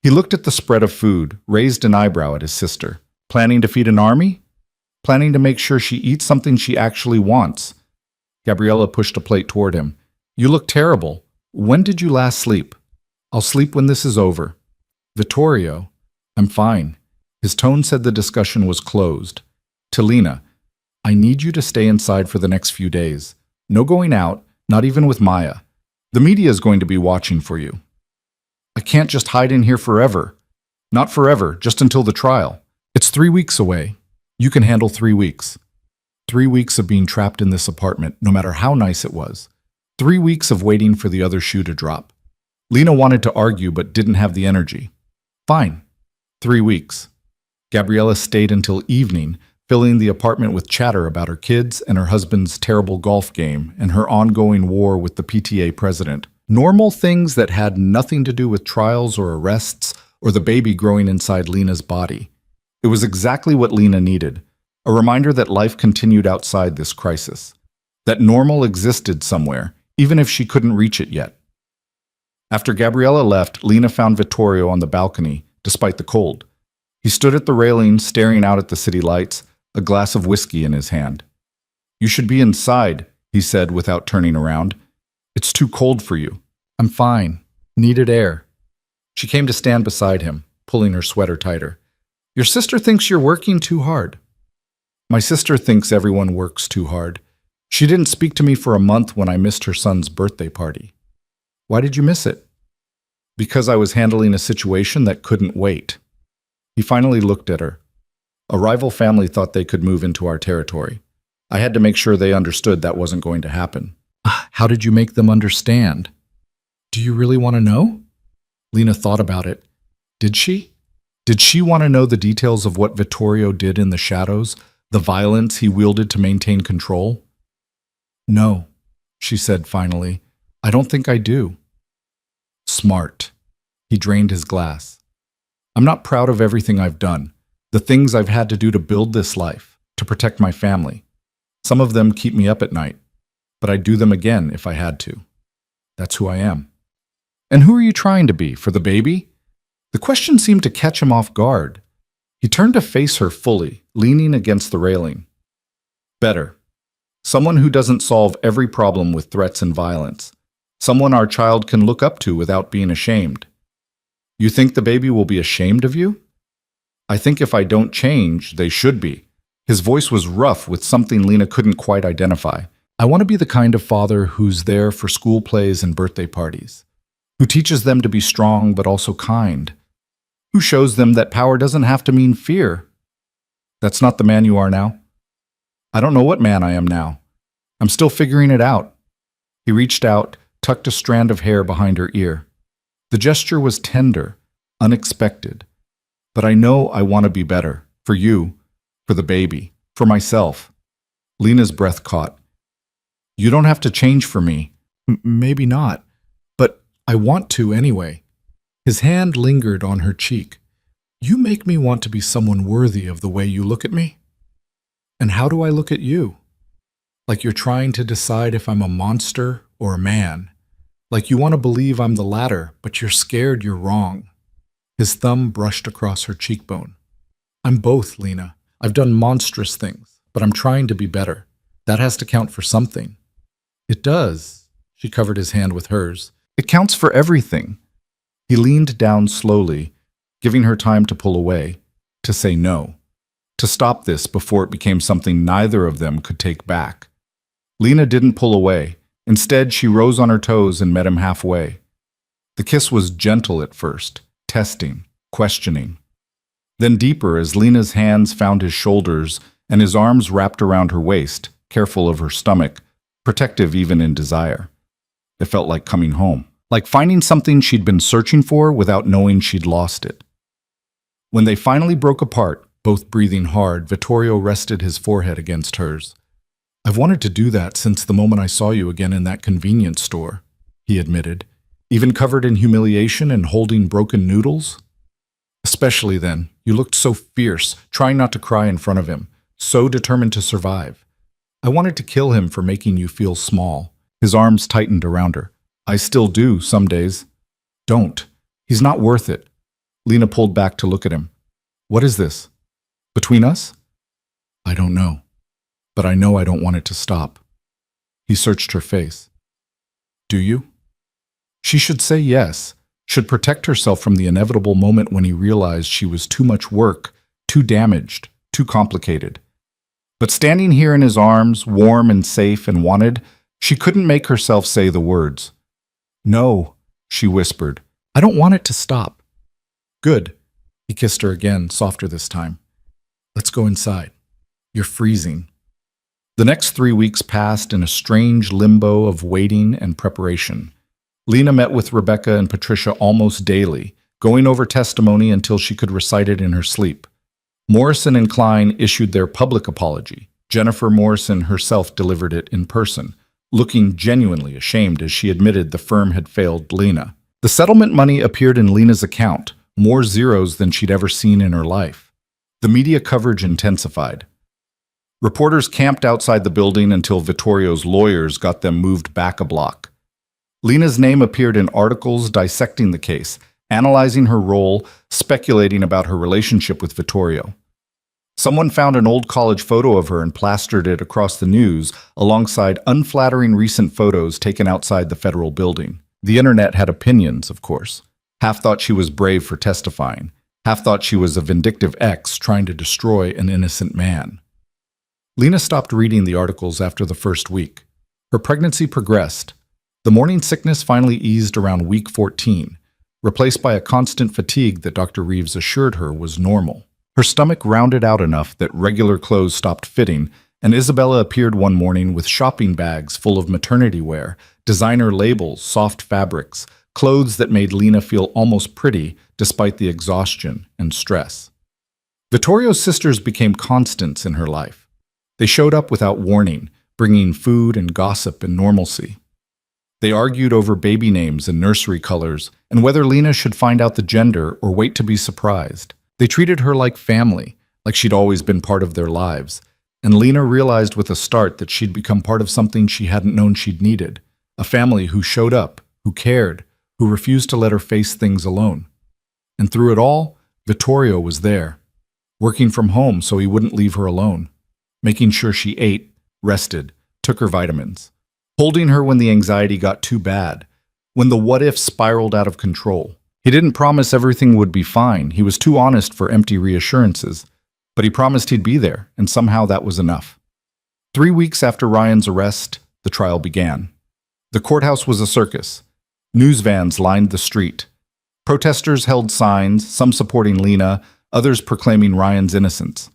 He looked at the spread of food, raised an eyebrow at his sister. Planning to feed an army? Planning to make sure she eats something she actually wants. Gabriella pushed a plate toward him. You look terrible. When did you last sleep? I'll sleep when this is over. Vittorio, I'm fine. His tone said the discussion was closed. To Lena, I need you to stay inside for the next few days. No going out, not even with Maya. The media is going to be watching for you. I can't just hide in here forever. Not forever, just until the trial. It's 3 weeks away. You can handle 3 weeks. 3 weeks of being trapped in this apartment, no matter how nice it was. 3 weeks of waiting for the other shoe to drop. Lena wanted to argue but didn't have the energy. Fine. 3 weeks. Gabriella stayed until evening, filling the apartment with chatter about her kids and her husband's terrible golf game and her ongoing war with the PTA president. Normal things that had nothing to do with trials or arrests or the baby growing inside Lena's body. It was exactly what Lena needed, a reminder that life continued outside this crisis, that normal existed somewhere, even if she couldn't reach it yet. After Gabriella left, Lena found Vittorio on the balcony, despite the cold. He stood at the railing, staring out at the city lights, a glass of whiskey in his hand. You should be inside, he said without turning around. It's too cold for you. I'm fine. Needed air. She came to stand beside him, pulling her sweater tighter. Your sister thinks you're working too hard. My sister thinks everyone works too hard. She didn't speak to me for a month when I missed her son's birthday party. Why did you miss it? Because I was handling a situation that couldn't wait. He finally looked at her. A rival family thought they could move into our territory. I had to make sure they understood that wasn't going to happen. How did you make them understand? Do you really want to know? Lena thought about it. Did she? Did she want to know the details of what Vittorio did in the shadows, the violence he wielded to maintain control? No, she said finally. I don't think I do. Smart. He drained his glass. I'm not proud of everything I've done, the things I've had to do to build this life, to protect my family. Some of them keep me up at night, but I'd do them again if I had to. That's who I am. And who are you trying to be, for the baby? The question seemed to catch him off guard. He turned to face her fully, leaning against the railing. Better. Someone who doesn't solve every problem with threats and violence. Someone our child can look up to without being ashamed. You think the baby will be ashamed of you? I think if I don't change, they should be. His voice was rough with something Lena couldn't quite identify. I want to be the kind of father who's there for school plays and birthday parties, who teaches them to be strong but also kind, who shows them that power doesn't have to mean fear. That's not the man you are now. I don't know what man I am now. I'm still figuring it out. He reached out, tucked a strand of hair behind her ear. The gesture was tender, unexpected. But I know I want to be better, for you, for the baby, for myself. Lena's breath caught. You don't have to change for me. Maybe not, but I want to anyway. His hand lingered on her cheek. You make me want to be someone worthy of the way you look at me. And how do I look at you? Like you're trying to decide if I'm a monster or a man. Like you want to believe I'm the latter, but you're scared you're wrong. His thumb brushed across her cheekbone. I'm both, Lena. I've done monstrous things, but I'm trying to be better. That has to count for something. It does. She covered his hand with hers. It counts for everything. He leaned down slowly, giving her time to pull away, to say no, to stop this before it became something neither of them could take back. Lena didn't pull away. Instead, she rose on her toes and met him halfway. The kiss was gentle at first, testing, questioning. Then deeper as Lena's hands found his shoulders and his arms wrapped around her waist, careful of her stomach, protective even in desire. It felt like coming home, like finding something she'd been searching for without knowing she'd lost it. When they finally broke apart, both breathing hard, Vittorio rested his forehead against hers. "I've wanted to do that since the moment I saw you again in that convenience store," he admitted, "even covered in humiliation and holding broken noodles. Especially then, you looked so fierce, trying not to cry in front of him, so determined to survive. I wanted to kill him for making you feel small." His arms tightened around her. "I still do, some days." "Don't. He's not worth it." Lena pulled back to look at him. "What is this? Between us?" "I don't know. But I know I don't want it to stop." He searched her face. "Do you?" She should say yes, should protect herself from the inevitable moment when he realized she was too much work, too damaged, too complicated. But standing here in his arms, warm and safe and wanted, she couldn't make herself say the words. "No," she whispered. "I don't want it to stop." "Good." He kissed her again, softer this time. "Let's go inside. You're freezing." The next 3 weeks passed in a strange limbo of waiting and preparation. Lena met with Rebecca and Patricia almost daily, going over testimony until she could recite it in her sleep. Morrison and Klein issued their public apology. Jennifer Morrison herself delivered it in person, looking genuinely ashamed as she admitted the firm had failed Lena. The settlement money appeared in Lena's account, more zeros than she'd ever seen in her life. The media coverage intensified. Reporters camped outside the building until Vittorio's lawyers got them moved back a block. Lena's name appeared in articles dissecting the case, analyzing her role, speculating about her relationship with Vittorio. Someone found an old college photo of her and plastered it across the news alongside unflattering recent photos taken outside the federal building. The internet had opinions, of course. Half thought she was brave for testifying. Half thought she was a vindictive ex trying to destroy an innocent man. Lena stopped reading the articles after the first week. Her pregnancy progressed. The morning sickness finally eased around week 14, replaced by a constant fatigue that Dr. Reeves assured her was normal. Her stomach rounded out enough that regular clothes stopped fitting, and Isabella appeared one morning with shopping bags full of maternity wear, designer labels, soft fabrics, clothes that made Lena feel almost pretty despite the exhaustion and stress. Vittorio's sisters became constants in her life. They showed up without warning, bringing food and gossip and normalcy. They argued over baby names and nursery colors, and whether Lena should find out the gender or wait to be surprised. They treated her like family, like she'd always been part of their lives, and Lena realized with a start that she'd become part of something she hadn't known she'd needed, a family who showed up, who cared, who refused to let her face things alone. And through it all, Vittorio was there, working from home so he wouldn't leave her alone, making sure she ate, rested, took her vitamins, holding her when the anxiety got too bad, when the what-if spiraled out of control. He didn't promise everything would be fine. He was too honest for empty reassurances, but he promised he'd be there, and somehow that was enough. 3 weeks after Ryan's arrest, the trial began. The courthouse was a circus. News vans lined the street. Protesters held signs, some supporting Lena, others proclaiming Ryan's innocence.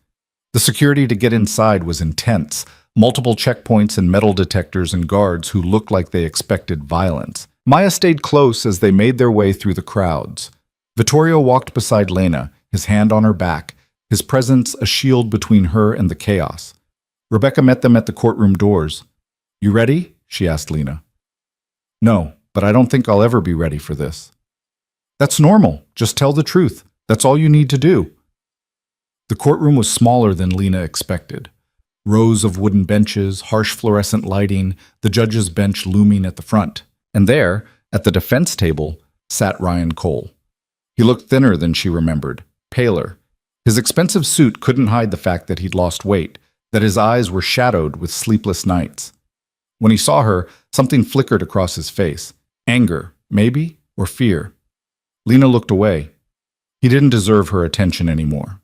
The security to get inside was intense, multiple checkpoints and metal detectors and guards who looked like they expected violence. Maya stayed close as they made their way through the crowds. Vittorio walked beside Lena, his hand on her back, his presence a shield between her and the chaos. Rebecca met them at the courtroom doors. "You ready?" she asked Lena. "No, but I don't think I'll ever be ready for this." "That's normal. Just tell the truth. That's all you need to do." The courtroom was smaller than Lena expected. Rows of wooden benches, harsh fluorescent lighting, the judge's bench looming at the front. And there, at the defense table, sat Ryan Cole. He looked thinner than she remembered, paler. His expensive suit couldn't hide the fact that he'd lost weight, that his eyes were shadowed with sleepless nights. When he saw her, something flickered across his face. Anger, maybe, or fear. Lena looked away. He didn't deserve her attention anymore.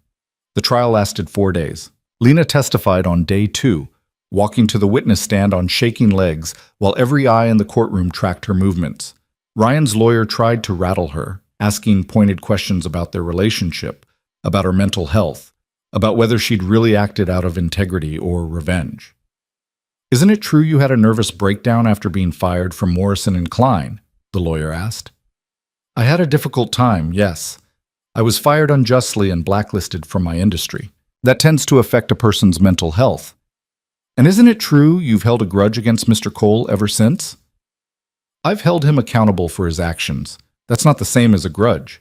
The trial lasted 4 days. Lena testified on day 2, walking to the witness stand on shaking legs while every eye in the courtroom tracked her movements. Ryan's lawyer tried to rattle her, asking pointed questions about their relationship, about her mental health, about whether she'd really acted out of integrity or revenge. "Isn't it true you had a nervous breakdown after being fired from Morrison and Klein?" the lawyer asked. "I had a difficult time, yes. I was fired unjustly and blacklisted from my industry. That tends to affect a person's mental health. And isn't it true you've held a grudge against Mr. Cole ever since?" "I've held him accountable for his actions. That's not the same as a grudge."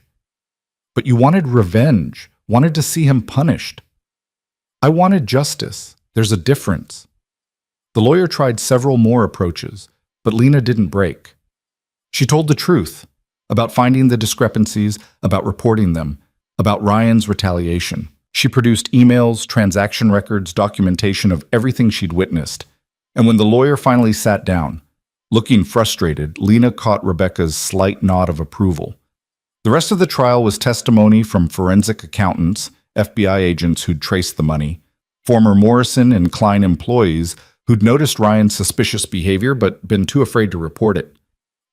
"But you wanted revenge, wanted to see him punished." "I wanted justice. There's a difference." The lawyer tried several more approaches, but Lena didn't break. She told the truth about finding the discrepancies, about reporting them, about Ryan's retaliation. She produced emails, transaction records, documentation of everything she'd witnessed. And when the lawyer finally sat down, looking frustrated, Lena caught Rebecca's slight nod of approval. The rest of the trial was testimony from forensic accountants, FBI agents who'd traced the money, former Morrison and Klein employees who'd noticed Ryan's suspicious behavior but been too afraid to report it.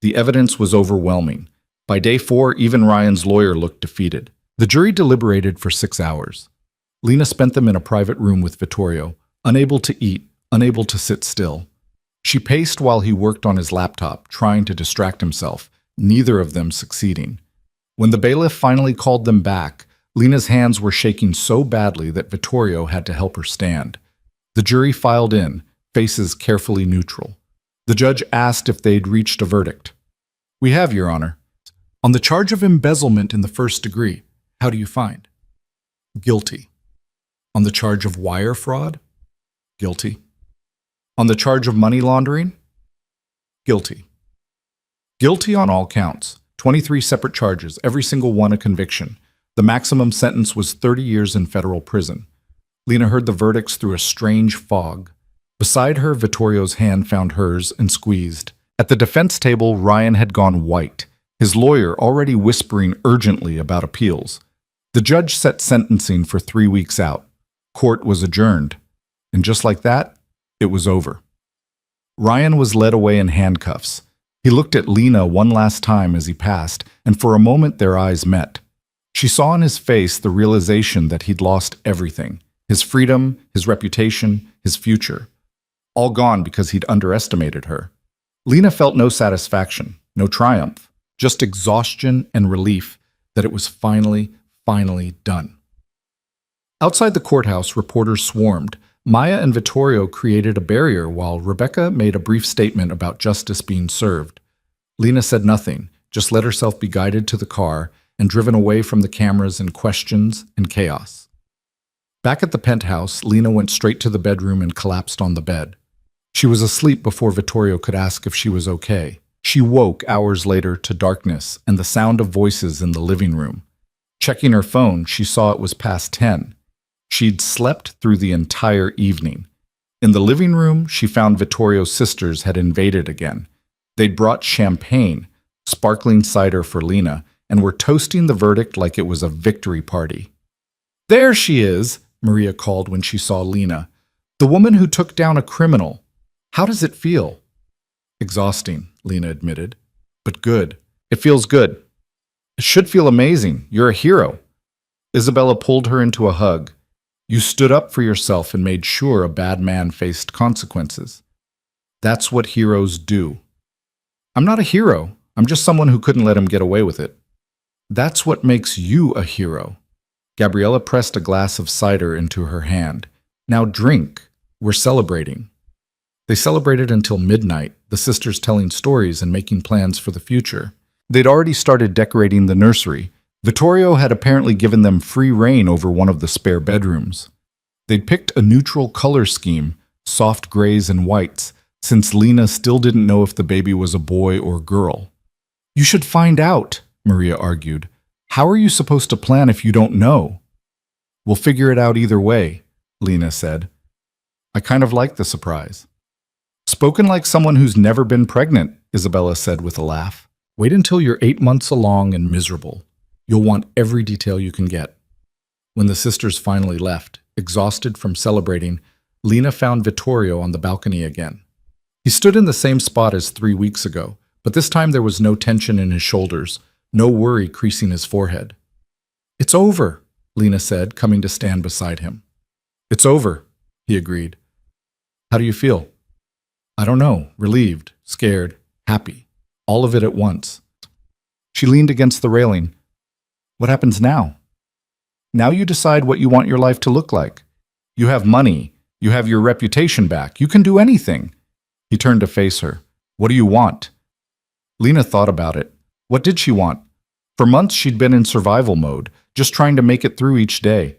The evidence was overwhelming. By day 4, even Ryan's lawyer looked defeated. The jury deliberated for 6 hours. Lena spent them in a private room with Vittorio, unable to eat, unable to sit still. She paced while he worked on his laptop, trying to distract himself, neither of them succeeding. When the bailiff finally called them back, Lena's hands were shaking so badly that Vittorio had to help her stand. The jury filed in, faces carefully neutral. The judge asked if they'd reached a verdict. "We have, Your Honor." "On the charge of embezzlement in the first degree, how do you find?" "Guilty." "On the charge of wire fraud?" "Guilty." "On the charge of money laundering?" "Guilty." "Guilty on all counts. 23 separate charges, every single one a conviction. The maximum sentence was 30 years in federal prison." Lena heard the verdicts through a strange fog. Beside her, Vittorio's hand found hers and squeezed. At the defense table, Ryan had gone white, his lawyer already whispering urgently about appeals. The judge set sentencing for 3 weeks out. Court was adjourned. And just like that, it was over. Ryan was led away in handcuffs. He looked at Lena one last time as he passed, and for a moment their eyes met. She saw in his face the realization that he'd lost everything. His freedom, his reputation, his future. All gone because he'd underestimated her. Lena felt no satisfaction, no triumph, just exhaustion and relief that it was finally done. Outside the courthouse, reporters swarmed. Maya and Vittorio created a barrier while Rebecca made a brief statement about justice being served. Lena said nothing, just let herself be guided to the car and driven away from the cameras and questions and chaos. Back at the penthouse, Lena went straight to the bedroom and collapsed on the bed. She was asleep before Vittorio could ask if she was okay. She woke hours later to darkness and the sound of voices in the living room. Checking her phone, she saw it was past 10. She'd slept through the entire evening. In the living room, she found Vittorio's sisters had invaded again. They'd brought champagne, sparkling cider for Lena, and were toasting the verdict like it was a victory party. "There she is," Maria called when she saw Lena. "The woman who took down a criminal. How does it feel?" "Exhausting," Lena admitted. "But good. It feels good." "It should feel amazing. You're a hero." Isabella pulled her into a hug. "You stood up for yourself and made sure a bad man faced consequences. That's what heroes do." "I'm not a hero. I'm just someone who couldn't let him get away with it." "That's what makes you a hero." Gabriella pressed a glass of cider into her hand. "Now drink. We're celebrating." They celebrated until midnight, the sisters telling stories and making plans for the future. They'd already started decorating the nursery. Vittorio had apparently given them free rein over one of the spare bedrooms. They'd picked a neutral color scheme, soft grays and whites, since Lena still didn't know if the baby was a boy or girl. "You should find out," Maria argued. "How are you supposed to plan if you don't know?" "We'll figure it out either way," Lena said. "I kind of like the surprise." "Spoken like someone who's never been pregnant," Isabella said with a laugh. "Wait until you're 8 months along and miserable. You'll want every detail you can get." When the sisters finally left, exhausted from celebrating, Lena found Vittorio on the balcony again. He stood in the same spot as 3 weeks ago, But this time there was no tension in his shoulders, no worry creasing his forehead. "It's over," Lena said, coming to stand beside him. "It's over," he agreed. "How do you feel?" "I don't know, relieved, scared, happy, all of it at once." She leaned against the railing. "What happens now?" "Now you decide what you want your life to look like. You have money, you have your reputation back, you can do anything." He turned to face her. "What do you want?" Lena thought about it. What did she want? For months she'd been in survival mode, just trying to make it through each day.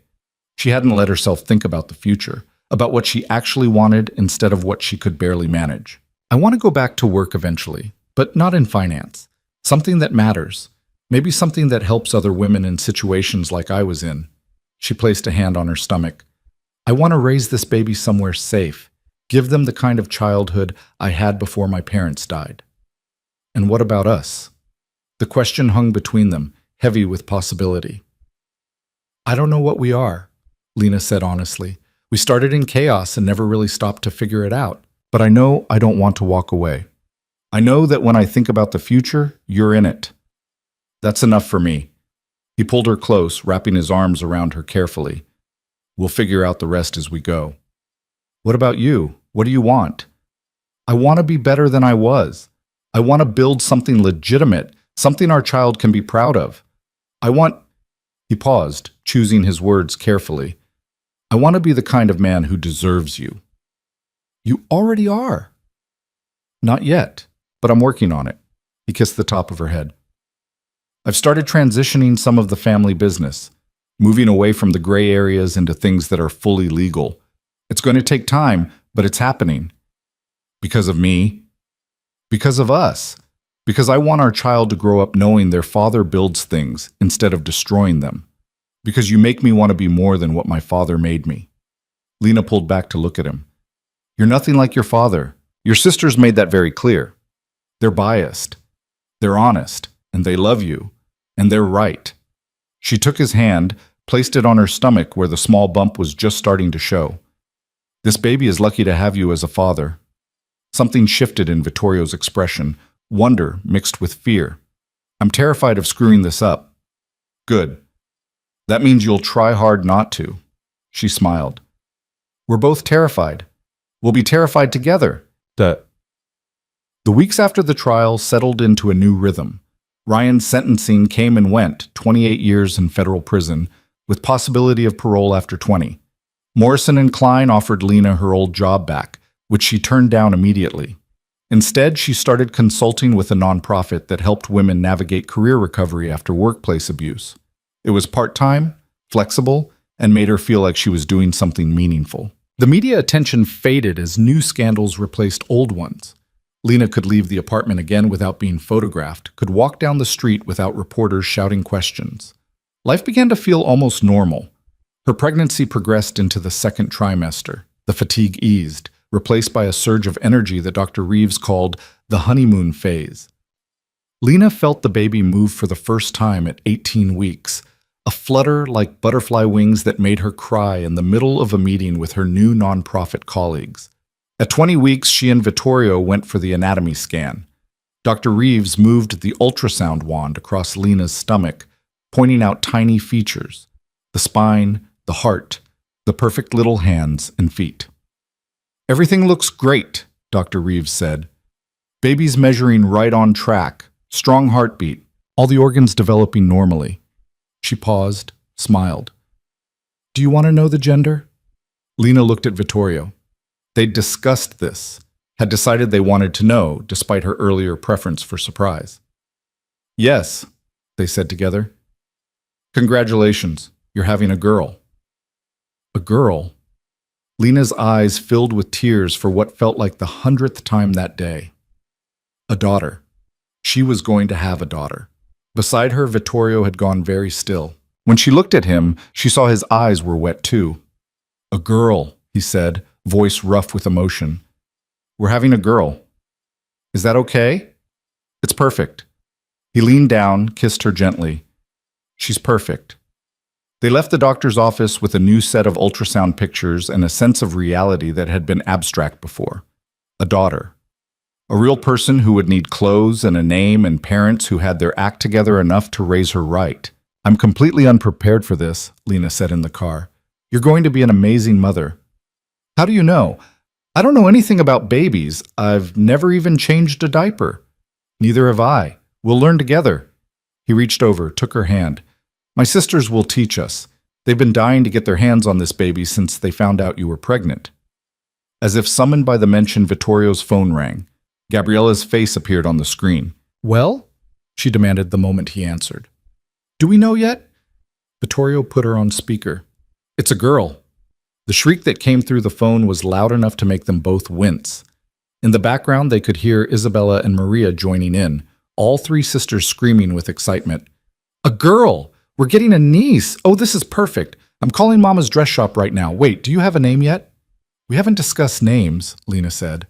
She hadn't let herself think about the future, about what she actually wanted instead of what she could barely manage. "I want to go back to work eventually, but not in finance. Something that matters. Maybe something that helps other women in situations like I was in." She placed a hand on her stomach. "I want to raise this baby somewhere safe, give them the kind of childhood I had before my parents died." "And what about us?" The question hung between them, heavy with possibility. "I don't know what we are," Lena said honestly. "We started in chaos and never really stopped to figure it out. But I know I don't want to walk away. I know that when I think about the future, you're in it. That's enough for me." He pulled her close, wrapping his arms around her carefully. "We'll figure out the rest as we go." "What about you? What do you want?" "I want to be better than I was. I want to build something legitimate, something our child can be proud of. I want—" He paused, choosing his words carefully. "I want to be the kind of man who deserves you." "You already are." "Not yet, but I'm working on it." He kissed the top of her head. "I've started transitioning some of the family business, moving away from the gray areas into things that are fully legal. It's going to take time, but it's happening. Because of me. Because of us. Because I want our child to grow up knowing their father builds things instead of destroying them. Because you make me want to be more than what my father made me." Lena pulled back to look at him. "You're nothing like your father. Your sisters made that very clear. They're biased. They're honest. And they love you. And they're right." She took his hand, placed it on her stomach where the small bump was just starting to show. "This baby is lucky to have you as a father." Something shifted in Vittorio's expression, wonder mixed with fear. "I'm terrified of screwing this up." "Good. That means you'll try hard not to." She smiled. "We're both terrified. We'll be terrified together." The weeks after the trial settled into a new rhythm. Ryan's sentencing came and went, 28 years in federal prison, with possibility of parole after 20. Morrison and Klein offered Lena her old job back, which she turned down immediately. Instead, she started consulting with a nonprofit that helped women navigate career recovery after workplace abuse. It was part-time, flexible, and made her feel like she was doing something meaningful. The media attention faded as new scandals replaced old ones. Lena could leave the apartment again without being photographed, could walk down the street without reporters shouting questions. Life began to feel almost normal. Her pregnancy progressed into the second trimester. The fatigue eased, replaced by a surge of energy that Dr. Reeves called the honeymoon phase. Lena felt the baby move for the first time at 18 weeks, a flutter like butterfly wings that made her cry in the middle of a meeting with her new nonprofit colleagues. At 20 weeks, she and Vittorio went for the anatomy scan. Dr. Reeves moved the ultrasound wand across Lena's stomach, pointing out tiny features: the spine, the heart, the perfect little hands and feet. "Everything looks great," Dr. Reeves said. "Baby's measuring right on track, strong heartbeat, all the organs developing normally." She paused, smiled. "Do you want to know the gender?" Lena looked at Vittorio. They'd discussed this, had decided they wanted to know, despite her earlier preference for surprise. "Yes," they said together. "Congratulations, you're having a girl." A girl? Lena's eyes filled with tears for what felt like the 100th time that day. A daughter. She was going to have a daughter. Beside her, Vittorio had gone very still. When she looked at him, she saw his eyes were wet too. "A girl," he said, voice rough with emotion. "We're having a girl. Is that okay?" "It's perfect." He leaned down, kissed her gently. "She's perfect." They left the doctor's office with a new set of ultrasound pictures and a sense of reality that had been abstract before. A daughter. A real person who would need clothes and a name and parents who had their act together enough to raise her right. I'm completely unprepared for this, Lena said in the car. You're going to be an amazing mother. How do you know? I don't know anything about babies. I've never even changed a diaper. Neither have I. We'll learn together. He reached over, took her hand. My sisters will teach us. They've been dying to get their hands on this baby since they found out you were pregnant. As if summoned by the mention, Vittorio's phone rang. Gabriella's face appeared on the screen. Well? She demanded the moment he answered. Do we know yet? Vittorio put her on speaker. It's a girl. The shriek that came through the phone was loud enough to make them both wince. In the background, they could hear Isabella and Maria joining in, all three sisters screaming with excitement. A girl! We're getting a niece! Oh, this is perfect! I'm calling Mama's dress shop right now. Wait, do you have a name yet? We haven't discussed names, Lena said.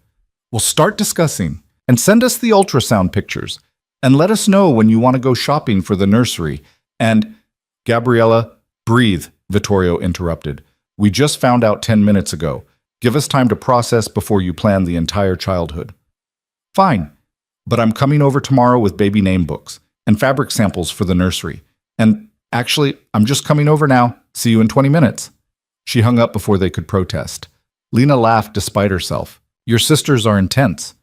We'll start discussing. And send us the ultrasound pictures. And let us know when you want to go shopping for the nursery. And, Gabriella, breathe, Vittorio interrupted. We just found out 10 minutes ago. Give us time to process before you plan the entire childhood. Fine, but I'm coming over tomorrow with baby name books and fabric samples for the nursery. And actually, I'm just coming over now. See you in 20 minutes. She hung up before they could protest. Lena laughed despite herself. Your sisters are intense.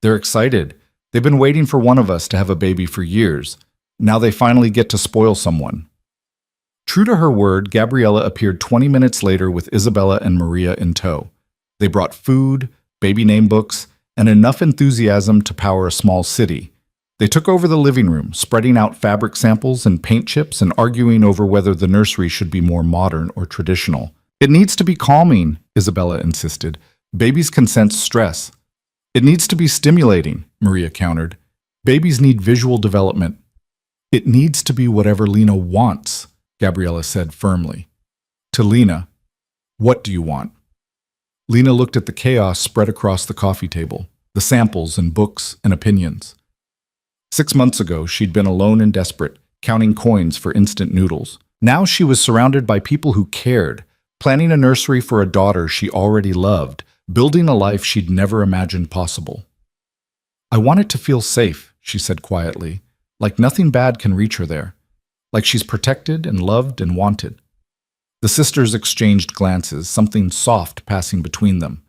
They're excited. They've been waiting for one of us to have a baby for years. Now they finally get to spoil someone. True to her word, Gabriella appeared 20 minutes later with Isabella and Maria in tow. They brought food, baby name books, and enough enthusiasm to power a small city. They took over the living room, spreading out fabric samples and paint chips and arguing over whether the nursery should be more modern or traditional. It needs to be calming, Isabella insisted. Babies can sense stress. It needs to be stimulating, Maria countered. Babies need visual development. It needs to be whatever Lena wants, Gabriella said firmly. To Lena, what do you want? Lena looked at the chaos spread across the coffee table, the samples and books and opinions. 6 months ago, she'd been alone and desperate, counting coins for instant noodles. Now she was surrounded by people who cared, planning a nursery for a daughter she already loved, building a life she'd never imagined possible. I want it to feel safe, she said quietly, like nothing bad can reach her there, like she's protected and loved and wanted. The sisters exchanged glances, something soft passing between them.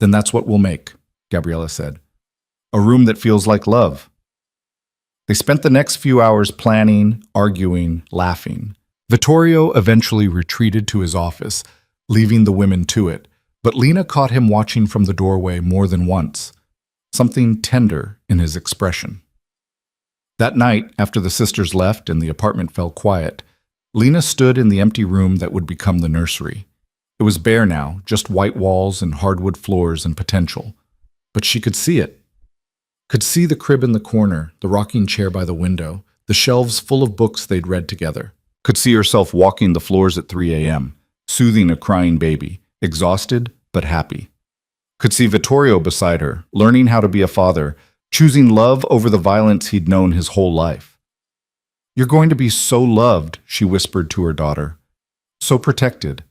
Then that's what we'll make, Gabriella said. A room that feels like love. They spent the next few hours planning, arguing, laughing. Vittorio eventually retreated to his office, leaving the women to it, but Lena caught him watching from the doorway more than once, something tender in his expression. That night, after the sisters left and the apartment fell quiet, Lena stood in the empty room that would become the nursery. It was bare now, just white walls and hardwood floors and potential. But she could see it. Could see the crib in the corner, the rocking chair by the window, the shelves full of books they'd read together. Could see herself walking the floors at 3 a.m., soothing a crying baby, exhausted but happy. Could see Vittorio beside her, learning how to be a father, choosing love over the violence he'd known his whole life. You're going to be so loved, she whispered to her daughter. So protected.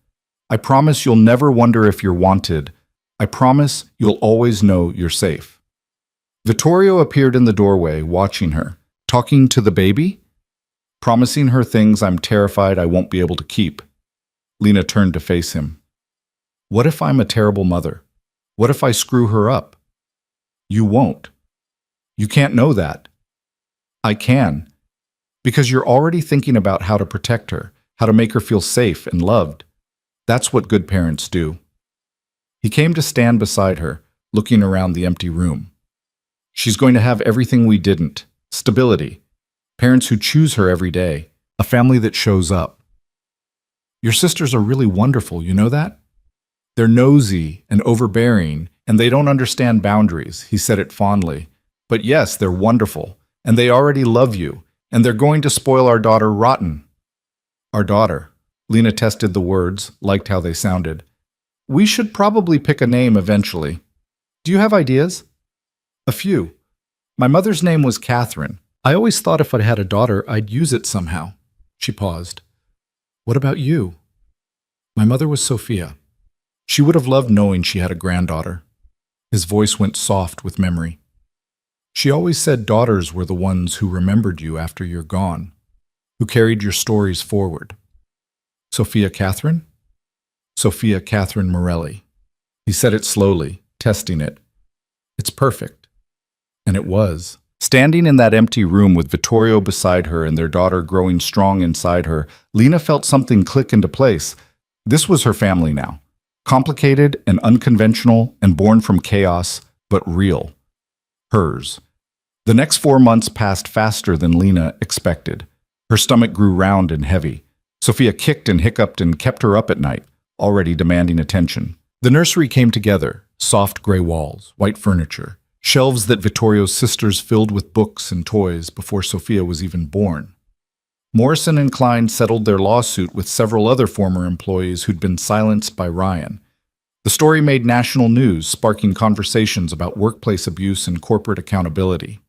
I promise you'll never wonder if you're wanted. I promise you'll always know you're safe. Vittorio appeared in the doorway, watching her, talking to the baby, promising her things I'm terrified I won't be able to keep. Lena turned to face him. What if I'm a terrible mother? What if I screw her up? You won't. You can't know that. I can. Because you're already thinking about how to protect her, how to make her feel safe and loved. That's what good parents do. He came to stand beside her, looking around the empty room. She's going to have everything we didn't. Stability. Parents who choose her every day. A family that shows up. Your sisters are really wonderful, you know that? They're nosy and overbearing, and they don't understand boundaries, he said it fondly. But yes, they're wonderful, and they already love you, and they're going to spoil our daughter rotten. Our daughter. Lena tested the words, liked how they sounded. We should probably pick a name eventually. Do you have ideas? A few. My mother's name was Catherine. I always thought if I'd had a daughter, I'd use it somehow. She paused. What about you? My mother was Sophia. She would have loved knowing she had a granddaughter. His voice went soft with memory. She always said daughters were the ones who remembered you after you're gone, who carried your stories forward. Sophia Catherine? Sophia Catherine Morelli. He said it slowly, testing it. It's perfect. And it was. Standing in that empty room with Vittorio beside her and their daughter growing strong inside her, Lena felt something click into place. This was her family now. Complicated and unconventional and born from chaos, but real. Hers. The next 4 months passed faster than Lena expected. Her stomach grew round and heavy. Sophia kicked and hiccuped and kept her up at night, already demanding attention. The nursery came together, soft gray walls, white furniture, shelves that Vittorio's sisters filled with books and toys before Sophia was even born. Morrison and Klein settled their lawsuit with several other former employees who'd been silenced by Ryan. The story made national news, sparking conversations about workplace abuse and corporate accountability.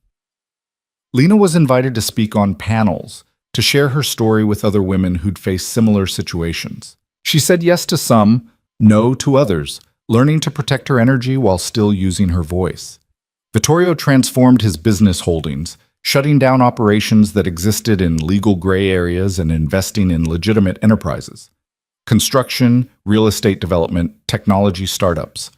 Lena was invited to speak on panels, to share her story with other women who'd faced similar situations. She said yes to some, no to others, learning to protect her energy while still using her voice. Vittorio transformed his business holdings, shutting down operations that existed in legal gray areas and investing in legitimate enterprises. Construction, real estate development, technology startups.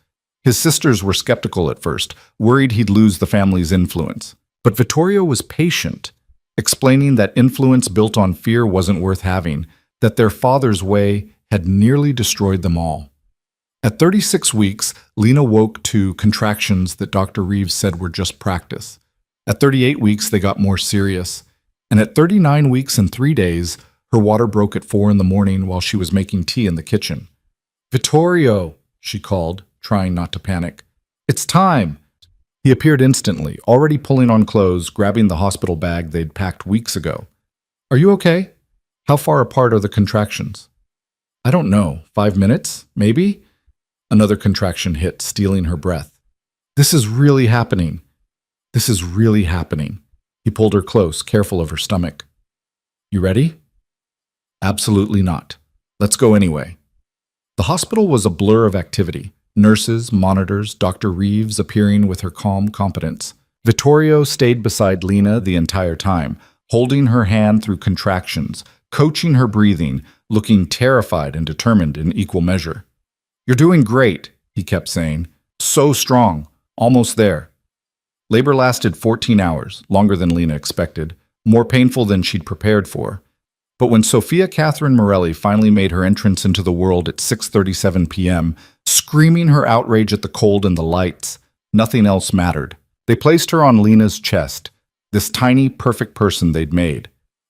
His sisters were skeptical at first, worried he'd lose the family's influence. But Vittorio was patient, explaining that influence built on fear wasn't worth having, that their father's way had nearly destroyed them all. At 36 weeks, Lena woke to contractions that Dr. Reeves said were just practice. At 38 weeks, they got more serious. And at 39 weeks and 3 days, her water broke at 4 in the morning while she was making tea in the kitchen. "Vittorio," she called, trying not to panic. "It's time." He appeared instantly, already pulling on clothes, grabbing the hospital bag they'd packed weeks ago. "Are you okay? How far apart are the contractions?" "I don't know. 5 minutes? Maybe?" Another contraction hit, stealing her breath. "This is really happening. This is really happening." He pulled her close, careful of her stomach. "You ready?" "Absolutely not. Let's go anyway." The hospital was a blur of activity. Nurses, monitors, Dr. Reeves appearing with her calm competence. Vittorio stayed beside Lena the entire time, holding her hand through contractions, coaching her breathing, looking terrified and determined in equal measure. "You're doing great," he kept saying. "So strong. Almost there." Labor lasted 14 hours, longer than Lena expected, more painful than she'd prepared for. But when Sophia Catherine Morelli finally made her entrance into the world at 6:37 p.m., screaming her outrage at the cold and the lights, nothing else mattered. They placed her on Lena's chest, this tiny, perfect person they'd made.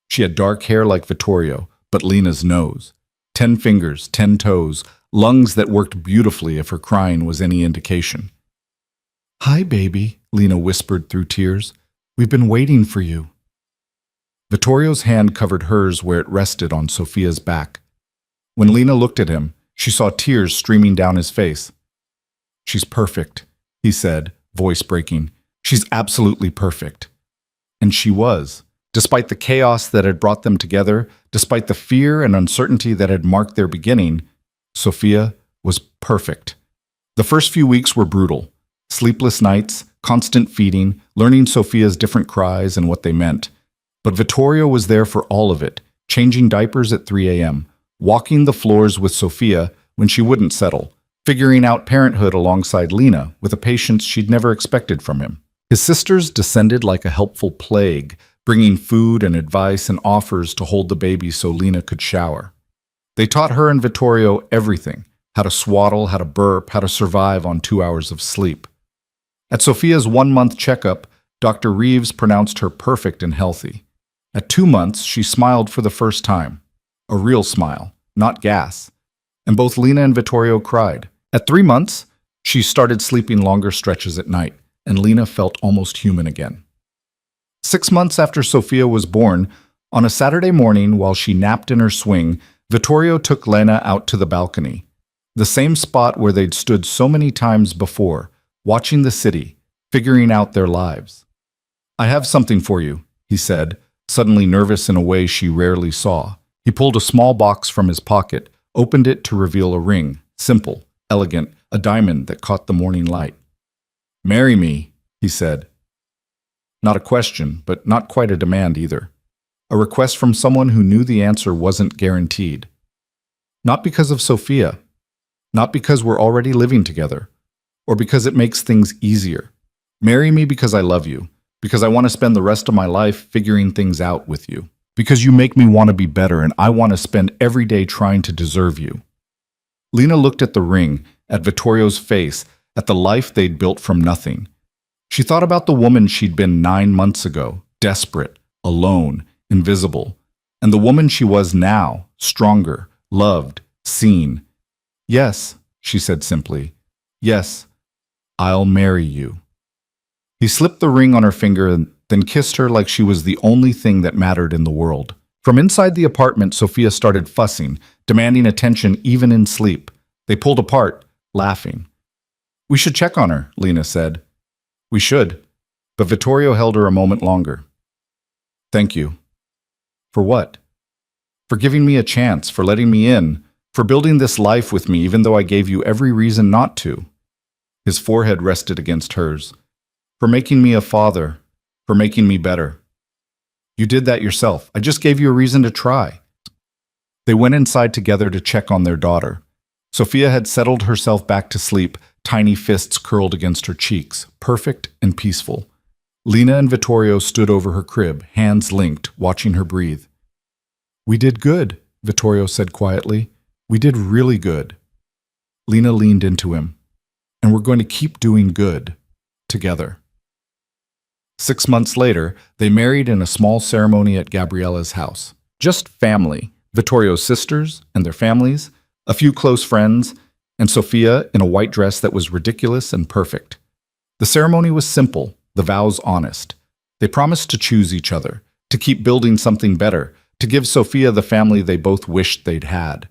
She had dark hair like Vittorio, but Lena's nose. 10 fingers, 10 toes, lungs that worked beautifully if her crying was any indication. "Hi, baby," Lena whispered through tears. "We've been waiting for you." Vittorio's hand covered hers where it rested on Sophia's back. When Lena looked at him, she saw tears streaming down his face. "She's perfect," he said, voice breaking. "She's absolutely perfect." And she was. Despite the chaos that had brought them together, despite the fear and uncertainty that had marked their beginning, Sophia was perfect. The first few weeks were brutal. Sleepless nights, constant feeding, learning Sophia's different cries and what they meant. But Vittorio was there for all of it, changing diapers at 3 a.m., walking the floors with Sophia when she wouldn't settle, figuring out parenthood alongside Lena with a patience she'd never expected from him. His sisters descended like a helpful plague, bringing food and advice and offers to hold the baby so Lena could shower. They taught her and Vittorio everything, how to swaddle, how to burp, how to survive on 2 hours of sleep. At Sophia's 1-month checkup, Dr. Reeves pronounced her perfect and healthy. At 2 months, she smiled for the first time. A real smile, not gas. And both Lena and Vittorio cried. At 3 months, she started sleeping longer stretches at night, and Lena felt almost human again. 6 months after Sophia was born, on a Saturday morning while she napped in her swing, Vittorio took Lena out to the balcony, the same spot where they'd stood so many times before, watching the city, figuring out their lives. "I have something for you," he said, suddenly nervous in a way she rarely saw. He pulled a small box from his pocket, opened it to reveal a ring, simple, elegant, a diamond that caught the morning light. Marry me, he said. Not a question, but not quite a demand either. A request from someone who knew the answer wasn't guaranteed. Not because of Sophia, not because we're already living together, or because it makes things easier. Marry me because I love you, because I want to spend the rest of my life figuring things out with you, because you make me want to be better and I want to spend every day trying to deserve you. Lena looked at the ring, at Vittorio's face, at the life they'd built from nothing. She thought about the woman she'd been 9 months ago, desperate, alone, invisible, and the woman she was now, stronger, loved, seen. Yes, she said simply. Yes, I'll marry you. He slipped the ring on her finger and then kissed her like she was the only thing that mattered in the world. From inside the apartment, Sophia started fussing, demanding attention even in sleep. They pulled apart, laughing. We should check on her, Lena said. We should, but Vittorio held her a moment longer. Thank you. For what? For giving me a chance, for letting me in, for building this life with me even though I gave you every reason not to. His forehead rested against hers. For making me a father, for making me better. You did that yourself. I just gave you a reason to try. They went inside together to check on their daughter. Sophia had settled herself back to sleep, tiny fists curled against her cheeks, perfect and peaceful. Lena and Vittorio stood over her crib, hands linked, watching her breathe. We did good, Vittorio said quietly. We did really good. Lena leaned into him. And we're going to keep doing good, together. 6 months later, they married in a small ceremony at Gabriella's house. Just family, Vittorio's sisters and their families, a few close friends, and Sophia in a white dress that was ridiculous and perfect. The ceremony was simple, the vows honest. They promised to choose each other, to keep building something better, to give Sophia the family they both wished they'd had.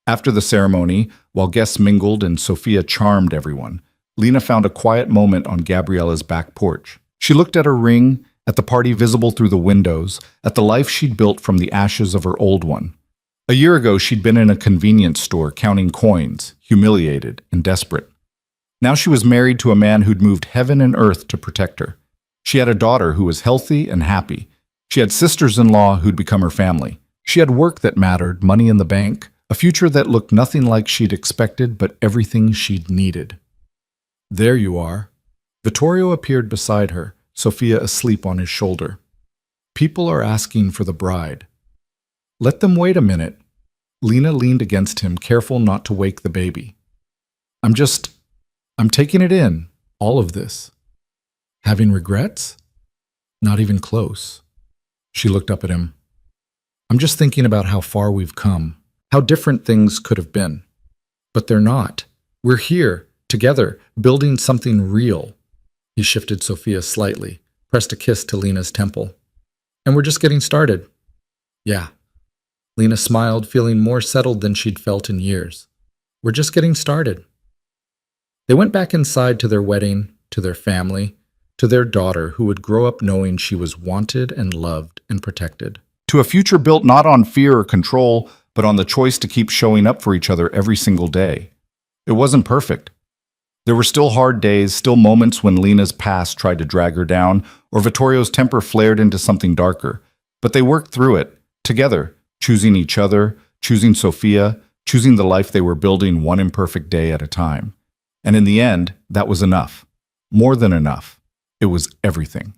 After the ceremony, while guests mingled and Sophia charmed everyone, Lena found a quiet moment on Gabriella's back porch. She looked at her ring, at the party visible through the windows, at the life she'd built from the ashes of her old one. A year ago, she'd been in a convenience store counting coins, humiliated and desperate. Now she was married to a man who'd moved heaven and earth to protect her. She had a daughter who was healthy and happy. She had sisters-in-law who'd become her family. She had work that mattered, money in the bank, a future that looked nothing like she'd expected, but everything she'd needed. There you are. Vittorio appeared beside her, Sophia asleep on his shoulder. People are asking for the bride. Let them wait a minute. Lena leaned against him, careful not to wake the baby. I'm taking it in, all of this. Having regrets? Not even close. She looked up at him. I'm just thinking about how far we've come, how different things could have been. But they're not. We're here, together, building something real. He shifted Sophia slightly, pressed a kiss to Lena's temple. And we're just getting started. Yeah. Lena smiled, feeling more settled than she'd felt in years. We're just getting started. They went back inside to their wedding, to their family, to their daughter who would grow up knowing she was wanted and loved and protected. To a future built not on fear or control, but on the choice to keep showing up for each other every single day. It wasn't perfect. There were still hard days, still moments when Lena's past tried to drag her down, or Vittorio's temper flared into something darker. But they worked through it, together, choosing each other, choosing Sophia, choosing the life they were building one imperfect day at a time. And in the end, that was enough. More than enough. It was everything.